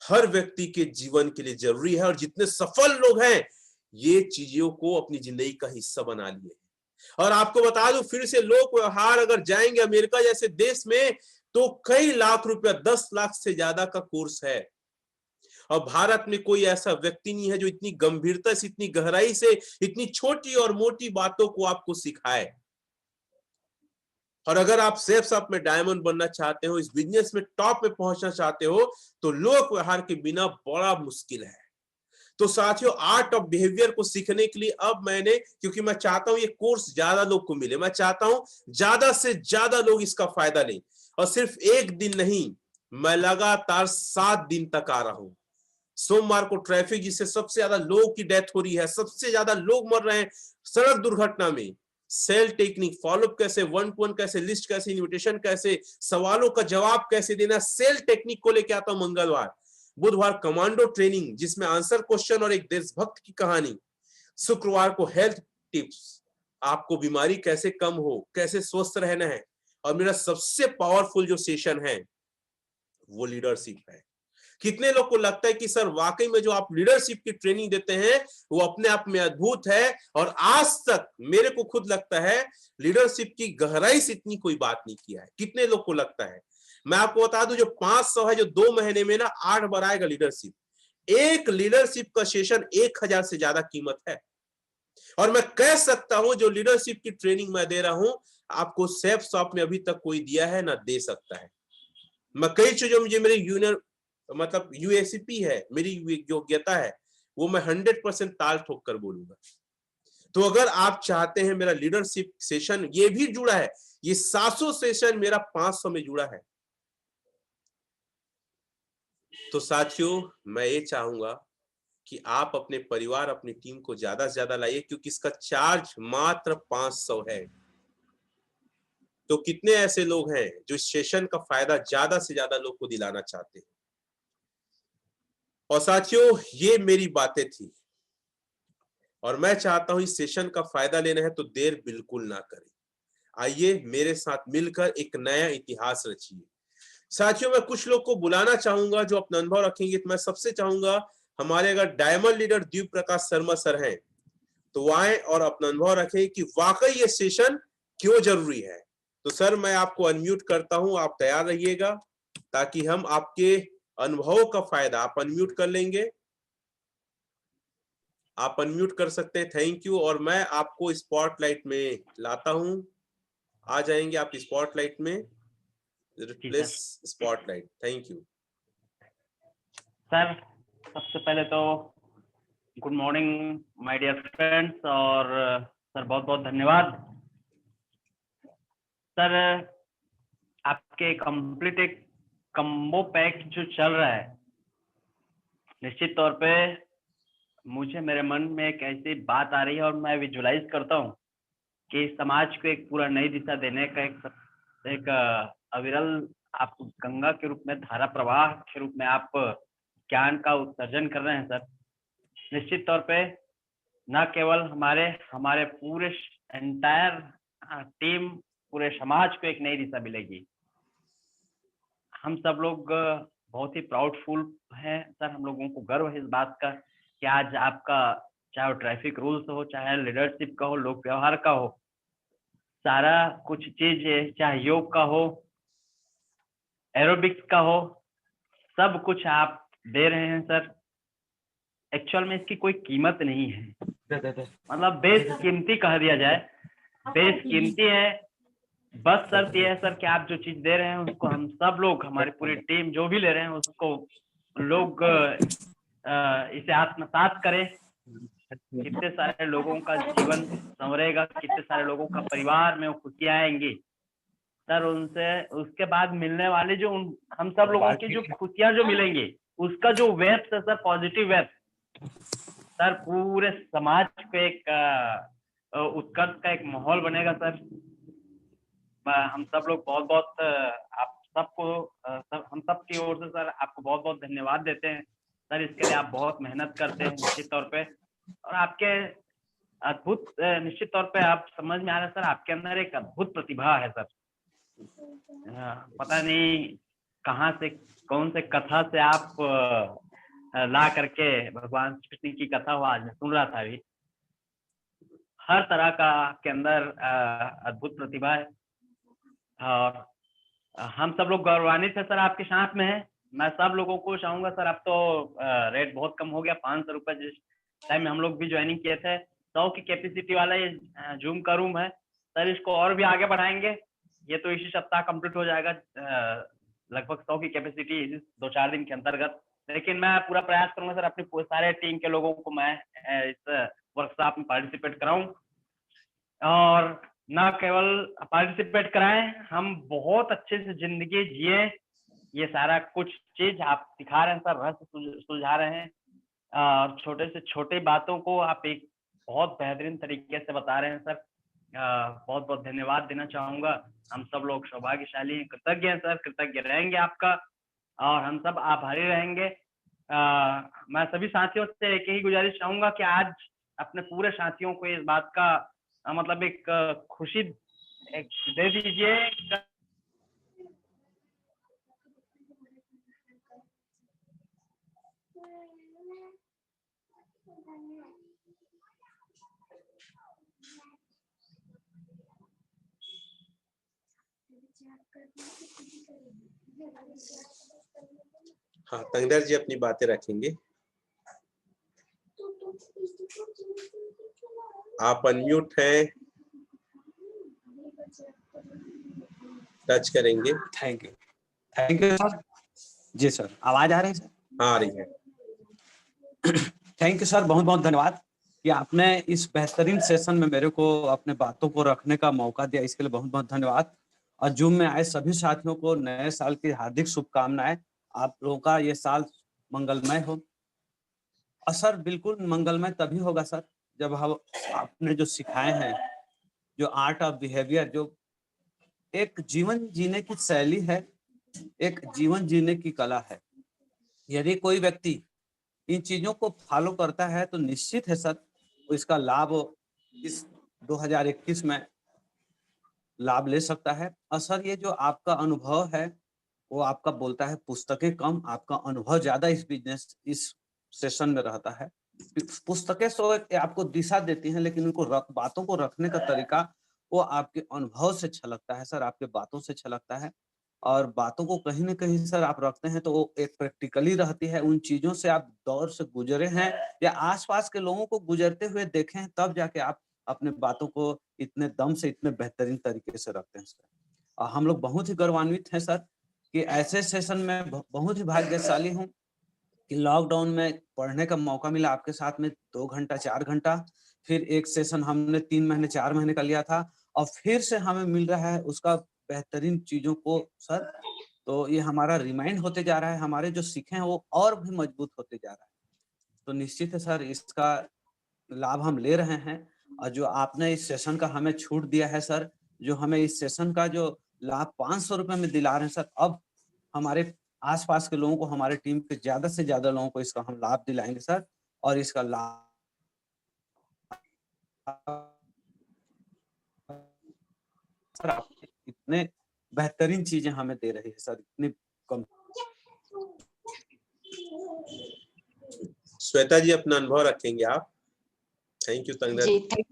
हर व्यक्ति के जीवन के लिए जरूरी है, और जितने सफल लोग हैं ये चीजों को अपनी जिंदगी का हिस्सा बना लिए। और आपको बता दूं फिर से, लोक व्यवहार अगर जाएंगे अमेरिका जैसे देश में तो कई लाख रुपया, 10 लाख से ज्यादा का कोर्स है। और भारत में कोई ऐसा व्यक्ति नहीं है जो इतनी गंभीरता से, इतनी गहराई से, इतनी छोटी और मोटी बातों को आपको सिखाए। और अगर आप सेफ शॉप में डायमंड बनना चाहते हो, इस बिजनेस में टॉप में पहुंचना चाहते हो, तो लोक व्यवहार के बिना बड़ा मुश्किल है। तो साथियों आर्ट ऑफ बिहेवियर को सीखने के लिए अब मैंने, क्योंकि मैं चाहता हूं ये कोर्स ज्यादा लोग को मिले, मैं चाहता हूं ज्यादा से ज्यादा लोग इसका फायदा लें। और सिर्फ 1 दिन नहीं, मैं लगातार 7 दिन तक आ रहा हूं। सोमवार को ट्रैफिक जिससे सबसे ज्यादा लोगों की डेथ हो रही है, सबसे ज्यादा लोग मर रहे हैं सड़क दुर्घटना में, सेल टेक्निक, फॉलोअप कैसे, 1-to-1 कैसे, लिस्ट कैसे, इन्विटेशन कैसे, सवालों का जवाब कैसे देना, सेल टेक्निक को लेकर आता हूं मंगलवार। बुधवार कमांडो ट्रेनिंग जिसमें आंसर क्वेश्चन और एक देशभक्त की कहानी। शुक्रवार को हेल्थ टिप्स, आपको बीमारी कैसे कम हो, कैसे स्वस्थ रहना है। और मेरा सबसे पावरफुल जो सेशन है वो लीडरशिप है। कितने लोग को लगता है कि सर वाकई में जो आप लीडरशिप की ट्रेनिंग देते हैं वो अपने आप में अद्भुत है, और आज तक मेरे को खुद लगता है लीडरशिप की गहराई से इतनी कोई बात नहीं किया है। कितने लोग को लगता है? मैं आपको बता दूं जो 500 है, जो 2 महीने में ना 8 बार आएगा लीडरशिप। एक लीडरशिप का सेशन 1000 से ज्यादा कीमत है। और मैं कह सकता हूं जो लीडरशिप की ट्रेनिंग मैं दे रहा हूं आपको सेफ शॉप में अभी तक कोई दिया है ना दे सकता है। मैं कई चीजों में मेरी मतलब यूएसपी है, मेरी योग्यता है, वो मैं 100% ताल ठोक कर बोलूंगा। तो अगर आप चाहते हैं, मेरा लीडरशिप सेशन ये भी जुड़ा है, ये 700 सेशन मेरा 500 में जुड़ा है। तो साथियों मैं ये चाहूंगा कि आप अपने परिवार, अपनी टीम को ज्यादा से ज्यादा लाइए, क्योंकि इसका चार्ज मात्र 500 है। तो कितने ऐसे लोग हैं जो इस सेशन का फायदा ज्यादा से ज्यादा लोग को दिलाना चाहते हैं। और साथियों, ये मेरी बातें थी और मैं चाहता हूं इस सेशन का फायदा लेना है तो देर बिल्कुल ना करें। आइए मेरे साथ मिलकर एक नया इतिहास रचिए। साथियों, मैं कुछ लोग को बुलाना चाहूंगा जो अपना अनुभव रखेंगे। तो मैं सबसे चाहूंगा, हमारे अगर डायमंड लीडर दीप प्रकाश शर्मा सर हैं तो वो आए और अपना अनुभव रखें कि वाकई ये सेशन क्यों जरूरी है। तो सर, मैं आपको अनम्यूट करता हूं, आप तैयार रहिएगा ताकि हम आपके अनुभवों का फायदा, आप अनम्यूट कर लेंगे, आप अनम्यूट कर सकते हैं। Thank you. और मैं आपको स्पॉटलाइट में लाता हूं, आ जाएंगे आप स्पॉटलाइट में। Replace spotlight. Thank you sir. सबसे पहले तो good morning my dear friends, और सर बहुत बहुत धन्यवाद। सर, आपके कंप्लीट एक कम्बो पैक जो चल रहा है, निश्चित तौर पे मुझे मेरे मन में एक ऐसी बात आ रही है और मैं विजुलाइज करता हूँ कि समाज को एक पूरा नई दिशा देने का एक अविरल आप गंगा के रूप में, धारा प्रवाह के रूप में आप ज्ञान का उत्सर्जन कर रहे हैं सर। निश्चित तौर पे न केवल हमारे पूरे एंटायर टीम, पूरे समाज को एक नई दिशा मिलेगी। हम सब लोग बहुत ही प्राउडफुल हैं सर। हम लोगों को गर्व है इस बात का कि आज आपका, चाहे ट्रैफिक रूल्स हो, चाहे लीडरशिप का हो, लोक व्यवहार का हो, सारा कुछ चीज, चाहे योग का हो, एरोबिक्स का हो, सब कुछ आप दे रहे हैं सर। एक्चुअल में इसकी कोई कीमत नहीं है, मतलब बेशकीमती कह दिया जाए, बेशकीमती है। बस शर्त यह है सर कि आप जो चीज दे रहे हैं उसको हम सब लोग, हमारी पूरी टीम जो भी ले रहे हैं, उसको लोग इसे आत्मसात करें। कितने सारे लोगों का जीवन संवरेगा, कितने सारे लोगों का परिवार में वो खुशियां आएंगी सर। उनसे उसके बाद मिलने वाले जो हम सब लोगों की जो खुशियां जो मिलेंगी, उसका जो वेब है सर, पॉजिटिव वेब सर, पूरे समाज पे एक उत्कर्ष का एक माहौल बनेगा सर। हम सब लोग बहुत बहुत आप सबको हम सब की ओर से सर आपको बहुत बहुत धन्यवाद देते हैं सर। इसके लिए आप बहुत मेहनत करते हैं निश्चित तौर पे, और आपके अद्भुत, निश्चित तौर पे आप समझ में आ रहा है सर, आपके अंदर एक अद्भुत प्रतिभा है सर। पता नहीं कहाँ से, कौन से कथा से आप ला करके भगवान कृष्ण की कथा हुआ, आज मैं सुन रहा था अभी। हर तरह का आपके अंदर अद्भुत प्रतिभा है और हम सब लोग गौरवान्वित है सर आपके साथ में है। मैं सब लोगों को चाहूंगा सर, अब तो रेट बहुत कम हो गया, 500 रुपये जिस टाइम में हम लोग भी ज्वाइनिंग किए थे, 100 की कैपेसिटी वाला ये जूम का रूम है सर। इसको और भी आगे बढ़ाएंगे, ये तो इसी सप्ताह कंप्लीट हो जाएगा, लगभग 100 की कैपेसिटी 2-4 दिन के अंतर्गत। लेकिन मैं पूरा प्रयास करूंगा सर, अपनी सारे टीम के लोगों को मैं इस वर्कशॉप में पार्टिसिपेट कराऊं, और ना केवल पार्टिसिपेट कराएं, हम बहुत अच्छे से जिंदगी जिए। ये सारा कुछ चीज आप सिखा रहे हैं सर, रहस्य सुलझा रहे हैं, और छोटे से छोटे बातों को आप एक बहुत बेहतरीन तरीके से बता रहे हैं सर। बहुत बहुत धन्यवाद देना चाहूंगा। हम सब लोग सौभाग्यशाली हैं, कृतज्ञ हैं सर, कृतज्ञ रहेंगे आपका, और हम सब आभारी रहेंगे। मैं सभी साथियों से एक ही गुजारिश चाहूंगा कि आज अपने पूरे साथियों को इस बात का मतलब एक खुशी एक दे दीजिए। हाँ, तंगदर जी अपनी बातें रखेंगे। आप अनम्यूट हैं, टच करेंगे। Thank you sir. जी सर, आवाज आ रही है सर? हाँ, आ रही है। थैंक यू सर, बहुत बहुत धन्यवाद कि आपने इस बेहतरीन सेशन में मेरे को अपने बातों को रखने का मौका दिया, इसके लिए बहुत बहुत धन्यवाद। और जूम में आए सभी साथियों को नए साल की हार्दिक शुभकामनाएं। आप लोगों का ये साल मंगलमय हो। असर बिल्कुल मंगलमय तभी होगा सर जब हम आपने जो सिखाए हैं, जो आर्ट ऑफ बिहेवियर, जो एक जीवन जीने की शैली है, एक जीवन जीने की कला है। यदि कोई व्यक्ति इन चीजों को फॉलो करता है तो निश्चित है सर इसका लाभ इस 2021 में लाभ ले सकता है। और सर ये जो आपका अनुभव है वो आपका बोलता है पुस्तकें कम, आपका अनुभव ज्यादा इस बिजनेस इस सेशन में रहता है। पुस्तकें सो आपको दिशा देती हैं, लेकिन उनको बातों को रखने का तरीका वो आपके अनुभव से छलकता है सर, आपके बातों से छलकता है। और बातों को कहीं ना कहीं सर आप रखते हैं तो वो एक प्रैक्टिकली रहती है, उन चीजों से आप दौर से गुजरे हैं या आसपास के लोगों को गुजरते हुए देखे हैं, तब जाके आप अपने बातों को इतने दम से इतने बेहतरीन तरीके से रखते हैं सर। और हम लोग बहुत ही गौरवान्वित हैं सर कि ऐसे सेशन में बहुत ही भाग्यशाली हूँ कि लॉकडाउन में पढ़ने का मौका मिला आपके साथ में 2 घंटा 4 घंटा, फिर एक सेशन हमने 3 महीने 4 महीने का लिया था और फिर से हमें मिल रहा है उसका बेहतरीन चीजों को सर। तो ये हमारा रिमाइंड होते जा रहा है, हमारे जो सीखे हैं वो और भी मजबूत होते जा रहा है। तो निश्चित है सर इसका लाभ हम ले रहे हैं। और जो आपने इस सेशन का हमें छूट दिया है सर, जो हमें इस सेशन का जो लाभ 500 रुपए में दिला रहे हैं सर, अब हमारे आसपास के लोगों को, हमारे टीम के ज्यादा से ज्यादा लोगों को इसका हम लाभ दिलाएंगे सर। और इसका लाभ सर आप इतने बेहतरीन चीजें हमें दे रही है सर, इतनी कम। श्वेता जी अपना अनुभव रखेंगे आप। थैंक यू तंगदर जी,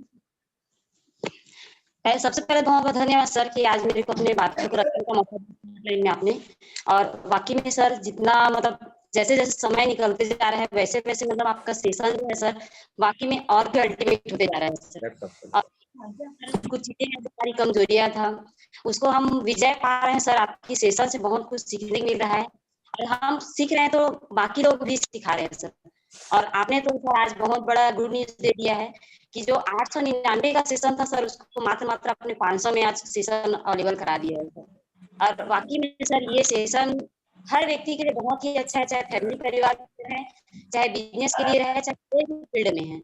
सबसे पहले बहुत बहुत धन्यवाद सर कि आज मेरे को अपने बातों को रखने का मौका दिया आपने। और वाकई में सर जितना मतलब जैसे जैसे समय निकलते जा रहा है वैसे वैसे मतलब आपका सेशन जो है सर वाकई में और भी अल्टीमेट होते जा रहा है सर। और कुछ चीजें हमारी कमजोरियां था उसको हम विजय पा रहे हैं सर, आपकी सेशन से बहुत कुछ सीखने मिल रहा है और हम सीख रहे हैं तो बाकी लोग भी सिखा रहे हैं सर। और आपने तो सर आज बहुत बड़ा गुड न्यूज दे दिया है कि जो 899 का सेशन था सर उसको मात्र अपने 500 में आज सेशन अवेलेबल करा दिया है सर। और वाकई में सर ये सेशन हर व्यक्ति के लिए बहुत ही अच्छा है, चाहे फैमिली परिवार में है, चाहे बिजनेस के लिए रहे, चाहे कोई भी फील्ड में है,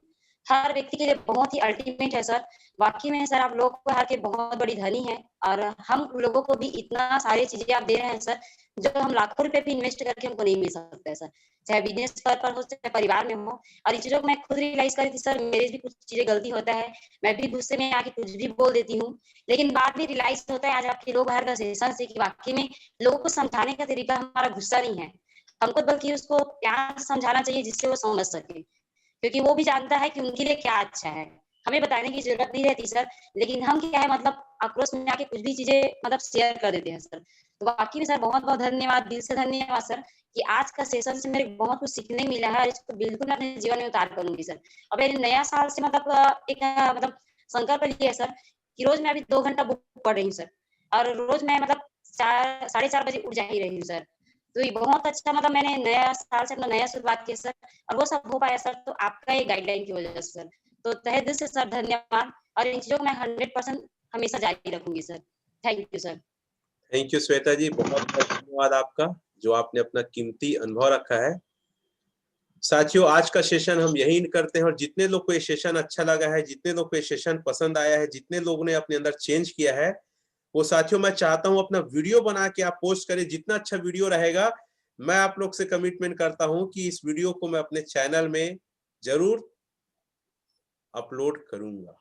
हर व्यक्ति के लिए बहुत ही अल्टीमेट है सर। वाकई में सर आप लोग को के बहुत बड़ी धनी है और हम लोगों को भी इतना सारी चीजें आप दे रहे हैं सर जो हम लाखों रुपए भी इन्वेस्ट करके हमको नहीं मिल सकता है सर, चाहे बिजनेस पर हो चाहे परिवार में हो। और इन चीजों को मैं खुद रियलाइज करी थी सर, मेरे भी कुछ चीजें गलती होता है, मैं भी गुस्से में आके कुछ भी बोल देती हूँ, लेकिन बाद में रियलाइज होता है आज आपके लोग हर का सेशन से कि वाकई में लोगों को समझाने का तरीका हमारा गुस्सा नहीं है, हमको बल्कि उसको प्यार से समझाना चाहिए जिससे वो समझ सके, क्योंकि वो भी जानता है कि उनके लिए क्या अच्छा है, हमें बताने की जरूरत नहीं रहती सर। लेकिन हम क्या है मतलब आक्रोश में आके कुछ भी चीजें मतलब शेयर कर देते हैं सर। तो बाकी में सर बहुत बहुत धन्यवाद, दिल से धन्यवाद सर कि आज का सेशन से मेरे बहुत कुछ सीखने मिला है और इसको बिल्कुल मैं अपने जीवन में उतार करूंगी सर। और मेरे नया साल से मतलब एक मतलब संकल्प लिया है सर कि रोज मैं अभी 2 घंटा बुक पढ़ रही हूँ सर और रोज मैं मतलब 4-4:30 बजे उठ जा ही रही हूँ सर। तो ये बहुत अच्छा मतलब मैंने नया साल से अपना नया शुरुआत की सर और वो सब हो पाया सर तो आपका ये गाइडलाइन की वजह से सर। तो तहे दिल से सर धन्यवाद और इन चीजों को मैं 100% हमेशा जारी रखूंगी sir. Thank you sir. Thank you Shweta ji, बहुत बहुत धन्यवाद आपका जो आपने अपना कीमती अनुभव रखा है। साथियों आज का सेशन हम यही करते हैं और जितने लोग को ये सेशन अच्छा लगा है, जितने लोग को ये सेशन पसंद आया है, जितने लोगों ने अपने अंदर चेंज किया है, वो साथियों मैं चाहता हूं अपना वीडियो बना के आप पोस्ट करें। जितना अच्छा वीडियो रहेगा मैं आप लोग से कमिटमेंट करता हूं कि इस वीडियो को मैं अपने चैनल में जरूर अपलोड करूंगा।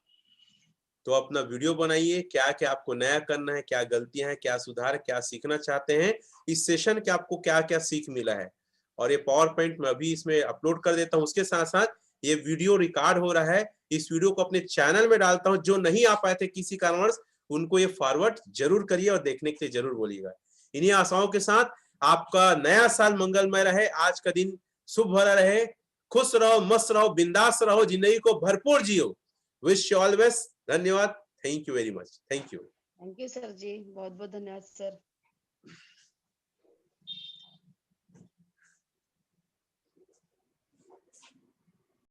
तो अपना वीडियो बनाइए, क्या क्या आपको नया करना है, क्या गलतियां हैं, क्या सुधार, क्या सीखना चाहते हैं, इस सेशन के आपको क्या क्या सीख मिला है। और ये पावर पॉइंट मैं अभी इसमें अपलोड कर देता हूं, उसके साथ साथ ये वीडियो रिकॉर्ड हो रहा है, इस वीडियो को अपने चैनल में डालता हूं। जो नहीं आ पाए थे किसी कारणवश उनको ये फॉरवर्ड जरूर करिए और देखने के लिए जरूर बोलिएगा। इन्हीं आशाओं के साथ आपका नया साल मंगलमय रहे, आज का दिन शुभ भरा रहे, खुश रहो, मस्त रहो, बिंदास रहो, जिंदगी को भरपूर जियो। Wish you all best. धन्यवाद। Thank you very much. Thank you sir ji, बहुत बहुत धन्यवाद सर।